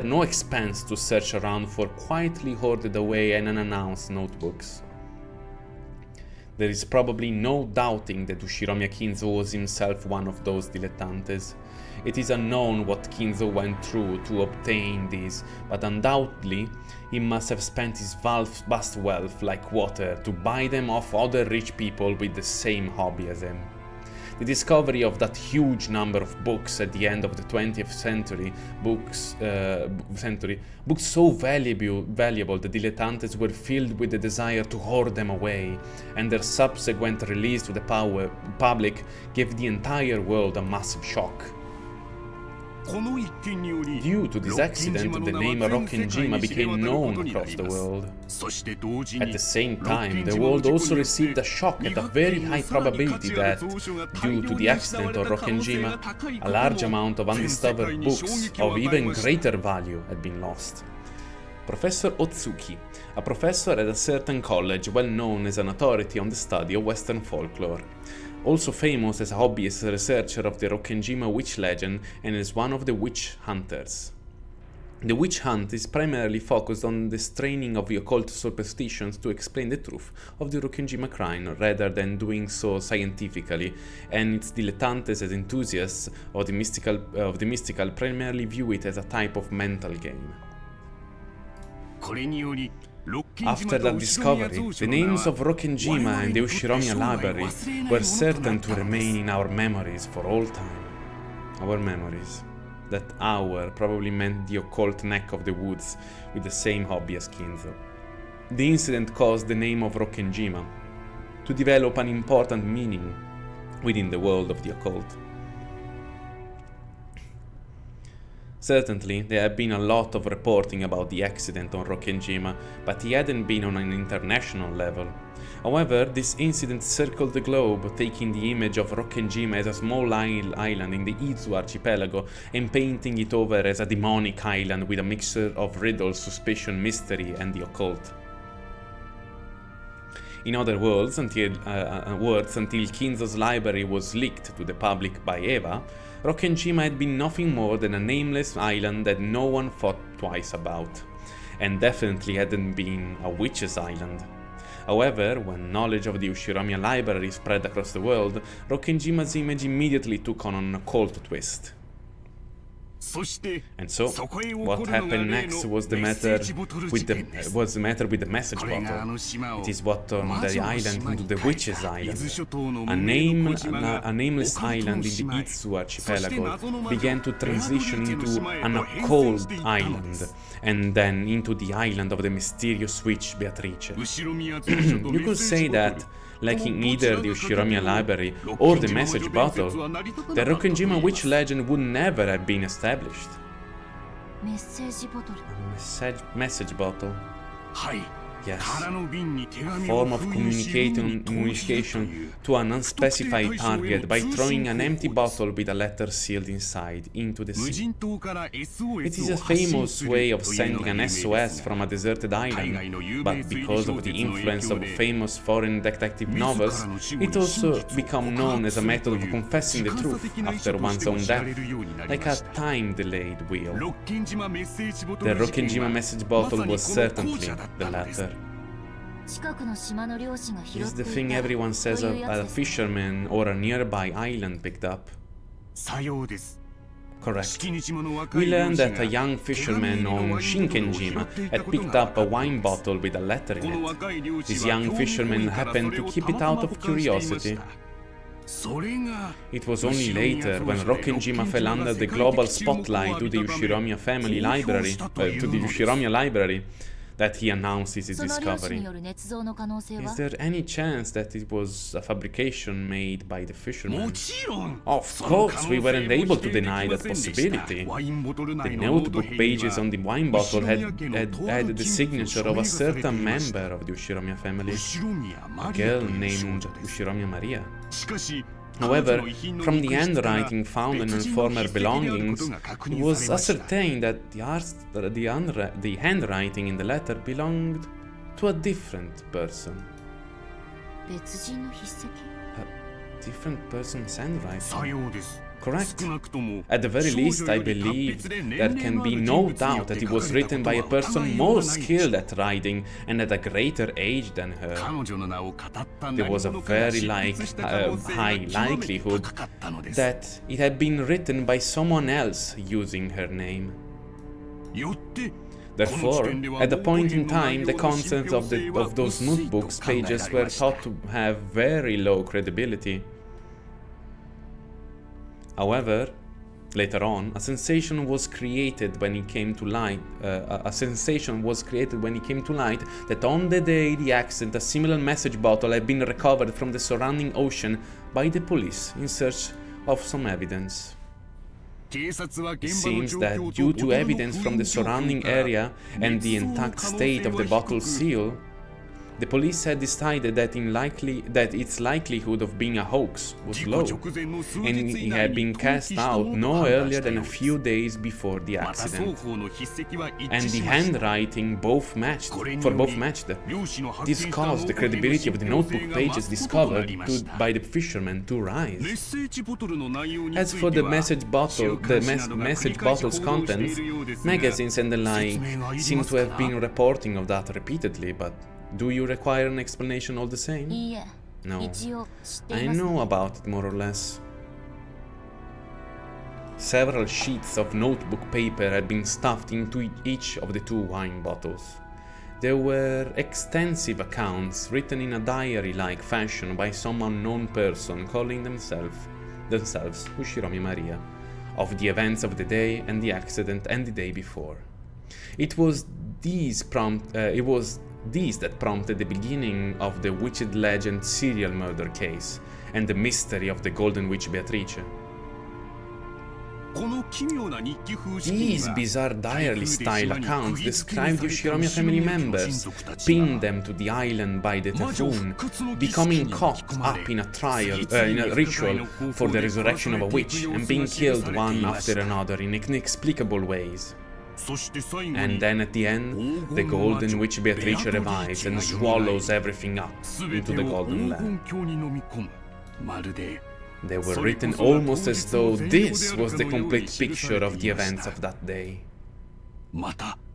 no expense to search around for quietly hoarded away and unannounced notebooks. There is probably no doubting that Ushiromiya Kinzo was himself one of those dilettantes. It is unknown what Kinzo went through to obtain these, but undoubtedly he must have spent his vast wealth like water to buy them off other rich people with the same hobby as him. The discovery of that huge number of books at the end of the 20th century, books so valuable the dilettantes were filled with the desire to hoard them away, and their subsequent release to the public gave the entire world a massive shock. Due to this accident, the name Rokkenjima became known across the world. At the same time, the world also received a shock at a very high probability that, due to the accident of Rokkenjima, a large amount of undiscovered books of even greater value had been lost. Professor Otsuki, a professor at a certain college well known as an authority on the study of Western folklore, also famous as a hobbyist researcher of the Rokkenjima witch legend and as one of the witch hunters. The witch hunt is primarily focused on the straining of the occult superstitions to explain the truth of the Rokkenjima crime rather than doing so scientifically, and its dilettantes and enthusiasts of the mystical primarily view it as a type of mental game. After that discovery, the names of Rokkenjima and the Ushiromiya library were certain to remain in our memories for all time. Our memories. That hour probably meant the occult neck of the woods with the same hobby as Kinzo. The incident caused the name of Rokkenjima to develop an important meaning within the world of the occult. Certainly, there had been a lot of reporting about the accident on Rokkenjima, but it hadn't been on an international level. However, this incident circled the globe, taking the image of Rokkenjima as a small island in the Izu archipelago and painting it over as a demonic island with a mixture of riddles, suspicion, mystery, and the occult. In other words, until Kinzo's library was leaked to the public by Eva, Rokkenjima had been nothing more than a nameless island that no one thought twice about, and definitely hadn't been a witch's island. However, when knowledge of the Ushiromiya library spread across the world, Rokkenjima's image immediately took on an occult twist. And so, what happened next was the matter with the message bottle. It is what turned the island into the witch's island. A nameless island in the Izu archipelago began to transition into an occult island, and then into the island of the mysterious witch Beatrice. You could say that, lacking either the Ushiromiya library or the message bottle, the Rokkenjima witch legend would never have been established. A message bottle. Yes. A form of communication to an unspecified target by throwing an empty bottle with a letter sealed inside into the sea. It is a famous way of sending an SOS from a deserted island, but because of the influence of famous foreign detective novels, it also became known as a method of confessing the truth after one's own death, like a time-delayed will. The Rokkenjima message bottle was certainly the latter. It is the thing everyone says a fisherman or a nearby island picked up. Correct. We learned that a young fisherman on Shinkenjima had picked up a wine bottle with a letter in it. This young fisherman happened to keep it out of curiosity. It was only later, when Rokkenjima fell under the global spotlight to the Ushiromiya family library, that he announced his discovery. Is there any chance that it was a fabrication made by the fisherman? Of course, we weren't able to deny that possibility. The notebook pages on the wine bottle had the signature of a certain member of the Ushiromiya family, a girl named Ushiromiya Maria. However, from the handwriting found in her former belongings, it was ascertained that the handwriting in the letter belonged to a different person. A different person's handwriting. Correct. At the very least, I believe there can be no doubt that it was written by a person more skilled at writing and at a greater age than her. There was a very high likelihood that it had been written by someone else using her name. Therefore, at the point in time, the contents of those notebooks pages were thought to have very low credibility. However, later on, a sensation was created when it came to light. That on the day the accident, a similar message bottle had been recovered from the surrounding ocean by the police in search of some evidence. It seems that due to evidence from the surrounding area and the intact state of the bottle seal, the police had decided that its likelihood of being a hoax was low, and it had been cast out no earlier than a few days before the accident. And the handwriting both matched. This caused the credibility of the notebook pages discovered by the fishermen to rise. As for the message bottle's contents, magazines and the like seem to have been reporting of that repeatedly, but do you require an explanation all the same? No. I know about it more or less. Several sheets of notebook paper had been stuffed into each of the 2 wine bottles. There were extensive accounts written in a diary-like fashion by some unknown person calling themselves Ushiromi Maria, of the events of the day and the accident and the day before. It was these that prompted the beginning of the witched legend serial murder case and the mystery of the Golden Witch Beatrice. These bizarre diary-style accounts described the Ushiromi family members, pinned them to the island by the typhoon, becoming caught up in a ritual for the resurrection of a witch, and being killed one after another in inexplicable ways. And then at the end, the Golden Witch Beatrice revives and swallows everything up into the Golden Land. They were written almost as though this was the complete picture of the events of that day.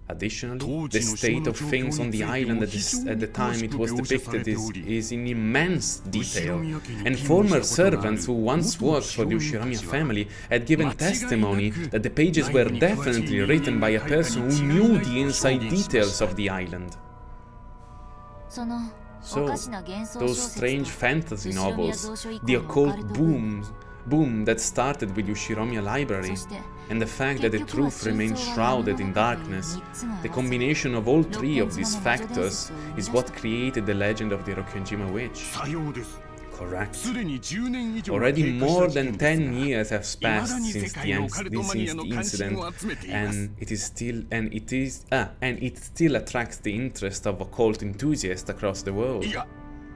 Additionally, the state of things on the island at the time it was depicted is in immense detail, and former servants who once worked for the Ushiromi family had given testimony that the pages were definitely written by a person who knew the inside details of the island. So, those strange fantasy novels, the occult boom that started with Ushiromi Library, and the fact that the truth remains shrouded in darkness, the combination of all 3 of these factors is what created the legend of the Rokkenjima witch. Correct. Already more than 10 years have passed since the incident, and it still attracts the interest of occult enthusiasts across the world.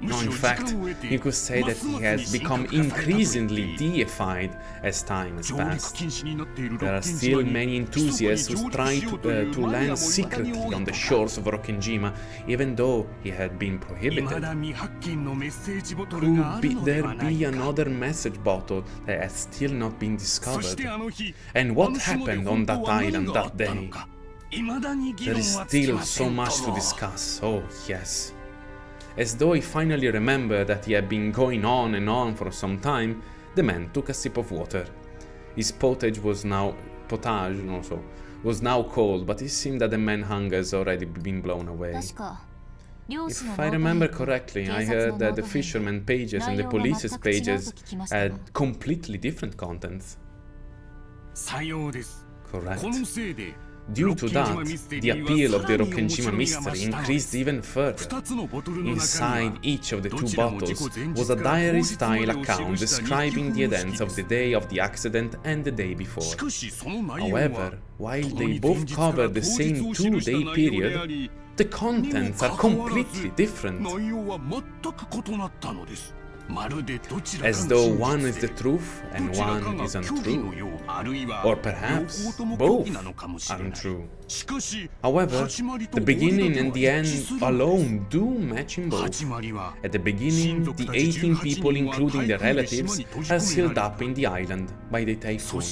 No, in fact, you could say that he has become increasingly deified as time has passed. There are still many enthusiasts who try to land secretly on the shores of Rokkenjima, even though he had been prohibited. Could there be another message bottle that has still not been discovered? And what happened on that island that day? There is still so much to discuss, oh yes. As though he finally remembered that he had been going on and on for some time, the man took a sip of water. His potage was now cold, but it seemed that the man's hunger has already been blown away. If I remember correctly, I heard that the fishermen pages and the police's pages had completely different contents. Correct. Due to that, the appeal of the Rokkenjima mystery increased even further. Inside each of the 2 bottles was a diary-style account describing the events of the day of the accident and the day before. However, while they both cover the same 2-day period, the contents are completely different. As though one is the truth and one is untrue. Or perhaps both are untrue. However, the beginning and the end alone do match in both. At the beginning, the 18 people, including their relatives, are sealed up in the island by the typhoon.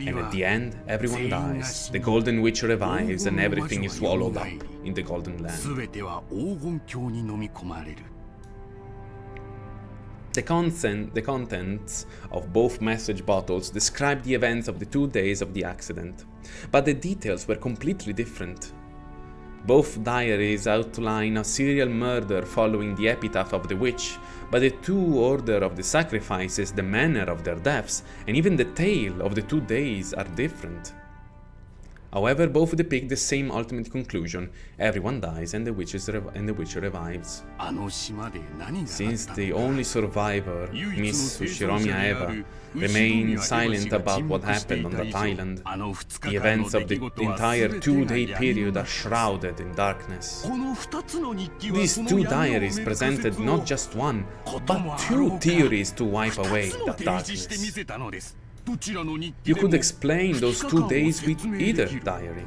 And at the end, everyone dies, the Golden Witch revives, and everything is swallowed up in the Golden Land. The contents of both message bottles describe the events of the 2 days of the accident, but the details were completely different. Both diaries outline a serial murder following the epitaph of the witch, but the 2 order of the sacrifices, the manner of their deaths, and even the tale of the 2 days are different. However, both depict the same ultimate conclusion. Everyone dies and the witch revives. Since the only survivor, Miss Ushiromiya Eva, remained silent about what happened on that island, the events of the entire 2-day period are shrouded in darkness. These 2 diaries presented not just one, but 2 theories to wipe away that darkness. You could explain those 2 days with either diary.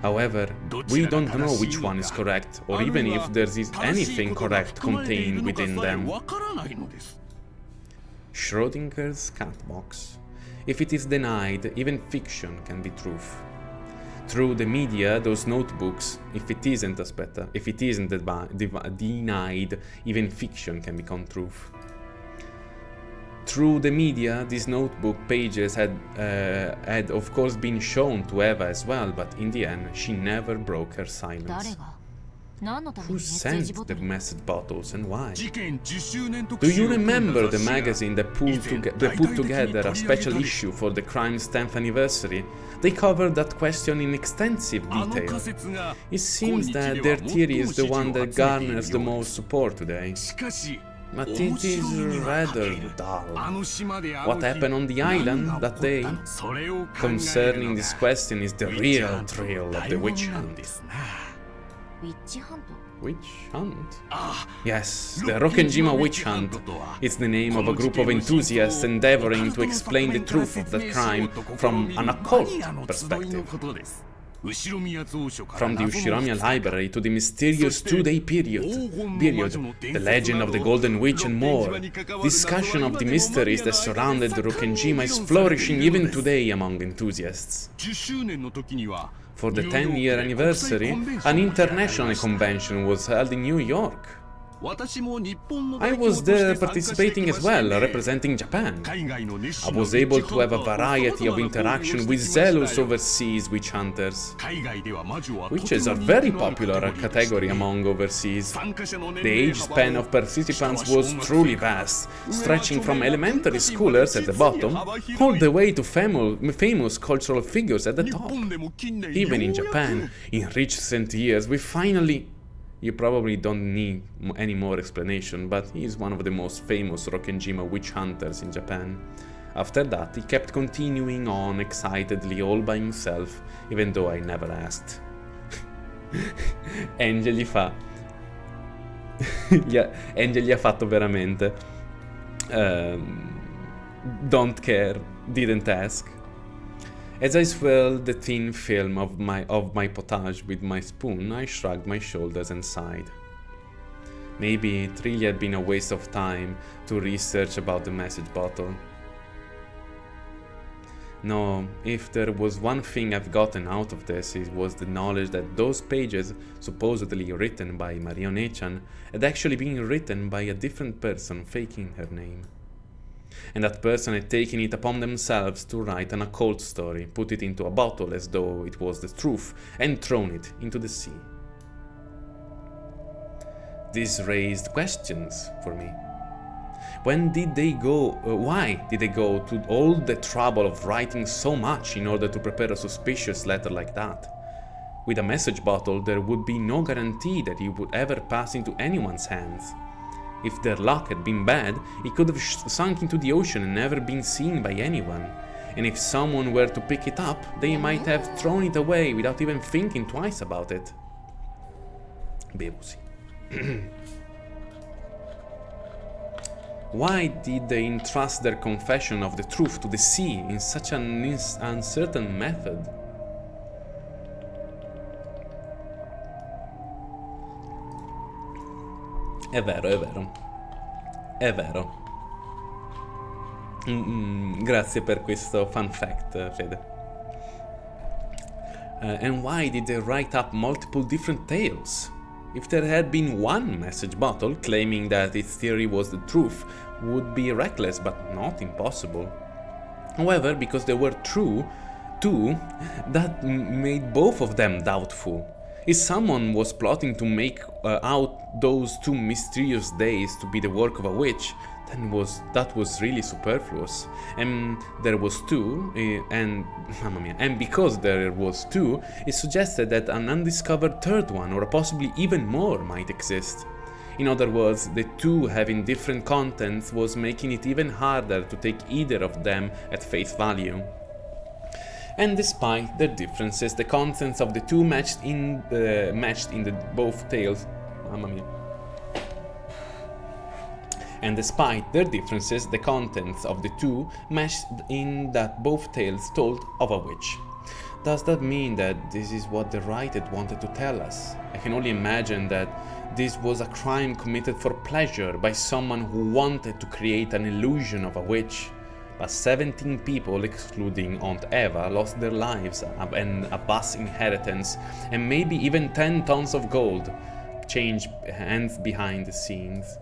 However, we don't know which one is correct, or even if there is anything correct contained within them. Schrodinger's cat box. If it is denied, even fiction can be truth. Through the media, those notebooks, if it isn't denied, even fiction can become truth. Through the media, these notebook pages had of course been shown to Eva as well, but in the end, she never broke her silence. Who sent the message bottles and why? Do you remember the magazine that put together a special issue for the crime's 10th anniversary? They covered that question in extensive detail. It seems that their theory is the one that garners the most support today. But it is rather dull. What happened on the island that day? Concerning this question is the real thrill of the witch hunt. Witch hunt? Yes, the Rokkenjima witch hunt. It's the name of a group of enthusiasts endeavoring to explain the truth of that crime from an occult perspective. From the Ushiromiya library to the mysterious 2-day period, the legend of the Golden Witch and more, discussion of the mysteries that surrounded the Rokkenjima is flourishing even today among enthusiasts. For the 10-year anniversary, an international convention was held in New York. I was there participating as well, representing Japan. I was able to have a variety of interaction with zealous overseas witch hunters. Witches are very popular category among overseas. The age span of participants was truly vast, stretching from elementary schoolers at the bottom, all the way to famous cultural figures at the top. Even in Japan, in recent years, we finally... You probably don't need any more explanation, but he is one of the most famous Rokkenjima witch hunters in Japan. After that, he kept continuing on excitedly all by himself, even though I never asked. Angel gli fa... Angel gli ha fatto veramente. Don't care, didn't ask. As I swirled the thin film of my potage with my spoon, I shrugged my shoulders and sighed. Maybe it really had been a waste of time to research about the message bottle. No, if there was one thing I've gotten out of this, it was the knowledge that those pages, supposedly written by Mario-nechan, had actually been written by a different person faking her name. And that person had taken it upon themselves to write an occult story, put it into a bottle as though it was the truth, and thrown it into the sea. This raised questions for me. Why did they go to all the trouble of writing so much in order to prepare a suspicious letter like that? With a message bottle, there would be no guarantee that it would ever pass into anyone's hands. If their luck had been bad, it could have sunk into the ocean and never been seen by anyone. And if someone were to pick it up, they might have thrown it away without even thinking twice about it. Bevusi. Why did they entrust their confession of the truth to the sea in such an uncertain method? È vero, è vero. È vero. Grazie per questo fun fact, Fede. And why did they write up multiple different tales? If there had been one message bottle claiming that its theory was the truth, would be reckless but not impossible. However, because there were two, that made both of them doubtful. If someone was plotting to make out those 2 mysterious days to be the work of a witch, that was really superfluous. And there was two, and mamma mia, and because there was two, it suggested that an undiscovered third one, or possibly even more, might exist. In other words, the two having different contents was making it even harder to take either of them at face value. And despite their differences, the contents of the two matched in the both tales. Mamma mia. And despite their differences, the contents of the two matched in that both tales told of a witch. Does that mean that this is what the writer wanted to tell us? I can only imagine that this was a crime committed for pleasure by someone who wanted to create an illusion of a witch. But 17 people, excluding Aunt Eva, lost their lives and a vast inheritance, and maybe even 10 tons of gold changed hands behind the scenes.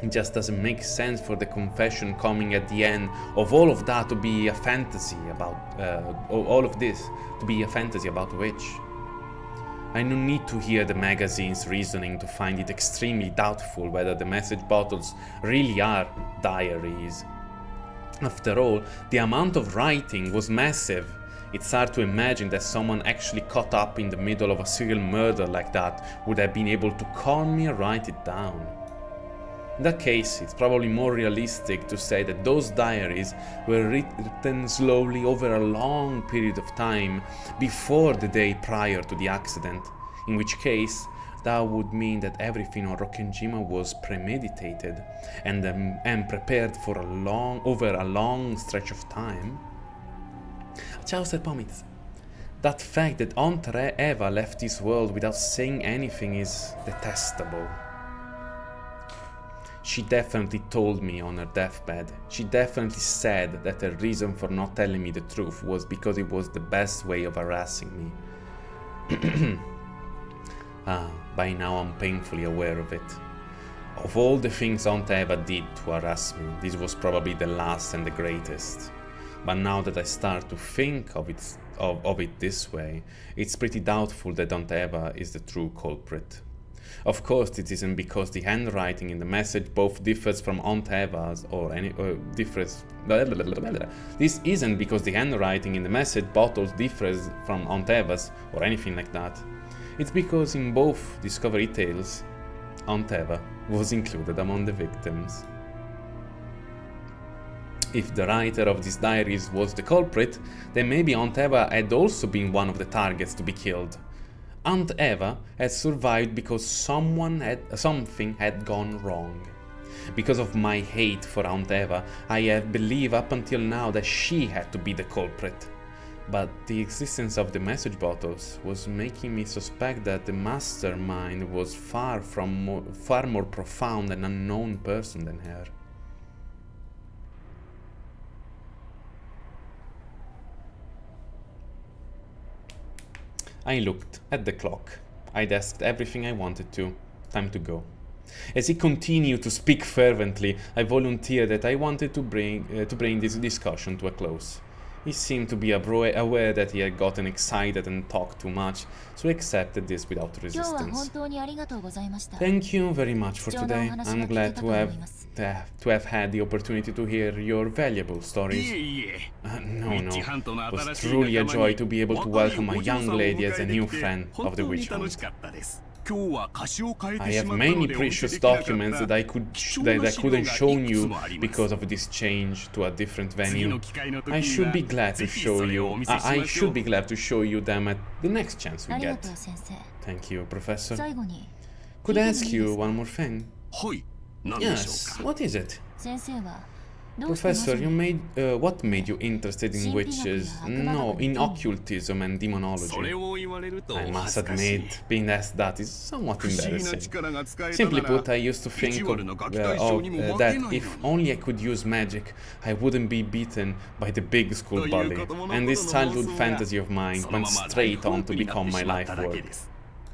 It just doesn't make sense for the confession coming at the end of all of that to be a fantasy about all of this to be a fantasy about a witch. I don't need to hear the magazine's reasoning to find it extremely doubtful whether the message bottles really are diaries. After all, the amount of writing was massive. It's hard to imagine that someone actually caught up in the middle of a serial murder like that would have been able to calmly write it down. In that case, it's probably more realistic to say that those diaries were written slowly over a long period of time before the day prior to the accident, in which case that would mean that everything on Rokkenjima was premeditated and prepared for over a long stretch of time. Ciao, Sir Pomitz. That fact that Aunt Eva left this world without saying anything is detestable. She definitely told me on her deathbed. She definitely said that her reason for not telling me the truth was because it was the best way of harassing me. By now I'm painfully aware of it. Of all the things Aunt Eva did to harass me, this was probably the last and the greatest. But now that I start to think of it this way, it's pretty doubtful that Aunt Eva is the true culprit. Of course, it isn't because the handwriting in the message both differs from Aunt Eva's differs. This isn't because the handwriting in the message bottles differs from Aunt Eva's or anything like that. It's because in both discovery tales, Aunt Eva was included among the victims. If the writer of these diaries was the culprit, then maybe Aunt Eva had also been one of the targets to be killed. Aunt Eva had survived because something had gone wrong. Because of my hate for Aunt Eva, I have believed up until now that she had to be the culprit. But the existence of the message bottles was making me suspect that the mastermind was far more profound and unknown person than her. I looked at the clock. I'd asked everything I wanted to. Time to go. As he continued to speak fervently, I volunteered that I wanted to bring this discussion to a close. He seemed to be aware that he had gotten excited and talked too much, so he accepted this without resistance. Thank you very much for today. I'm glad to have had the opportunity to hear your valuable stories. No, it was truly a joy to be able to welcome a young lady as a new friend of the witch hunt. I have many precious documents that I couldn't show you because of this change to a different venue. I should be glad to show you. I should be glad to show you them at the next chance we get. Thank you, Professor. Could I ask you one more thing? Yes, what is it? Professor, what made you interested in witches? No, in occultism and demonology. I must admit, being asked that is somewhat embarrassing. Simply put, I used to think that if only I could use magic, I wouldn't be beaten by the big school bully, and this childhood fantasy of mine went straight on to become my life work.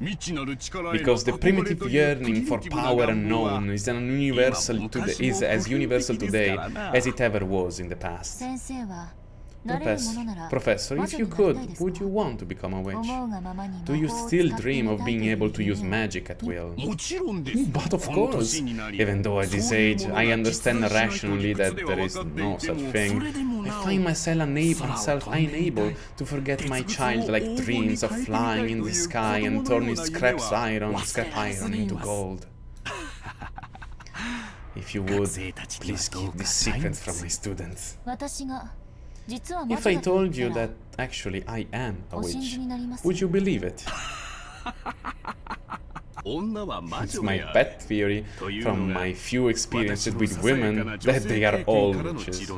Because the primitive yearning for power unknown is as universal today as it ever was in the past. Professor, if you could, would you want to become a witch? Do you still dream of being able to use magic at will? But of course, even though at this age I understand rationally that there is no such thing, I find myself unable to forget my childlike dreams of flying in the sky and turning scrap iron into gold. If you would, please keep this secret from my students. If I told you that actually I am a witch, would you believe it? It's my pet theory from my few experiences with women that they are all witches.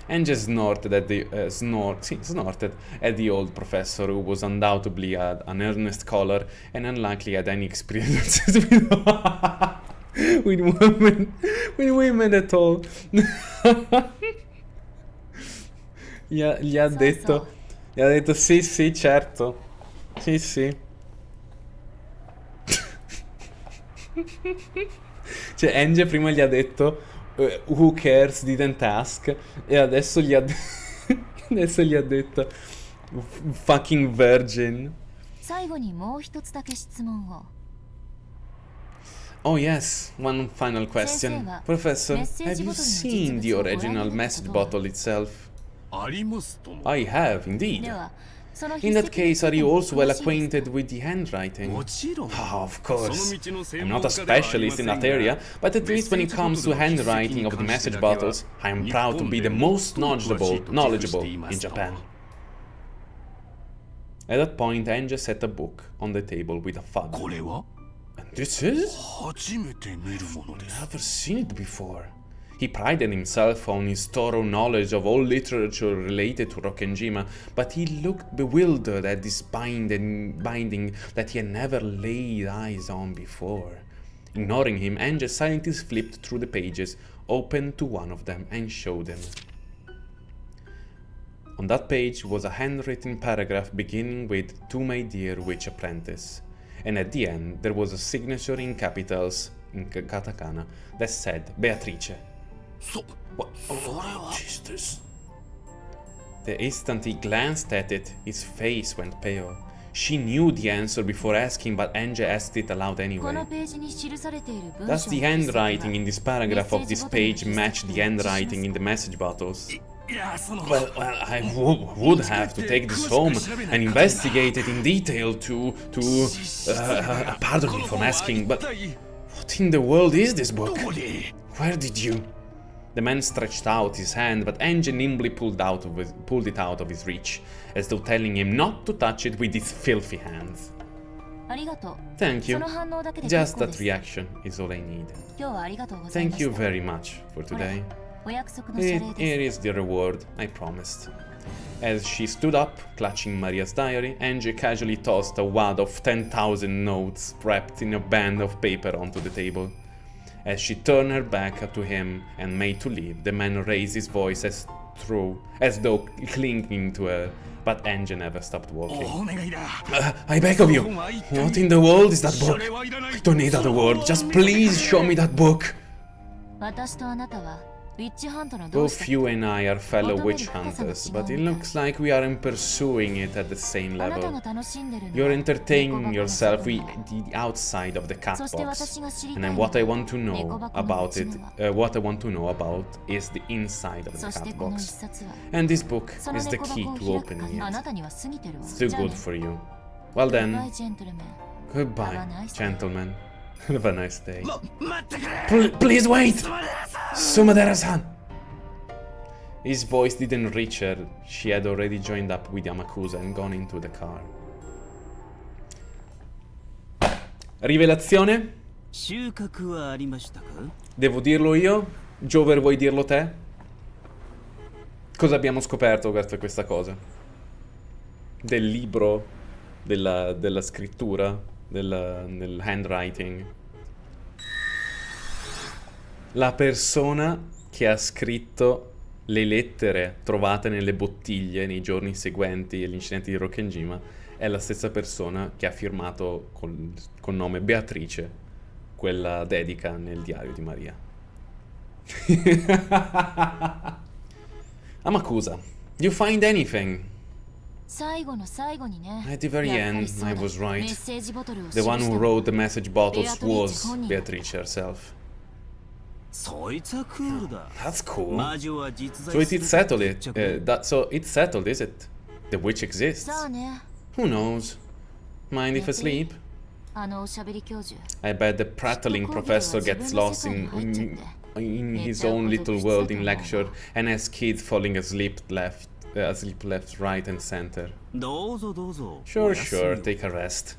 Ange snorted at the old professor, who was undoubtedly an earnest scholar and unlikely had any experiences with women at all. Gli ha detto sì, certo. Sì. Cioè, Ange prima gli ha detto who cares, didn't ask, e adesso gli ha detto fucking virgin. Oh yes, one final question. Professor, have you seen the original message bottle itself? I have, indeed. In that case, are you also well acquainted with the handwriting? Oh, of course. I'm not a specialist in that area, but at least when it comes to handwriting of the message bottles, I am proud to be the most knowledgeable in Japan. At that point, Ange set a book on the table with a thud. And this is? I've never seen it before. He prided himself on his thorough knowledge of all literature related to Rokkenjima, but he looked bewildered at this binding that he had never laid eyes on before. Ignoring him, Ange silently flipped through the pages, opened to one of them, and showed him. On that page was a handwritten paragraph beginning with "To my dear witch apprentice," and at the end there was a signature in capitals, in katakana, that said Beatrice. What is this? The instant he glanced at it, his face went pale. She knew the answer before asking, but Ange asked it aloud anyway. Does the handwriting in this paragraph of this page match the handwriting in the message bottles? Well, I would have to take this home and investigate it in detail pardon me for asking, but what in the world is this book? Where did you... The man stretched out his hand, but Ange nimbly pulled it out of his reach, as though telling him not to touch it with his filthy hands. Thank you. Just that reaction is all I need. Thank you very much for today. Here is the reward I promised. As she stood up, clutching Maria's diary, Ange casually tossed a wad of 10,000 notes wrapped in a band of paper onto the table. As she turned her back to him and made to leave, the man raised his voice as though clinging to her, but Ange never stopped walking. I beg of you, what in the world is that book? I don't need other words, just please show me that book. Both you and I are fellow witch hunters, but it looks like we aren't pursuing it at the same level. You're entertaining yourself with the outside of the cat box, and what I want to know about is the inside of the cat box. And this book is the key to opening it. It's too good for you. Well then, goodbye, gentlemen. Have a nice day. Please wait! Sumadera-san! His voice didn't reach her. She had already joined up with Yamakusa and gone into the car. Rivelazione? Devo dirlo io? Jover, vuoi dirlo te? Cosa abbiamo scoperto per questa cosa? Del libro, della scrittura, nel handwriting. La persona che ha scritto le lettere trovate nelle bottiglie nei giorni seguenti agli incidenti di Rokkenjima è la stessa persona che ha firmato col nome Beatrice quella dedica nel diario di Maria. Amakusa, you find anything? 最後の最後にね。 At the very やっぱり end, そう I だ was right. メッセージボトルを記 The した one の who wrote the message bottles was Beatrice Beatrice herself. そいつはクールだ。 That's cool. 魔女は実 So 在 it する settled 決 it. 着 So it's settled, is it? The witch exists. さあね。 Who knows? Mind if I sleep? あのおしゃべり教授。 I bet the prattling professor gets lost in his own little world in lecture and has kids falling asleep left, right, and center. どうぞどうぞ。 Sure, sure, take a rest.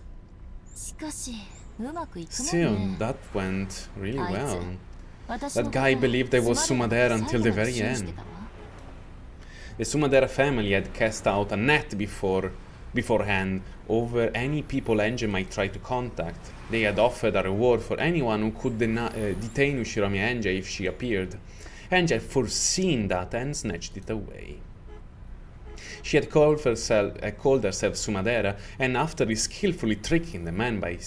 しかし、うまくいくもん Still, ね。 that went really あいつ well. 私の That guy believed I was Sumadera until the very end. The Sumadera family had cast out a net beforehand over any people ENG might try to contact. They had offered a reward for anyone who could detain Ushiromi ENG if she appeared. ENG had foreseen that and snatched it away. She had called herself Sumadera, and after skillfully tricking the man by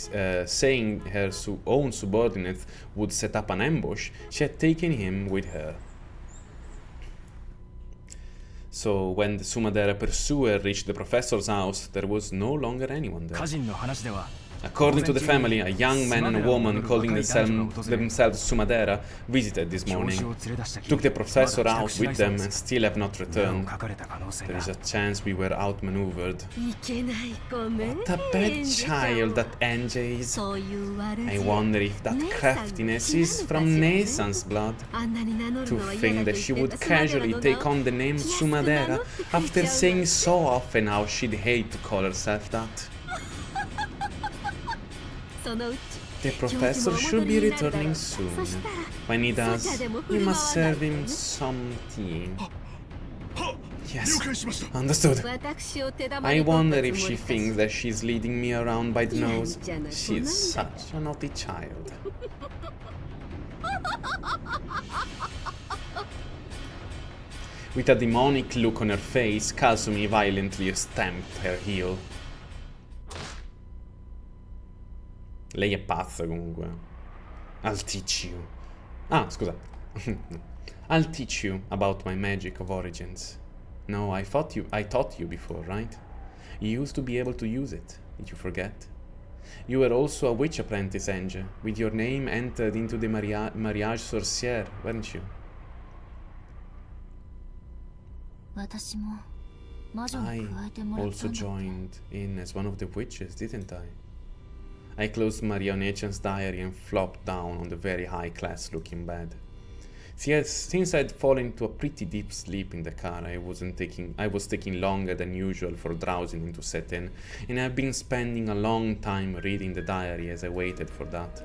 saying her own subordinates would set up an ambush, she had taken him with her. So when the Sumadera pursuer reached the professor's house, there was no longer anyone there. 家人の話では According to the family, a young man and a woman calling themselves Sumadera visited this morning, took the professor out with them and still have not returned. There is a chance we were outmaneuvered. What a bad child that ENG is. I wonder if that craftiness is from Nesan's blood. To think that she would casually take on the name Sumadera after saying so often how she'd hate to call herself that. The professor should be returning soon. When he does, you must serve him some tea. Yes, understood. I wonder if she thinks that she's leading me around by the nose. She's such a naughty child. With a demonic look on her face, Kasumi violently stamped her heel. Lei è pazza comunque. I'll teach you. Ah, scusa. I'll teach you about my magic of origins. No, I taught you before, right? You used to be able to use it. Did you forget? You were also a witch apprentice, ENG. With your name entered into the Mariage Sorcière, weren't you? I also joined in as one of the witches, didn't I? I closed Marionette's diary and flopped down on the very high-class-looking bed. Since I'd fallen into a pretty deep sleep in the car, I was taking longer than usual for drowsing to set in, and I've been spending a long time reading the diary as I waited for that.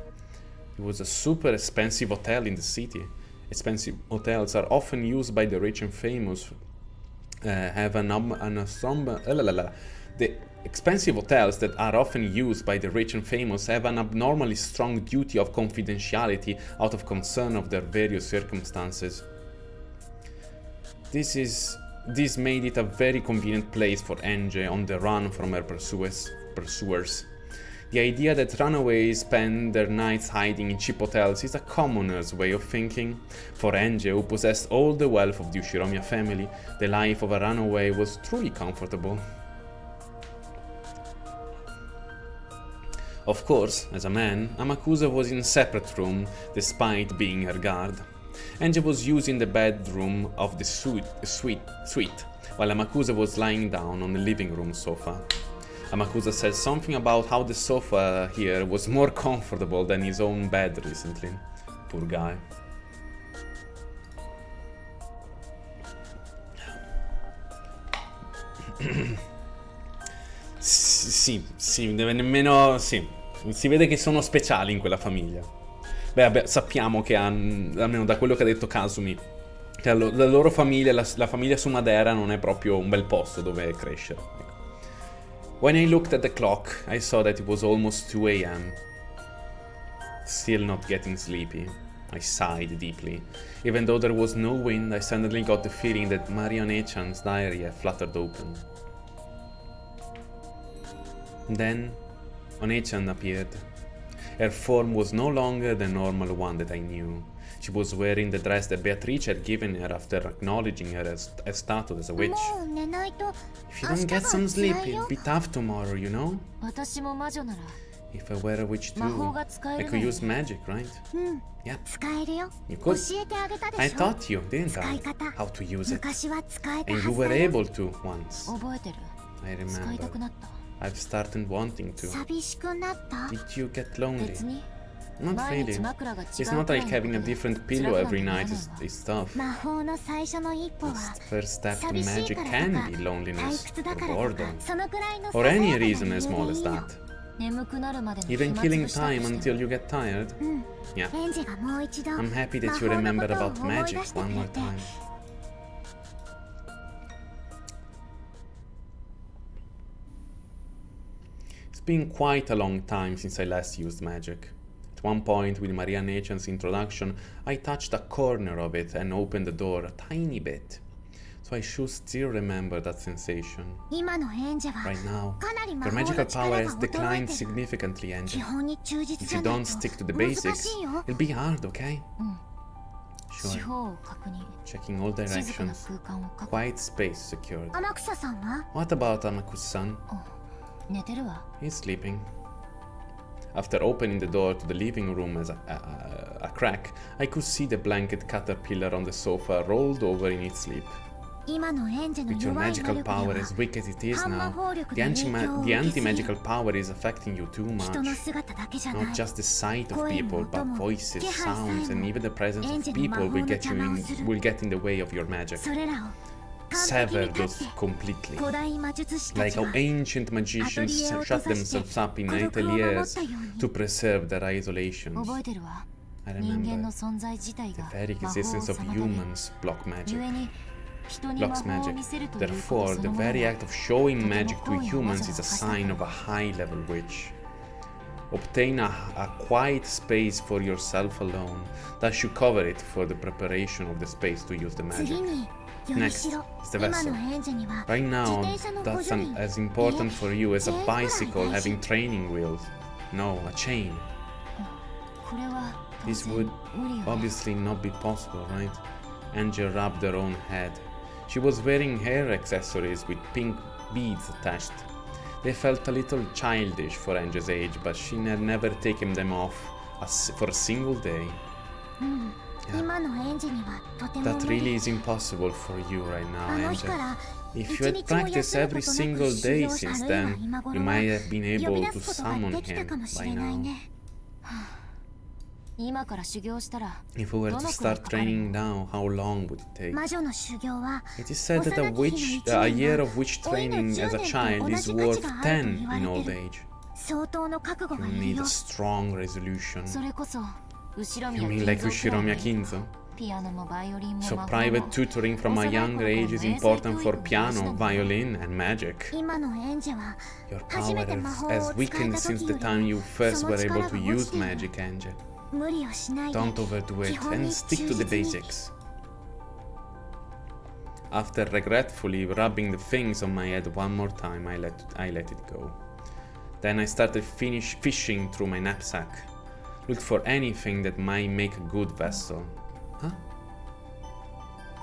It was a super expensive hotel in the city. Expensive hotels are often used by the rich and famous. The expensive hotels that are often used by the rich and famous have an abnormally strong duty of confidentiality out of concern of their various circumstances. This made it a very convenient place for ENG on the run from her pursuers. The idea that runaways spend their nights hiding in cheap hotels is a commoner's way of thinking. For ENG, who possessed all the wealth of the Ushiromi family, the life of a runaway was truly comfortable. Of course, as a man, Amakusa was in a separate room, despite being her guard. ENG was using the bedroom of the suite, while Amakusa was lying down on the living room sofa. Amakusa said something about how the sofa here was more comfortable than his own bed recently. Poor guy. Sì, nemmeno... sì, si vede che sono speciali in quella famiglia. Beh, vabbè, sappiamo che almeno da quello che ha detto Kasumi, che la loro famiglia, la famiglia Sumadera non è proprio un bel posto dove crescere. Ecco. When I looked at the clock, I saw that it was almost 2 a.m. Still not getting sleepy. I sighed deeply. Even though there was no wind, I suddenly got the feeling that Marionette's diary had fluttered open. Then, One-chan appeared. Her form was no longer the normal one that I knew. She was wearing the dress that Beatrice had given her after acknowledging her as status as a witch. もう寝ないと If you don't get some sleep, it'll be tough tomorrow, you know? 私も魔女なら If I were a witch 魔法 too, が使え I る could のよ use magic, right? うん Yeah, 使えるよ you 教 could. えてあげたで I しょ taught you, didn't 使い I? 方 How to use it. 昔は使えた And は you ず were だよ able to once. 覚えてる I 使いたく remember. なった I've started wanting to. 寂しくなった Did you get lonely? 別に Not 毎 really. 日枕が違う It's not like having a different pillow every night is tough. 魔法の最初の一歩は The first step to 寂しい magic から can とか be 退 loneliness 屈だ or からとか boredom. そのくらいの Or ささ any やかな reason 理 as 由で small い as いの that. 眠くなるまでの Even 暇つぶ killing したと time して until も you get tired. うん Yeah. エンジがもう一度 I'm happy that 魔 you 法の remembered ことを about 思い magic 出して one くれ more て time. It's been quite a long time since I last used magic. At one point, with Maria Nechan's introduction, I touched a corner of it and opened the door a tiny bit. So I should still remember that sensation. 今のエンジは Right now, かなり魔 your 法 magical の power 力が has 衰え declined てる significantly, 基 Angel. 本に忠実 If じ you ゃない don't と stick to the 難 basics, しいよ it'll be hard, okay? 四 Sure. 方を確認 Checking all 静かな directions. 空間を確保 Quiet space secured. 天草さんは What about Amaku-san? 寝てるわ He's sleeping. After opening the door to the living room as a crack, I could see the blanket caterpillar on the sofa rolled over in its sleep. 今のエンジの With your 弱い魔 magical 力で power は as weak as it is 反魔 now, 法力 the で影響を the 受けすぎる anti-magical power is affecting you too 人の much. 姿だけじゃない Not just the sight of 声も people, 音 but も voices, 気配さえ sounds, も and even the presence エン of ジの魔 people 法の邪魔をする will get in the way of your magic. それらを完璧 Sever に those 立って completely. 古代魔術師た Like ち how は ancient magicians shut themselves up in ateliers to preserve their 覚 isolations. えてるわ I 人間 remember の存在自体 the が very 魔法を existence of 妨げ humans block magic. 故に人に魔 Blocks 法を magic. 見せるということ Therefore, そ the のもの very は act of showing とても magic to 行為の魔 humans 女 is a の証 sign of a high level witch. Obtain a quiet space for yourself alone. Thus, you cover it for the preparation of the space to use the 次 magic. により Next しろ is the 今 vessel. のエンジには Right 自 now, 転車の補 that's 助輪 as important for you as a チェーンくらい bicycle 大事 having training wheels. No, a chain. これは当 This 然 would 無理よね obviously not be possible, right? Angel rubbed her own head. She was wearing hair accessories with pink beads attached. They felt a little childish for Angel's age, but she had never taken them off for a single day. 今のエンジにはとても That 無理 really is impossible for you right あ now, の日か Angel. ら If 一 you had 日も practiced 休む every ことなく single 修 day 行し since あるいは then, 今 you 頃は might have been 呼び able 出 to すことが summon できたか him もし by れない now. ね今から修行したら If we were ど to のくらい start かかる training now, how long would it take? 魔女の修行は It is said that a year of witch training as a child is worth 10 in old age. 相当の覚悟 You がいる need よ a strong resolution. それこそ後ろ You 宮 mean like 金蔵くらい Ushiromiya Kinzo? ピアノもバイオリンも So 魔法 private も tutoring from a younger age is important for piano, violin, and magic. 今のエンジは Your 初めて power 魔法 has を使え weakened た since 時 the よ time り you first その were 力 able が to 落 use ちている magic, Angel. 無理をしないで Don't overdo it and stick to the basics. After regretfully rubbing the things on my head one more time, I let it go. Then I started fishing through my knapsack. Looked for anything that might make a good vessel. Huh?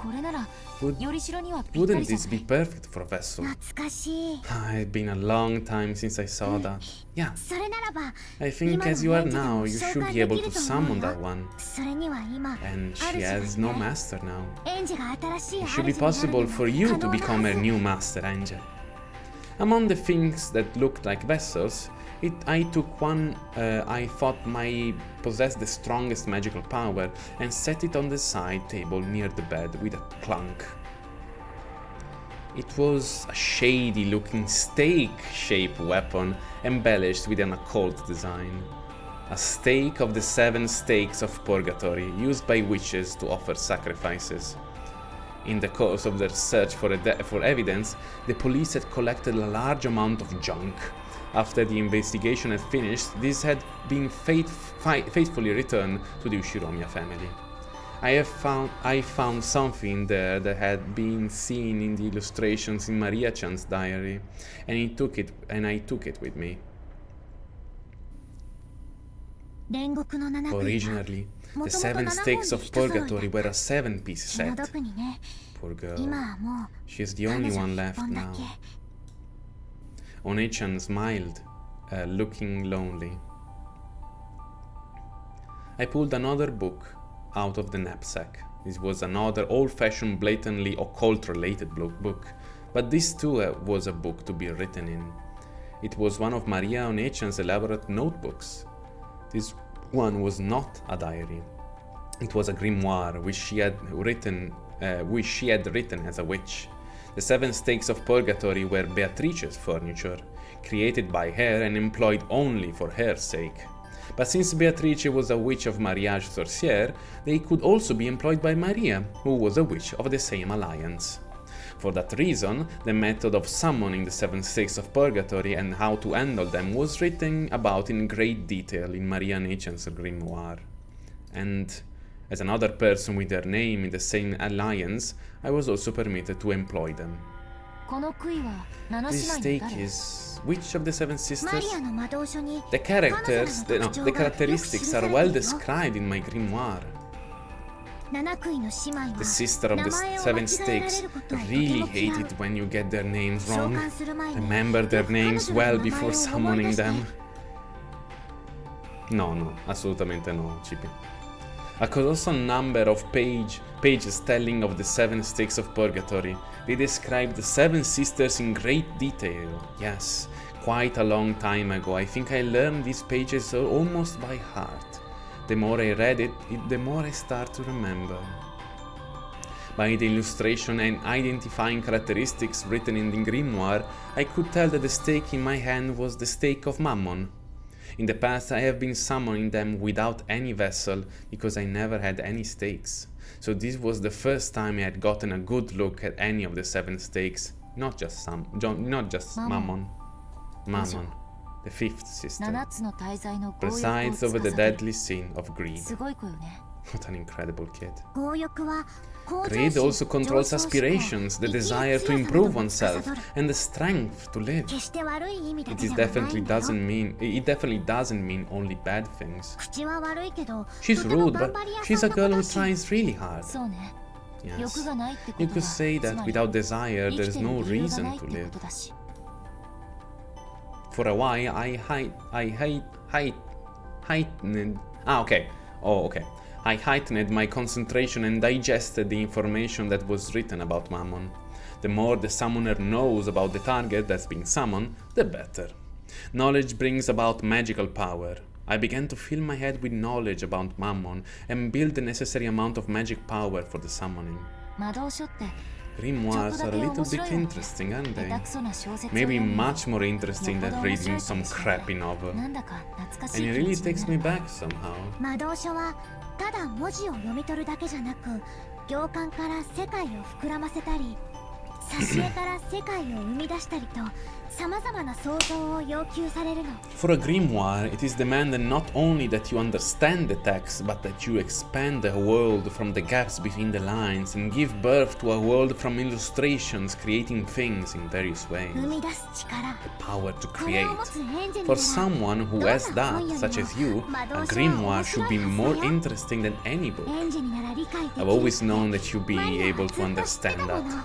これなら Would- よりしろにはぴったり Wouldn't じゃ this な be い perfect for a vessel? 懐かしい It's been a long time since I saw that. Yeah, それならば I think 今の as you are エンジで now, も you 召 should 喚 be で able き to ると思う summon よ that one. それには今 And あ she る has 種 no ね master now. エンジが新しい It 主 should be になる possible のも for you 可 to 能な become は a ず new master, Angel. Among the things that looked like vessels, I took one I thought might possess the strongest magical power and set it on the side table near the bed with a clunk. It was a shady looking stake-shaped weapon embellished with an occult design. A stake of the 7 stakes of purgatory used by witches to offer sacrifices. In the course of their search for evidence, the police had collected a large amount of junk. After the investigation had finished, this had been faithfully returned to the Ushiromiya family. I found something there that had been seen in the illustrations in Maria-chan's diary, and I took it with me. 煉獄の7国は Originally, The 7 stakes of purgatory were a 7-piece 気の set. 毒にね。 Poor girl. 今はもう She's the only one left 本だ now. け。 Onechan smiled, looking lonely. I pulled another book out of the knapsack. This was another old-fashioned, blatantly occult-related book, but this too was a book to be written in. It was one of Maria Onechan's elaborate notebooks. This one was not a diary. It was a grimoire which she had written as a witch. The 7 stakes of purgatory were Beatrice's furniture, created by her and employed only for her sake. But since Beatrice was a witch of Mariage Sorcière, they could also be employed by Maria, who was a witch of the same alliance. For that reason, the method of summoning the 7 stakes of purgatory and how to handle them was written about in great detail in Maria Onechan's grimoire. And as another person with their name in the same alliance, I was also permitted to employ them. この杭は七 This 姉妹 stake の誰？ is which of the 7マ sisters? リアの魔導書に The characteristics are well described in my grimoire. 七杭の姉妹は The sister of the 7 stakes really hate it when you get their names 召 wrong. 喚する前に Remember their names 彼 well 女の名前 before を思い summoning 出して them. No, assolutamente no, Cipi. A colossal number of pages telling of the 7 stakes of purgatory. They describe the 7 sisters in great detail. Yes, quite a long time ago. I think I learned these pages almost by heart. The more I read it, the more I start to remember. By the illustration and identifying characteristics written in the grimoire, I could tell that the stake in my hand was the stake of Mammon. In the past, I have been summoning them without any vessel because I never had any stakes. So this was the first time I had gotten a good look at any of the 7 stakes, not just Mammon. Mammon, the 5th sister, 7つの大罪の強欲を presides over the 司る deadly sin of greed. すごい子よね。 What an incredible kid. 強欲は向上 Greed 心 also controls 上昇志向 aspirations, the 生きる desire to 強さなど improve も oneself, 司る and the strength to live. 決して悪い意味だ It け is ではないん definitely だよ doesn't mean only bad things. 口は悪いけど She's とても rude, 頑 but 張り屋 she's さ a んな girl 子 who だし tries really hard. そうね。 Yes. 欲がないってこ You と could は say つ that まり without desire, 生き there's てる no 理由が reason ないっ to てこ live. とだし。 For a while, I heightened my concentration and digested the information that was written about Mammon. The more the summoner knows about the target that's being summoned, the better. Knowledge brings about magical power. I began to fill my head with knowledge about Mammon and build the necessary amount of magic power for the summoning. 魔導書って Grimoires are a little bit interesting, aren't 下 they? 手くそな小説を Maybe 読むの much more interesting than reading some crappy novel. なんだか懐かし And い it 気 really 持ちに takes な me る back somehow. 魔導書はただ文字を読み取るだけじゃなく行間から世界を膨らませたり挿絵から世界を生み出したりと様々な想像を要求されるの For a grimoire, it is demanded not only that you understand the text, but that you expand the world from the gaps between the lines and give birth to a world from illustrations, creating things in various ways. 生み出す力 Power to これを create. 持つエンジェルに For は someone who has that, such as you, a grimoire should be more interesting than any book. エンジェルなら理解でき I've る always known that you'd be マリアは able ず to っと知って understand たも that. の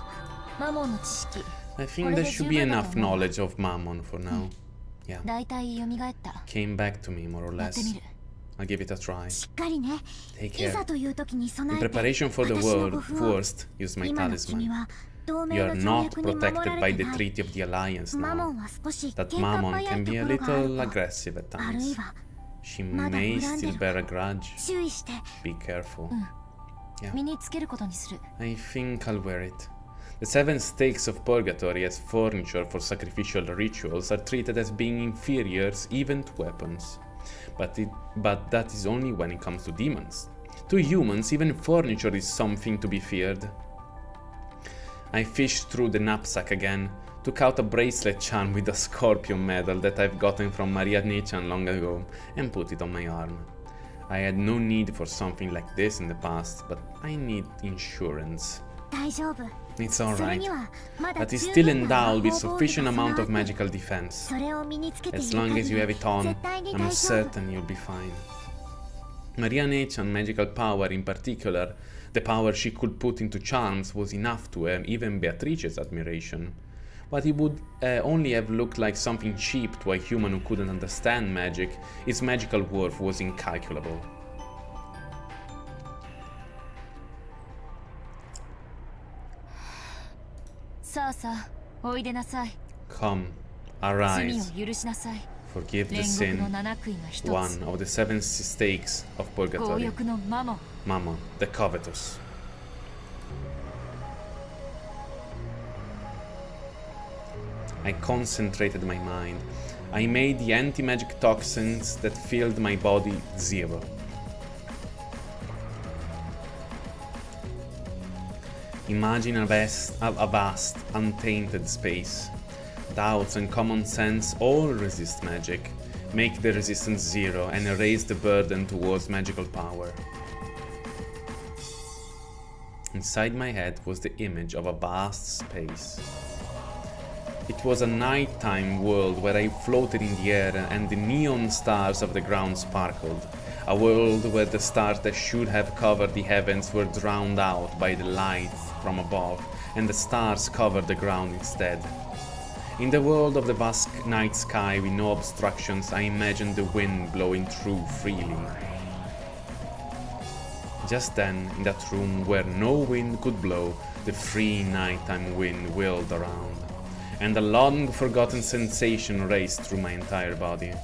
マモンの知識 I think there should be enough knowledge of Mammon for now. Yeah, 大体蘇った came back to me more or やって less. みる I'll give it a try. しっかりね Take いざ care. という時に備 In えて preparation for the 私の護符を worst, use my 今の君 talisman. は同盟 You の are 条 not 約に守ら protected れ by て the ない Treaty of the Alliance マモ now. ンは少し That 喧嘩 Mammon 早 can いと be こ a ろがある little と aggressive at あるい times. は She まだ may 恨んで still る bear a grudge. 注意して Be careful. 身につけることにする I think I'll wear it. The 7 stakes of purgatory as furniture for sacrificial rituals are treated as being inferiors even to weapons. But that is only when it comes to demons. To humans, even furniture is something to be feared. I fished through the knapsack again, took out a bracelet charm with a scorpion medal that I've gotten from Maria Onechan long ago, and put it on my arm. I had no need for something like this in the past, but I need insurance. 大丈夫 It's それ alright, にはまだ but it's 十 still 分な endowed with 魔法防御 sufficient が amount 備わ of って magical defense. それを身につけてい As る long 限 as you have り it on, 絶対に I'm 大丈夫 certain you'll be fine. Mariane's magical power, in particular, the power she could put into charms, was enough to earn even Beatrice's admiration. But it would only have looked like something cheap to a human who couldn't understand magic. Its magical worth was incalculable. Come, arise, forgive the sin, one of the 7 stakes of purgatory, Mammon, the covetous. I concentrated my mind. I made the anti-magic toxins that filled my body 0. Imagine a vast, untainted space. Doubts and common sense all resist magic. Make the resistance 0 and erase the burden towards magical power. Inside my head was the image of a vast space. It was a nighttime world where I floated in the air and the neon stars of the ground sparkled. A world where the stars that should have covered the heavens were drowned out by the lights from above, and the stars covered the ground instead. In the world of the vast night sky with no obstructions, I imagined the wind blowing through freely. Just then, in that room where no wind could blow, the free nighttime wind whirled around, and a long-forgotten sensation raced through my entire body.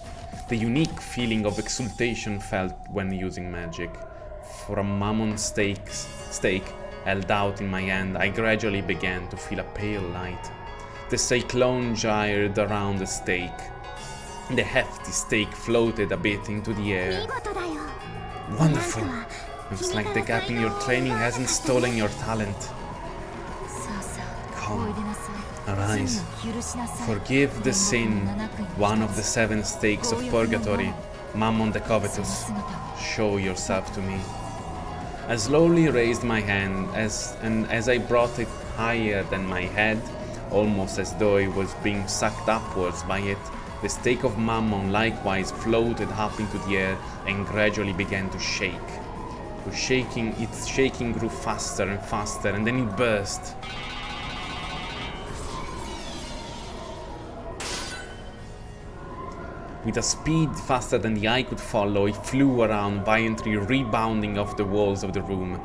The unique feeling of exultation felt when using magic. For a Mammon stake held out in my hand, I gradually began to feel a pale light. The cyclone gyred around the stake. The hefty stake floated a bit into the air. Wonderful! Looks like the gap in your training hasn't stolen your talent. Come, arise. Forgive the sin, one of the 7 stakes of purgatory, Mammon the covetous. Show yourself to me. I slowly raised my hand, as I brought it higher than my head, almost as though it was being sucked upwards by it, the stake of Mammon likewise floated up into the air and gradually began to shake. Its shaking grew faster and faster, and then it burst. With a speed faster than the eye could follow, it flew around, violently rebounding off the walls of the room.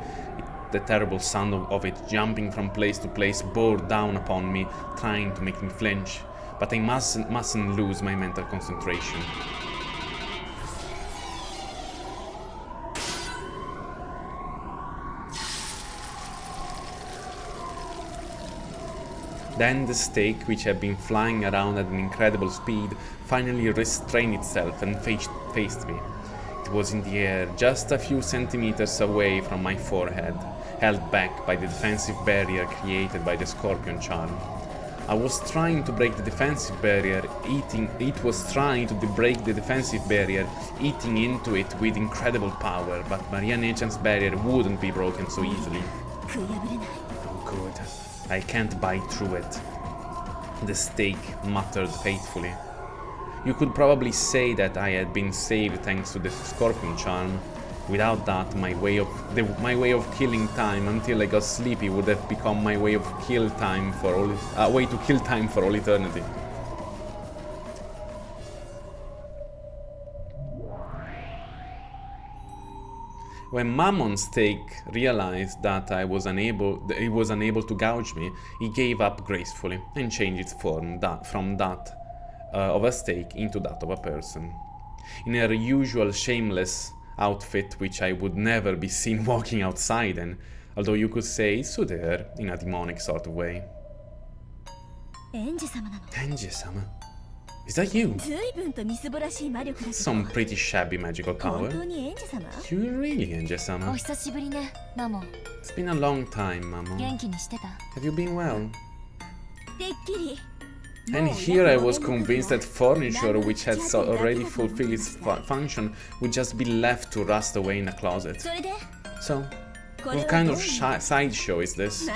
The terrible sound of it jumping from place to place bore down upon me, trying to make me flinch. But I mustn't lose my mental concentration. Then the stake, which had been flying around at an incredible speed, finally restrained itself and faced me. It was in the air, just a few centimeters away from my forehead, held back by the defensive barrier created by the scorpion charm. I was trying to break the defensive barrier, eating into it with incredible power, but Mariane's barrier wouldn't be broken so easily. Oh good, I can't bite through it, the stake muttered faithfully. You could probably say that I had been saved thanks to the scorpion charm. Without that, my way of killing time until I got sleepy would have become my way to kill time for all eternity. When Mammon's stake realized that it was unable to gouge me, he gave up gracefully and changed its form from that of a stake into that of a person. In her usual shameless outfit, which I would never be seen walking outside in, although you could say it suited her in a demonic sort of way. Enji-sama? Is that you? Some pretty shabby magical power. You really, Enji-sama? It's been a long time, Mammon. Have you been well? And here I was convinced that furniture which had already fulfilled its function would just be left to rust away in a closet. So, what kind of sideshow is this?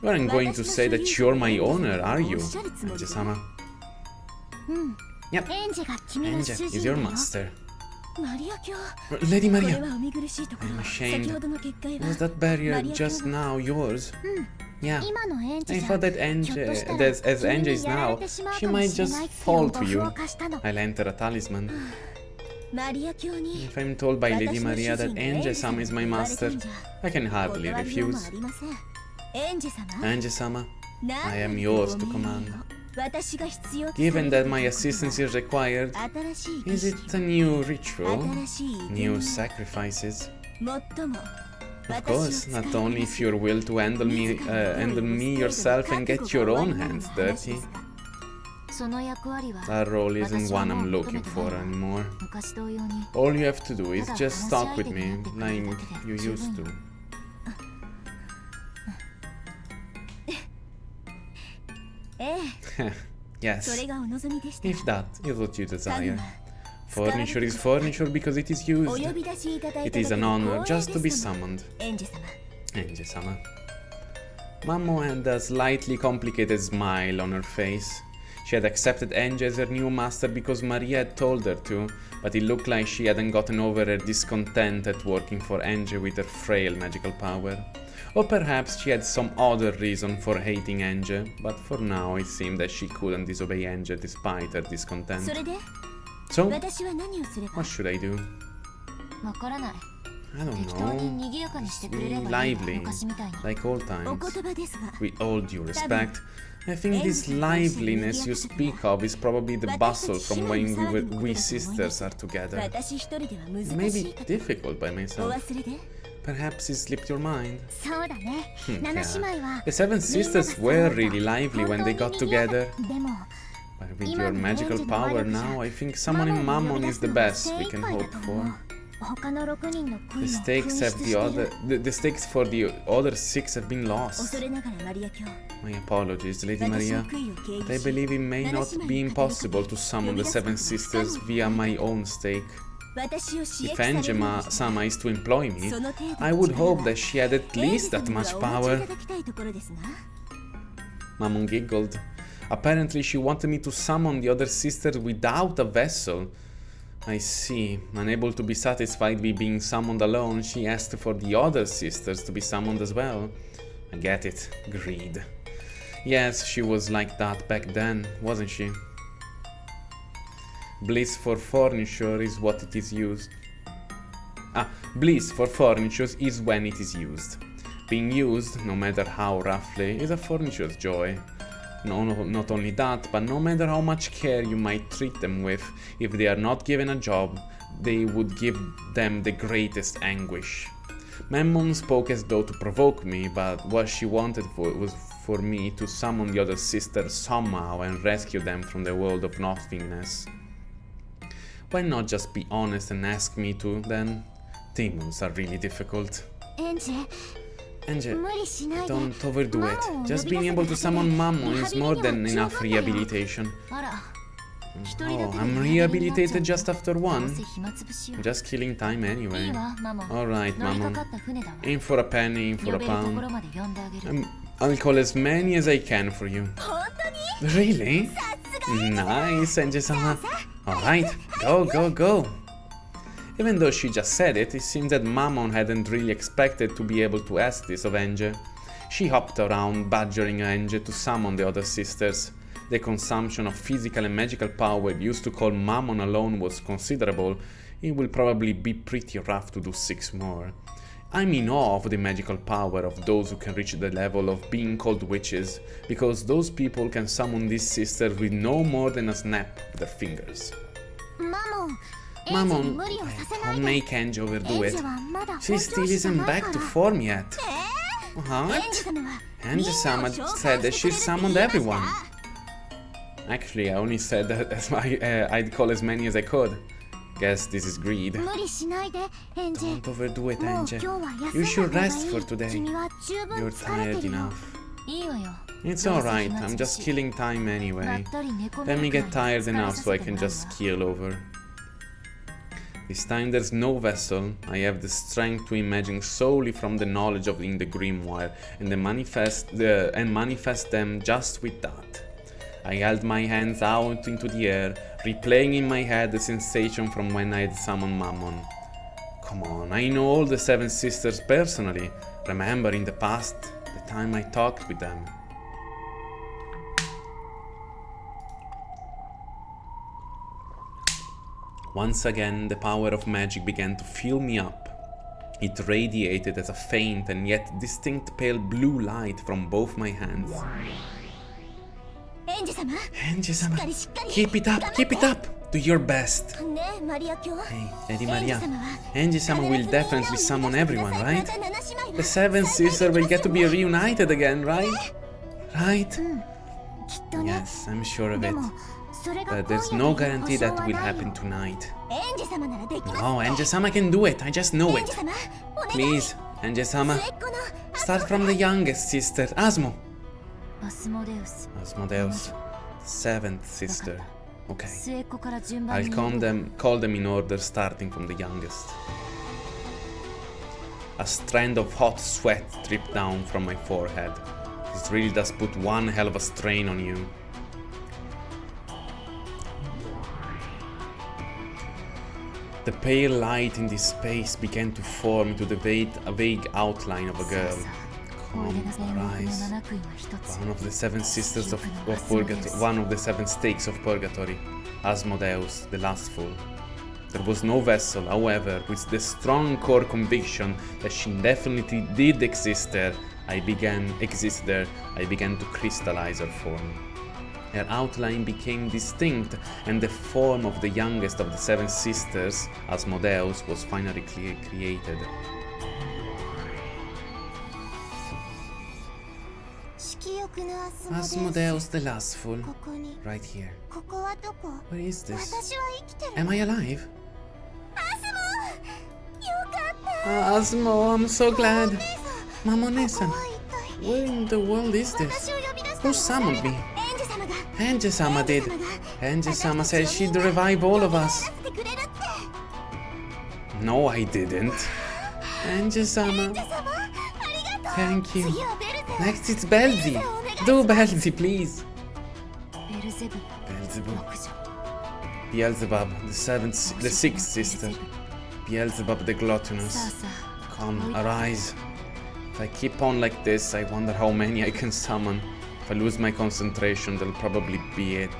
You aren't going to say that you're my owner, are you, Enji-sama? Yep, Enji is your master. Lady Maria, I'm ashamed. Was that barrier just now yours? Yeah, I thought that as Ange is now, she might just fall to you. I lent her a talisman. If I'm told by Lady Maria that Ange-sama is my master, I can hardly refuse. Ange-sama, I am yours to command. Given that my assistance is required, is it a new ritual? New sacrifices? Of course, not only if you're willing to handle me yourself and get your own hands dirty. That role isn't one I'm looking for anymore. All you have to do is just talk with me like you used to. Yes, if that is what you desire. Furniture is furniture because it is used. It is an honor just to be summoned. Ange-sama. Mamo had a slightly complicated smile on her face. She had accepted Ange as her new master because Maria had told her to, but it looked like she hadn't gotten over her discontent at working for Ange with her frail magical power. Or perhaps she had some other reason for hating Ange, but for now it seemed that she couldn't disobey Ange despite her discontent. So, what should I do? I don't know. Just be lively, like old times. With all due respect, I think this liveliness you speak of is probably the bustle from when we sisters are together. It may be difficult by myself. Perhaps it slipped your mind. Yeah. The seven sisters were really lively when they got together. But with your magical power now, I think summoning Mammon is the best we can hope for. The stakes for the other six have been lost. My apologies, Lady Maria, but I believe it may not be impossible to summon the seven sisters via my own stake. If Ange-sama is to employ me, I would hope that she had at least that much power. Mammon giggled. Apparently she wanted me to summon the other sisters without a vessel. I see. Unable to be satisfied with being summoned alone, she asked for the other sisters to be summoned as well. I get it. Greed. Yes, she was like that back then, wasn't she? Bliss for furniture is what it is used. Bliss for furniture is when it is used. Being used, no matter how roughly, is a furniture's joy. No, not only that, but no matter how much care you might treat them with, if they are not given a job, they would give them the greatest anguish. Mammon spoke as though to provoke me, but what she wanted was for me to summon the other sisters somehow and rescue them from the world of nothingness. Why not just be honest and ask me to, then? Demons are really difficult. Ange, don't overdo it. Just being able to summon Mammon is more than enough rehabilitation. Oh, I'm rehabilitated just after one? Just killing time anyway. Alright, Mammon. In for a penny, in for a pound. I'll call as many as I can for you. Really? Nice, Ange-sama. Alright, go, go, go. Even though she just said it, it seems that Mammon hadn't really expected to be able to ask this of Ange. She hopped around, badgering Ange to summon the other sisters. The consumption of physical and magical power used to call Mammon alone was considerable. It will probably be pretty rough to do 6 more. I'm in awe of the magical power of those who can reach the level of being called witches, because those people can summon these sisters with no more than a snap of their fingers. Mammon, don't make Ange overdo it. She still isn't back to form yet. What? Ange-sama said that she summoned everyone. Actually, I only said that I'd call as many as I could. Guess this is greed. Don't overdo it, Ange. You should rest for today. You're tired enough. It's alright, I'm just killing time anyway. Let me get tired enough so I can just keel over. This time there's no vessel. I have the strength to imagine solely from the knowledge of in the grimoire and manifest them just with that. I held my hands out into the air, replaying in my head the sensation from when I had summoned Mammon. Come on, I know all the 7 sisters personally. Remember in the past, the time I talked with them. Once again, the power of magic began to fill me up. It radiated as a faint and yet distinct pale blue light from both my hands. Enji-sama, keep it up, do your best. Hey, Lady Maria, Enji-sama will definitely summon everyone, right? The 7 sisters will get to be reunited again, right? Right? Yes, I'm sure of it. But there's no guarantee that will happen tonight. No, Enji-sama can do it, I just know it. Please, Enji-sama, start from the youngest sister, Asmo. Asmodeus, 7th sister. Okay. I'll call them in order, starting from the youngest. A strand of hot sweat dripped down from my forehead. This really does put one hell of a strain on you. The pale light in this space began to form into the vague outline of a girl. Calm, arise. One of the 7 sisters of Purgatory, one of the 7 stakes of Purgatory, Asmodeus, the lastful. There was no vessel, however, with the strong core conviction that she definitely did exist there. I began to crystallize her form. Her outline became distinct, and the form of the youngest of the 7 sisters, Asmodeus, was finally created. Asmodeus the lastful, right here. Where is this? Am I alive? Asmo, I'm so glad. Mamone-san, where in the world is this? Who summoned me? Enji-sama did. Enji-sama said she'd revive all of us. No, I didn't. Enji-sama. Thank you. Next it's Belzi. Do Belzi, please. Beelzebub, the 6th sister. Beelzebub the gluttonous. Come, arise. If I keep on like this, I wonder how many I can summon. If I lose my concentration, that'll probably be it.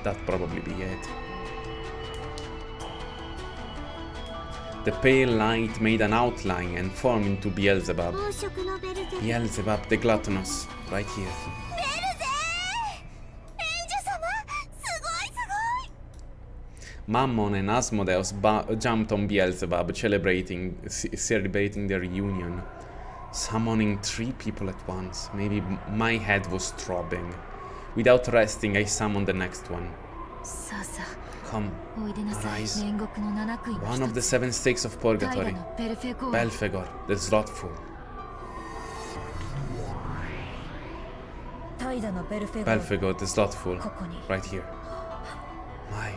The pale light made an outline and formed into Beelzebub. Beelzebub the gluttonous, right here. Mammon and Asmodeus jumped on Beelzebub, celebrating their reunion. Summoning 3 people at once. Maybe my head was throbbing. Without resting, I summoned the next one. Come, arise. One of the 7 stakes of Purgatory. Belphegor, the slothful. Belphegor, the slothful. Right here. My.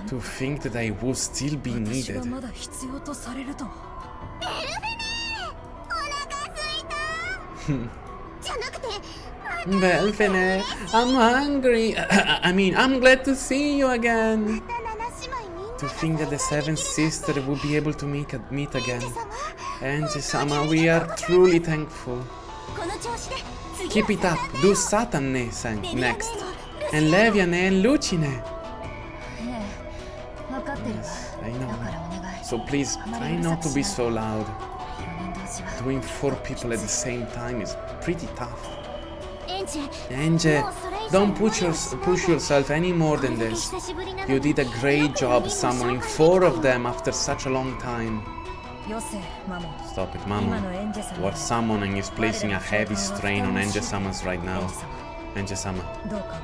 To think that I would still be needed. Belphene, I'm hungry. I mean, I'm glad to see you again. To think that the 7th sister will be able to meet again. Enji-sama, we are truly thankful. Keep it up. Do Satan next. And Leviane and Lucine. Yes, I know. So please, try not to be so loud. Doing 4 people at the same time is pretty tough. Enji, don't push yourself any more than this. You did a great job summoning 4 of them after such a long time. Stop it, Mama. What summoning is placing a heavy strain on Enji-sama's right now. Enji-sama,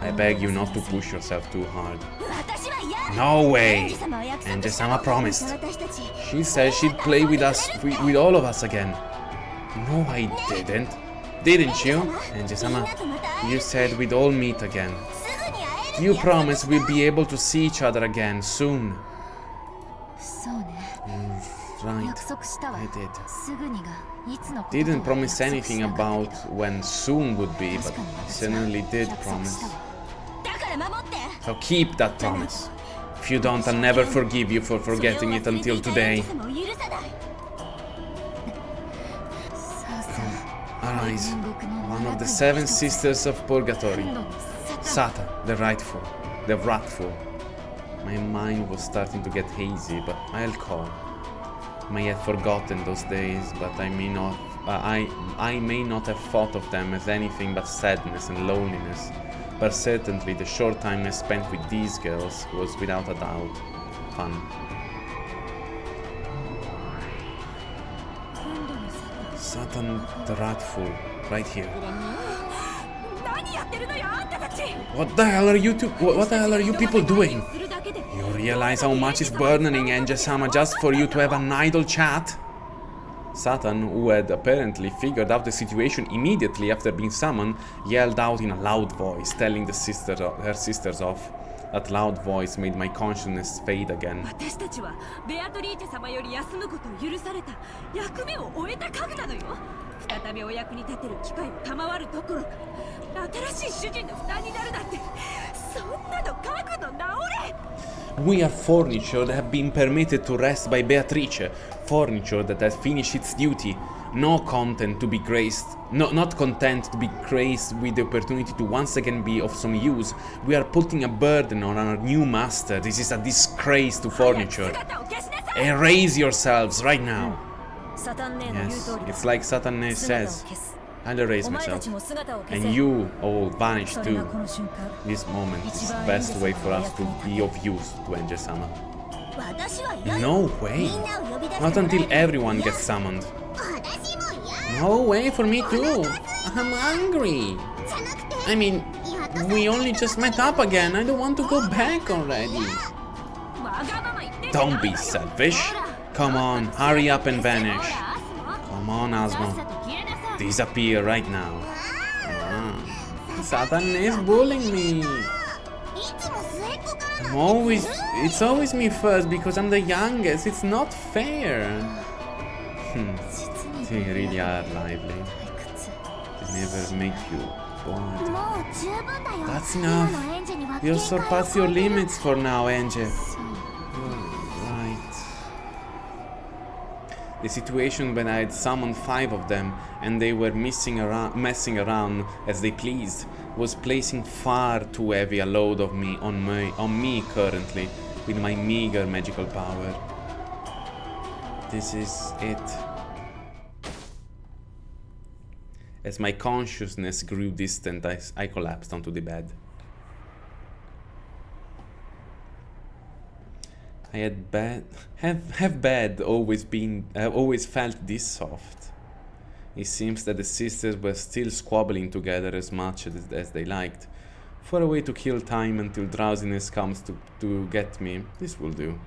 I beg you not to push yourself too hard. No way! Enji-sama promised. She said she'd play with us, with all of us again. No, I didn't. Didn't you? Enji-sama, you said we'd all meet again. You promised we'd be able to see each other again soon. Right, I did. Didn't promise anything about when soon would be, but I certainly did promise. So keep that promise. If you don't, I'll never forgive you for forgetting it until today. Arise, one of the 7 sisters of Purgatory. Satan, the wrathful. My mind was starting to get hazy, but I'll call. I may have forgotten those days, but I may not have thought of them as anything but sadness and loneliness. But certainly the short time I spent with these girls was without a doubt fun. Satan the wrathful, right here. What the hell are you people doing? You realize how much is burdening ENG-sama just for you to have an idle chat? Satan, who had apparently figured out the situation immediately after being summoned, yelled out in a loud voice, telling her sisters off. That loud voice made my consciousness fade again. We are furniture that have been permitted to rest by Beatrice, furniture that has finished its duty, not content to be graced with the opportunity to once again be of some use. We are putting a burden on our new master. This is a disgrace to furniture. Erase yourselves right now. Yes, it's like Satan says. I'll erase myself. And you all vanish too. This moment is the best way for us to be of use to ENG-sama. No way! Not until everyone gets summoned. No way for me too! I'm hungry! I mean, we only just met up again. I don't want to go back already. Don't be selfish. Come on, hurry up and vanish. Come on, Asmo. Disappear right now. Satan is bullying me. It's always me first because I'm the youngest. It's not fair. They really are lively. They never make you bored. That's enough. You've surpassed your limits for now, ENG. The situation when I had summoned 5 of them and they were messing around as they pleased was placing far too heavy a load of me on me currently with my meager magical power. This is it. As my consciousness grew distant, I collapsed onto the bed. Have bed always felt this soft? It seems that the sisters were still squabbling together as much as they liked. For a way to kill time until drowsiness comes to get me, this will do.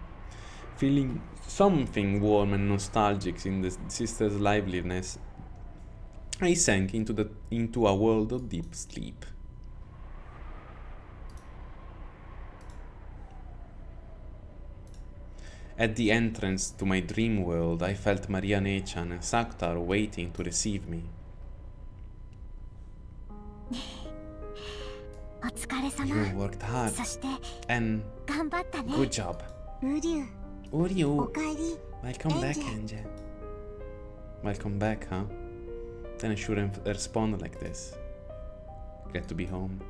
Feeling something warm and nostalgic in the sisters' liveliness, I sank into a world of deep sleep. At the entrance to my dream world, I felt Maria Nechan and Saktar waiting to receive me. You worked hard, and good job. Uryu, welcome back, ENG. Welcome back, huh? Then I shouldn't respond like this. Glad to be home.